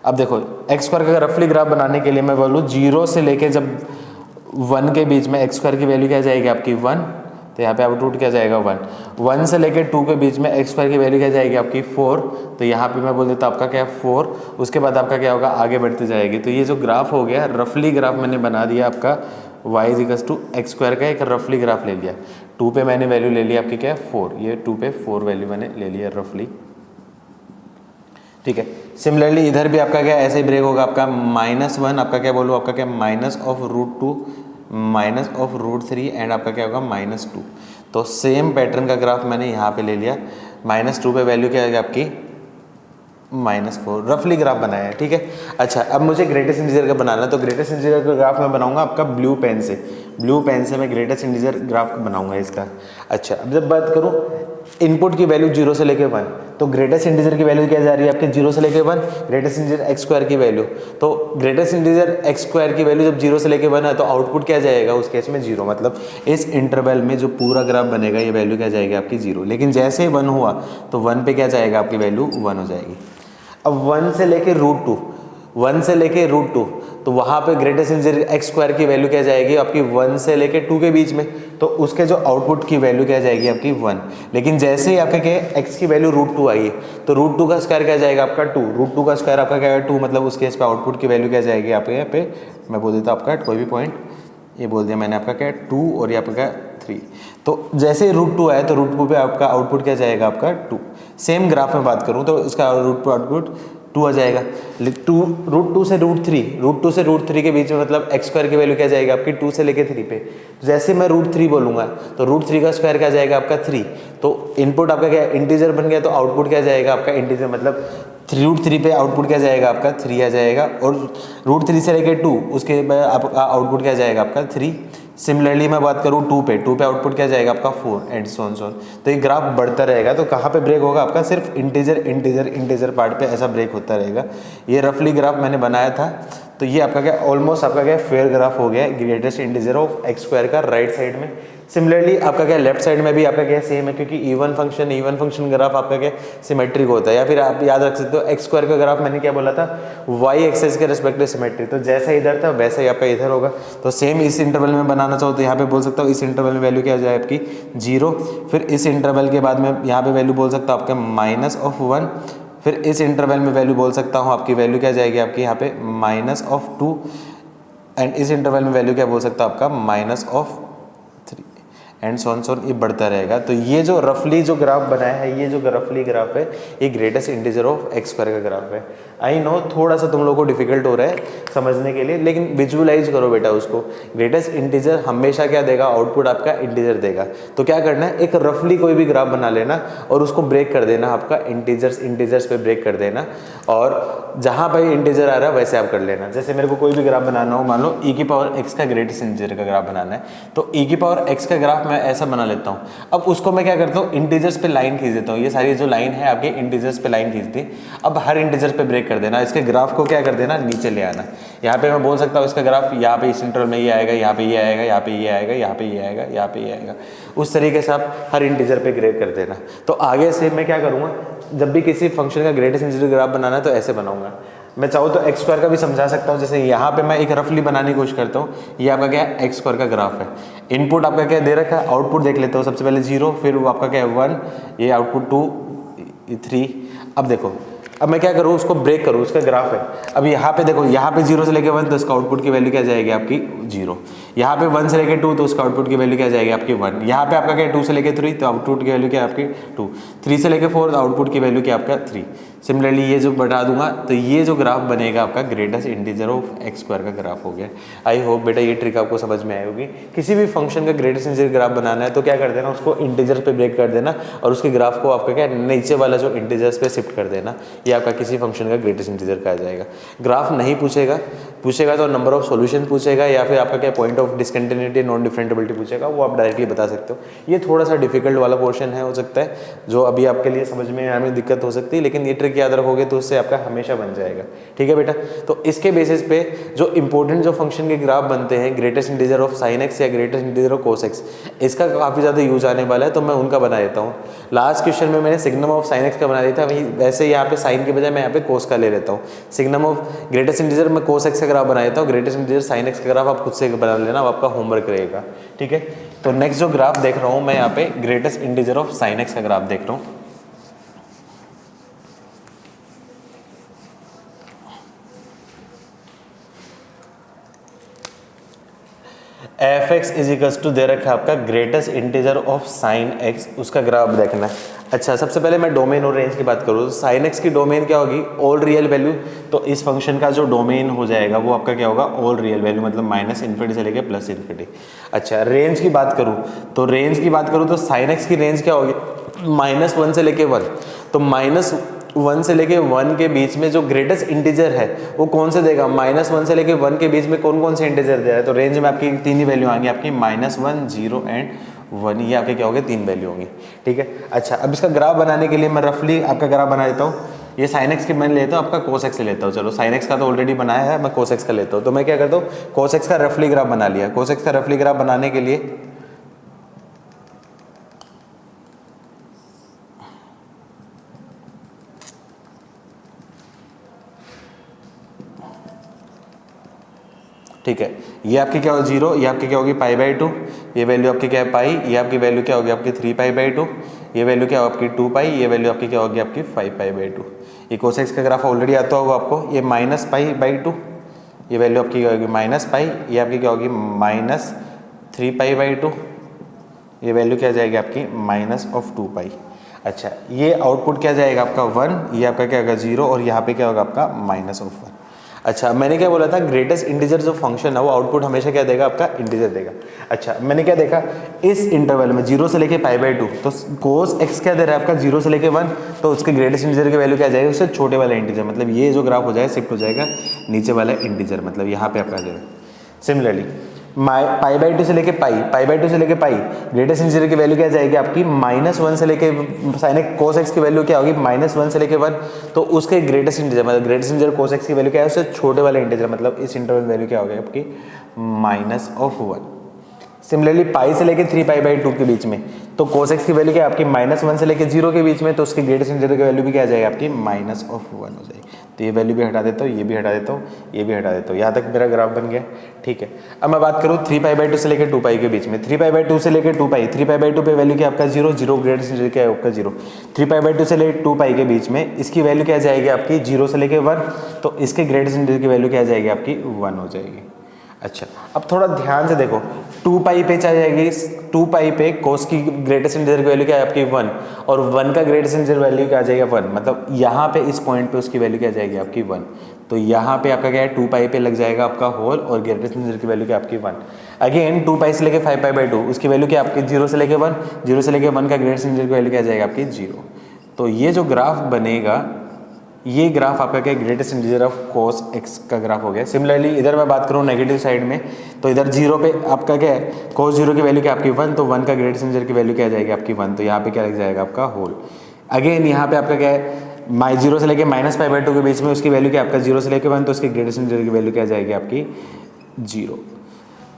अब देखो x² का रफली ग्राफ बनाने के लिए मैं बोलूँ 0 से लेके जब 1 के बीच में x² की वैल्यू क्या जाएगी आपकी 1, तो यहाँ पे आउटपुट क्या जाएगा 1 से लेके 2 के बीच में x² की वैल्यू क्या जाएगी आपकी 4, तो यहाँ पे मैं बोल देता हूँ आपका क्या 4, उसके बाद आपका क्या होगा आगे बढ़ते जाएगी। तो ये जो ग्राफ हो गया रफली ग्राफ मैंने बना दिया आपका y = x² का एक रफली ग्राफ ले लिया। 2 पे मैंने वैल्यू ले लिया आपकी क्या 4, ये 2 पे 4 वैल्यू मैंने ले लिया रफली। ठीक है, सिमिलरली इधर भी आपका क्या ऐसे ही ब्रेक होगा आपका -1, आपका क्या बोलूँ आपका क्या -√2, -√3 एंड आपका क्या होगा -2। तो सेम पैटर्न का ग्राफ मैंने यहाँ पे ले लिया, -2 पे वैल्यू क्या है आपकी -4, रफली ग्राफ बनाया है। ठीक है, अच्छा अब मुझे ग्रेटेस्ट इंटीजर का बनाना है, तो ग्रेटेस्ट इंटीजर का ग्राफ मैं बनाऊंगा आपका ब्लू पेन से मैं ग्रेटेस्ट इंटीजर ग्राफ बनाऊंगा इसका। अच्छा, अब जब बात करूँ इनपुट की वैल्यू 0 से लेके 1, तो ग्रेटेस्ट इंटीजर की वैल्यू क्या जा रही है आपके 0 से लेके 1, ग्रेटेस्ट इंटीजर x² की वैल्यू, तो ग्रेटेस्ट इंटीजर x² की वैल्यू जब 0 से लेके 1 है तो आउटपुट क्या जाएगा उस केस में 0, मतलब इस इंटरवल में जो पूरा ग्राफ बनेगा ये वैल्यू क्या जाएगी आपकी 0। लेकिन जैसे ही 1 हुआ तो 1 पे क्या जाएगा आपकी वैल्यू 1 हो जाएगी। अब 1 से लेके √2, तो वहाँ पे ग्रेटेस्ट इंटीजर x² की वैल्यू क्या जाएगी आपकी 1 से लेके 2 के बीच में, तो उसके जो आउटपुट की वैल्यू क्या जाएगी आपकी 1। लेकिन जैसे ही आपके क्या x की वैल्यू √2 आई तो √2 का स्क्वायर क्या जाएगा आपका 2, √2 का स्क्वायर आपका क्या है 2, मतलब उस केस पे आउटपुट की वैल्यू क्या जाएगी आपके यहाँ पे, मैं बोल देता हूँ आपका कोई भी पॉइंट, ये बोल दिया मैंने आपका क्या 2 और यहाँ पे क्या 3। तो जैसे ही √2 आया तो √2 पे आपका आउटपुट क्या जाएगा आपका 2। सेम ग्राफ में बात करूँ तो इसका आउटपुट 2 आ जाएगा। √2 से √3 के बीच में मतलब x² की वैल्यू क्या जाएगी आपकी 2 से लेके 3 पे। जैसे मैं √3 बोलूँगा तो √3 का स्क्वायर क्या जाएगा आपका 3, तो इनपुट आपका क्या इंटीजर बन गया, तो आउटपुट क्या जाएगा आपका इंटीजर, मतलब √3 पे आउटपुट क्या जाएगा आपका 3 आ जाएगा, और √3 से लेके 2 उसके बाद आपका आउटपुट क्या जाएगा आपका 3। सिमिलरली मैं बात करूँ 2 पे आउटपुट क्या जाएगा आपका 4 एंड सो ऑन। तो ये ग्राफ बढ़ता रहेगा। तो कहाँ पे ब्रेक होगा आपका, सिर्फ इंटीजर पार्ट पे ऐसा ब्रेक होता रहेगा। ये रफली ग्राफ मैंने बनाया था। तो ये आपका क्या ऑलमोस्ट आपका क्या फेयर ग्राफ हो गया greatest integer of x square का राइट साइड में। सिमिलरली आपका क्या लेफ्ट साइड में भी आपका क्या सेम है, क्योंकि इवन फंक्शन ग्राफ आपका क्या सिमेट्रिक होता है। या फिर आप याद रख सकते हो एक्स स्क्वायर का ग्राफ मैंने क्या बोला था, वाई एक्सेस के रेस्पेक्ट सिमेट्रिक। तो जैसा इधर था वैसा ही आपका इधर होगा। तो सेम इस इंटरवल में बनाना चाहो तो यहाँ पे बोल सकता हूँ इस इंटरवल में वैल्यू क्या आ जाए आपकी 0। फिर इस इंटरवल के बाद में यहाँ पे वैल्यू बोल सकता हूँ आपका -1। फिर इस इंटरवल में वैल्यू बोल सकता हूँ आपकी वैल्यू क्या जाएगी आपकी यहाँ पे -2। एंड इस इंटरवल में वैल्यू क्या बोल सकता हूँ आपका -3 एंड सो ऑन ये बढ़ता रहेगा। तो ये जो रफली जो ग्राफ बनाया है, ये जो रफली ग्राफ है, ये greatest integer of x square का ग्राफ है। आई नो थोड़ा सा तुम लोगों को डिफिकल्ट हो रहा है समझने के लिए, लेकिन विजुअलाइज करो बेटा उसको। ग्रेटेस्ट इंटीजर हमेशा क्या देगा, आउटपुट आपका इंटीजर देगा। तो क्या करना है, एक रफली कोई भी ग्राफ बना लेना और उसको ब्रेक कर देना, आपका इंटीजर्स पे ब्रेक कर देना। और जहाँ पर इंटीजर आ रहा है वैसे आप कर लेना। जैसे मेरे को कोई भी ग्राफ बनाना हो, मान लो e की पावर x का ग्रेटेस्ट इंटीजर का ग्राफ बनाना है, तो e की पावर x का ग्राफ मैं ऐसा बना लेता हूँ। अब उसको मैं क्या करता हूँ, इंटीजर्स पे लाइन खींच देता हूँ। ये सारी जो लाइन है आपके इंटीजर्स पे लाइन खींच दी। अब हर इंटीजर पे ब्रेक कर देना, इसके ग्राफ को क्या कर देना, नीचे ले आना। यहाँ पे मैं बोल सकता हूँ इसका ग्राफ यहाँ पे इस इंटरवल में ये आएगा, यहाँ पे ये आएगा, यहाँ पे ये आएगा, यहाँ पे ये आएगा, यहाँ पे ये आएगा। उस तरीके से आप हर इंटीजर पे ब्रेक कर देना। तो आगे से मैं क्या करूँगा, जब भी किसी फंक्शन का ग्रेटेस्ट इंटीजर ग्राफ बनाना है तो ऐसे बनाऊंगा। मैं चाहूँ तो एक्स स्क्वायर का भी समझा सकता हूँ। जैसे यहाँ पे मैं एक रफली बनाने की कोशिश करता हूँ। ये आपका क्या है, एक्स स्क्वायर का ग्राफ है। इनपुट आपका क्या दे रखा है, आउटपुट देख लेते हो। सबसे पहले 0, फिर वो आपका क्या है 1, ये आउटपुट 2, 3। अब देखो, अब मैं क्या करूँ, उसको ब्रेक करूँ, उसका ग्राफ है। अब यहाँ पे देखो, यहाँ पे 0 से लेके 1 तो उसका आउटपुट की वैल्यू क्या जाएगी आपकी 0। यहाँ पे 1 से लेके 2 तो उसका आउटपुट की वैल्यू क्या जाएगी आपकी 1। यहाँ पे आपका क्या 2 से लेके 3 तो आउटपुट की वैल्यू क्या आपकी 2। 3 से लेके 4 तो आउटपुट की वैल्यू क्या आपका 3। सिमिलरली ये जो बढ़ा दूंगा तो ये जो ग्राफ बनेगा आपका greatest integer of x square का ग्राफ हो गया। आई होप बेटा ये ट्रिक आपको समझ में आई होगी। किसी भी फंक्शन का ग्रेटेस्ट इंटीजर ग्राफ बनाना है तो क्या कर देना, उसको इंटीजर पे ब्रेक कर देना और उसके ग्राफ को आपका क्या नीचे वाला जो इंटीजर्स पे शिफ्ट कर देना। ये आपका किसी फंक्शन का ग्रेटेस्ट इंटीजर का आ जाएगा। ग्राफ नहीं पूछेगा तो नंबर ऑफ सॉल्यूशन पूछेगा, या फिर आपका क्या पॉइंट ऑफ डिसकंटिन्यूटी नॉन डिफरेंटेबिलिटी पूछेगा, वो आप डायरेक्टली बता सकते हो। ये थोड़ा सा डिफिकल्ट वाला पोर्शन है, हो सकता है जो अभी आपके लिए समझ में आने में दिक्कत हो सकती है, लेकिन ये ट्रिक याद रखोगे तो उससे आपका हमेशा बन जाएगा। ठीक है बेटा। तो इसके बेसिस पे जो इंपॉर्टेंट जो फंक्शन के ग्राफ बनते हैं, greatest integer of sine x या greatest integer of cos x, इसका काफ़ी ज़्यादा यूज आने वाला है, तो मैं उनका बना देता हूँ। लास्ट क्वेश्चन में मैंने सिग्नम ऑफ साइन एक्स का बना दिया था, वही वैसे यहाँ पे साइन के बजाय मैं यहाँ पे कोस का ले लेता हूँ। सिग्नम ऑफ ग्रेटेस्ट इंटीजर में कोस एक्स का ग्राफ बना देता हूँ, ग्रेटेस्ट इंटीजर साइन एक्स का ग्राफ आप खुद से बना लेना, आपका होमवर्क रहेगा। ठीक है। तो नेक्स्ट जो ग्राफ देख रहा हूँ मैं यहाँ पे greatest integer of sine x का ग्राफ देख रहा हूँ। F x is equals to दे रखा है आपका greatest integer of sine x, उसका ग्राफ देखना है। अच्छा, सबसे पहले मैं डोमेन और रेंज की बात करूँ तो साइन एक्स की डोमेन क्या होगी, ऑल रियल वैल्यू। तो इस फंक्शन का जो डोमेन हो जाएगा वो आपका क्या होगा, ऑल रियल वैल्यू, मतलब -∞ से लेके +∞। अच्छा, रेंज की बात करूँ तो साइन एक्स की रेंज क्या होगी, -1 से लेके 1। तो -1 से लेके 1 के बीच में जो ग्रेटेस्ट इंटीजर है वो कौन से देगा, -1 से लेके 1 के बीच में कौन कौन से इंटीजर दे रहा है। तो रेंज में आपकी 3 ही वैल्यू आएंगी आपकी, -1, 0 एंड 1। ये आपके क्या होंगे, 3 वैल्यू होंगी। ठीक है। अच्छा, अब इसका ग्राफ बनाने के लिए मैं रफली आपका ग्राफ बना देता हूँ। ये साइन एक्स की मैं लेता हूँ, आपका कोस एक्स से लेता हूँ। चलो, साइन एक्स का तो ऑलरेडी बनाया है, मैं कोस एक्स का लेता हूँ। तो मैं क्या करता हूँ, कोस एक्स का रफली ग्राफ बना लिया। कोस एक्स का रफली ग्राफ बनाने के लिए ठीक है, ये आपकी क्या होगी 0, ये आपकी क्या होगी π/2, ये वैल्यू आपकी क्या है पाई, ये आपकी वैल्यू क्या होगी आपकी 3π/2, ये वैल्यू क्या होगी आपकी 2π, ये वैल्यू आपकी क्या होगी आपकी 5π/2। ये कोस एक्स का ग्राफ ऑलरेडी आता होगा आपको। ये -π/2, ये वैल्यू आपकी क्या होगी -π, ये आपकी क्या होगी -3π/2, ये वैल्यू क्या जाएगी आपकी -2π। अच्छा, ये आउटपुट क्या जाएगा आपका 1, ये आपका क्या होगा 0 और यहाँ पे क्या होगा आपका -1। अच्छा, मैंने क्या बोला था, ग्रेटेस्ट इंटीजर जो फंक्शन है वो आउटपुट हमेशा क्या देगा आपका, इंटीजर देगा। अच्छा, मैंने क्या देखा, इस इंटरवल में 0 से लेके π/2, तो कोस एक्स क्या दे रहा है आपका 0 से लेके 1, तो उसके ग्रेटेस्ट इंटीजर की वैल्यू क्या जाएगी, उससे छोटे वाला इंटीजर, मतलब ये जो ग्राफ हो जाएगा शिफ्ट हो जाएगा नीचे वाला इंटीजर, मतलब यहाँ पे आपका जाएगा। सिमिलरली पाई बाई टू से लेके पाई बाई टू से लेके पाई, ग्रेटेस्ट इंटीजर की वैल्यू क्या जाएगी आपकी -1 से लेके साइन कोस एक्स की वैल्यू क्या होगी -1 से लेके 1, तो उसके ग्रेटेस्ट इंटीजर मतलब ग्रेटेस्ट इंटीजर कोस एक्स की वैल्यू क्या है, उससे छोटे वाले इंटीजर मतलब इस इंटरवल वैल्यू क्या होगी आपकी -1। सिमिलरली पाई से लेके 3π/2 के बीच में, तो कोस एक्स की वैल्यू क्या है आपकी -1 से लेके 0 के बीच में, तो उसके ग्रेटेस्ट इंटीजर की वैल्यू भी क्या आ जाएगी आपकी -1 हो जाएगी। तो ये वैल्यू भी हटा देता हूँ, ये भी हटा देता हूँ, ये भी हटा देता हूँ। यहाँ तक मेरा ग्राफ बन गया, ठीक है। अब मैं बात करूँ 3π/2 से लेकर 2π के बीच में, 3π/2 से लेकर 2π, 3π/2 पे वैल्यू क्या आपका 0 ग्रेटेस्ट इंटीजर क्या है आपका 0, 3π/2 से लेकर 2π के बीच में इसकी वैल्यू क्या जाएगी आपकी 0 से लेकर 1, तो इसके ग्रेटेस्ट इंटीजर की वैल्यू क्या जाएगी आपकी 1 हो जाएगी। अच्छा, अब थोड़ा ध्यान से देखो, 2π पे क्या जाएगी, 2π पे कोस की ग्रेटेस्ट इंटीजर की वैल्यू क्या है आपकी 1, और 1 का ग्रेटेस्ट इंटीजर वैल्यू क्या आ जाएगा 1, मतलब यहाँ पे इस पॉइंट पे उसकी वैल्यू क्या जाएगी आपकी 1, तो यहाँ पे आपका क्या है 2π पे लग जाएगा आपका होल और ग्रेटेस्ट इंटीजर की वैल्यू क्या आपकी 1। अगेन 2π से लेके 5π/2 उसकी वैल्यू क्या आपकी 0 से लेके 1, 0 से लेके 1 का ग्रेटेस्ट इंटीजर की वैल्यू क्या जाएगा आपकी 0। तो ये जो ग्राफ बनेगा, ये ग्राफ आपका क्या greatest integer of cos x का ग्राफ हो गया। सिमिलरली इधर मैं बात करूँ नेगेटिव साइड में, तो इधर 0 पे आपका क्या है कोस 0 की वैल्यू क्या आपकी 1, तो 1 का ग्रेटेस्ट इंटीजर की वैल्यू क्या जाएगी आपकी 1, तो यहाँ पे क्या लग जाएगा आपका होल। अगेन यहाँ पे आपका क्या है 0 से लेके -π/2 के बीच में उसकी वैल्यू क्या आपका 0 से लेके 1, तो उसकी ग्रेटेस्ट इंटीजर की वैल्यू क्या जाएगी आपकी 0।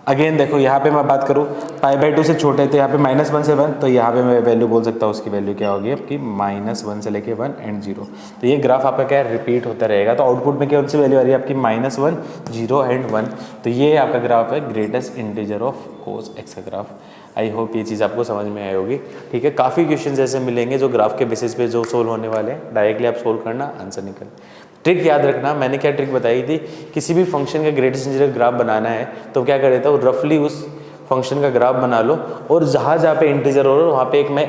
अगेन देखो यहाँ पे मैं बात करूँ π/2 से छोटे, तो यहाँ पे -1 से 1, तो यहाँ पे मैं वैल्यू बोल सकता हूँ उसकी वैल्यू क्या होगी आपकी -1 से लेके 1 एंड 0। तो ये ग्राफ आपका क्या रिपीट होता रहेगा। तो आउटपुट में क्या उनसे वैल्यू आ रही है आपकी -1, 0 एंड 1। तो ये आपका ग्राफ है greatest integer of cos x का ग्राफ। आई होप ये चीज़ आपको समझ में आई होगी, ठीक है। काफ़ी क्वेश्चन ऐसे मिलेंगे जो ग्राफ के बेसिस पे जो सोल्व होने वाले हैं, डायरेक्टली आप सोल्व करना, आंसर निकल। ट्रिक याद रखना, मैंने क्या ट्रिक बताई थी, किसी भी फंक्शन का ग्रेटेस्ट इंटीजर ग्राफ बनाना है तो क्या कर देता हूँ, रफली उस फंक्शन का ग्राफ बना लो और जहाँ जहाँ पे इंटीजर हो रहा है वहाँ पे एक मैं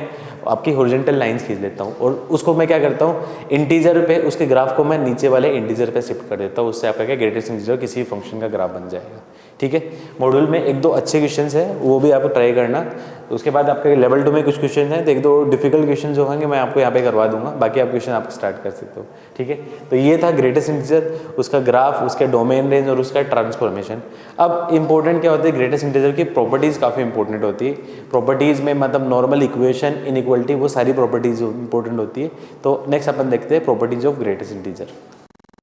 आपकी हॉरिजॉन्टल लाइंस खींच लेता हूँ और उसको मैं क्या करता हूँ इंटीजर पे, उसके ग्राफ को मैं नीचे वाले इंटीजर पे शिफ्ट कर देता हूँ। उससे आपका क्या ग्रेटेस्ट इंटीजर किसी फंक्शन का ग्राफ बन जाएगा, ठीक है। मॉड्यूल में 1-2 अच्छे क्वेश्चंस हैं, वो भी आप ट्राई करना। उसके बाद आपके लेवल 2 में कुछ क्वेश्चन हैं, तो 1-2 डिफिकल्ट क्वेश्चन जो होंगे मैं आपको यहाँ पे करवा दूंगा, बाकी आप क्वेश्चन आप स्टार्ट कर सकते हो, ठीक है। तो ये था ग्रेटेस्ट इंटीजर, उसका ग्राफ, उसके डोमेन रेंज और उसका ट्रांसफॉर्मेशन। अब इंपॉर्टेंट क्या होता है, ग्रेटेस्ट इंटीजर की प्रॉपर्टीज़ काफ़ी इंपॉर्टेंट होती है। प्रॉपर्टीज़ में मतलब नॉर्मल इक्वेशन, इनइक्वालिटी, वो सारी प्रॉपर्टीज़ इंपॉर्टेंट होती है। तो नेक्स्ट अपन देखते हैं प्रॉपर्टीज ऑफ ग्रेटेस्ट इंटीजर।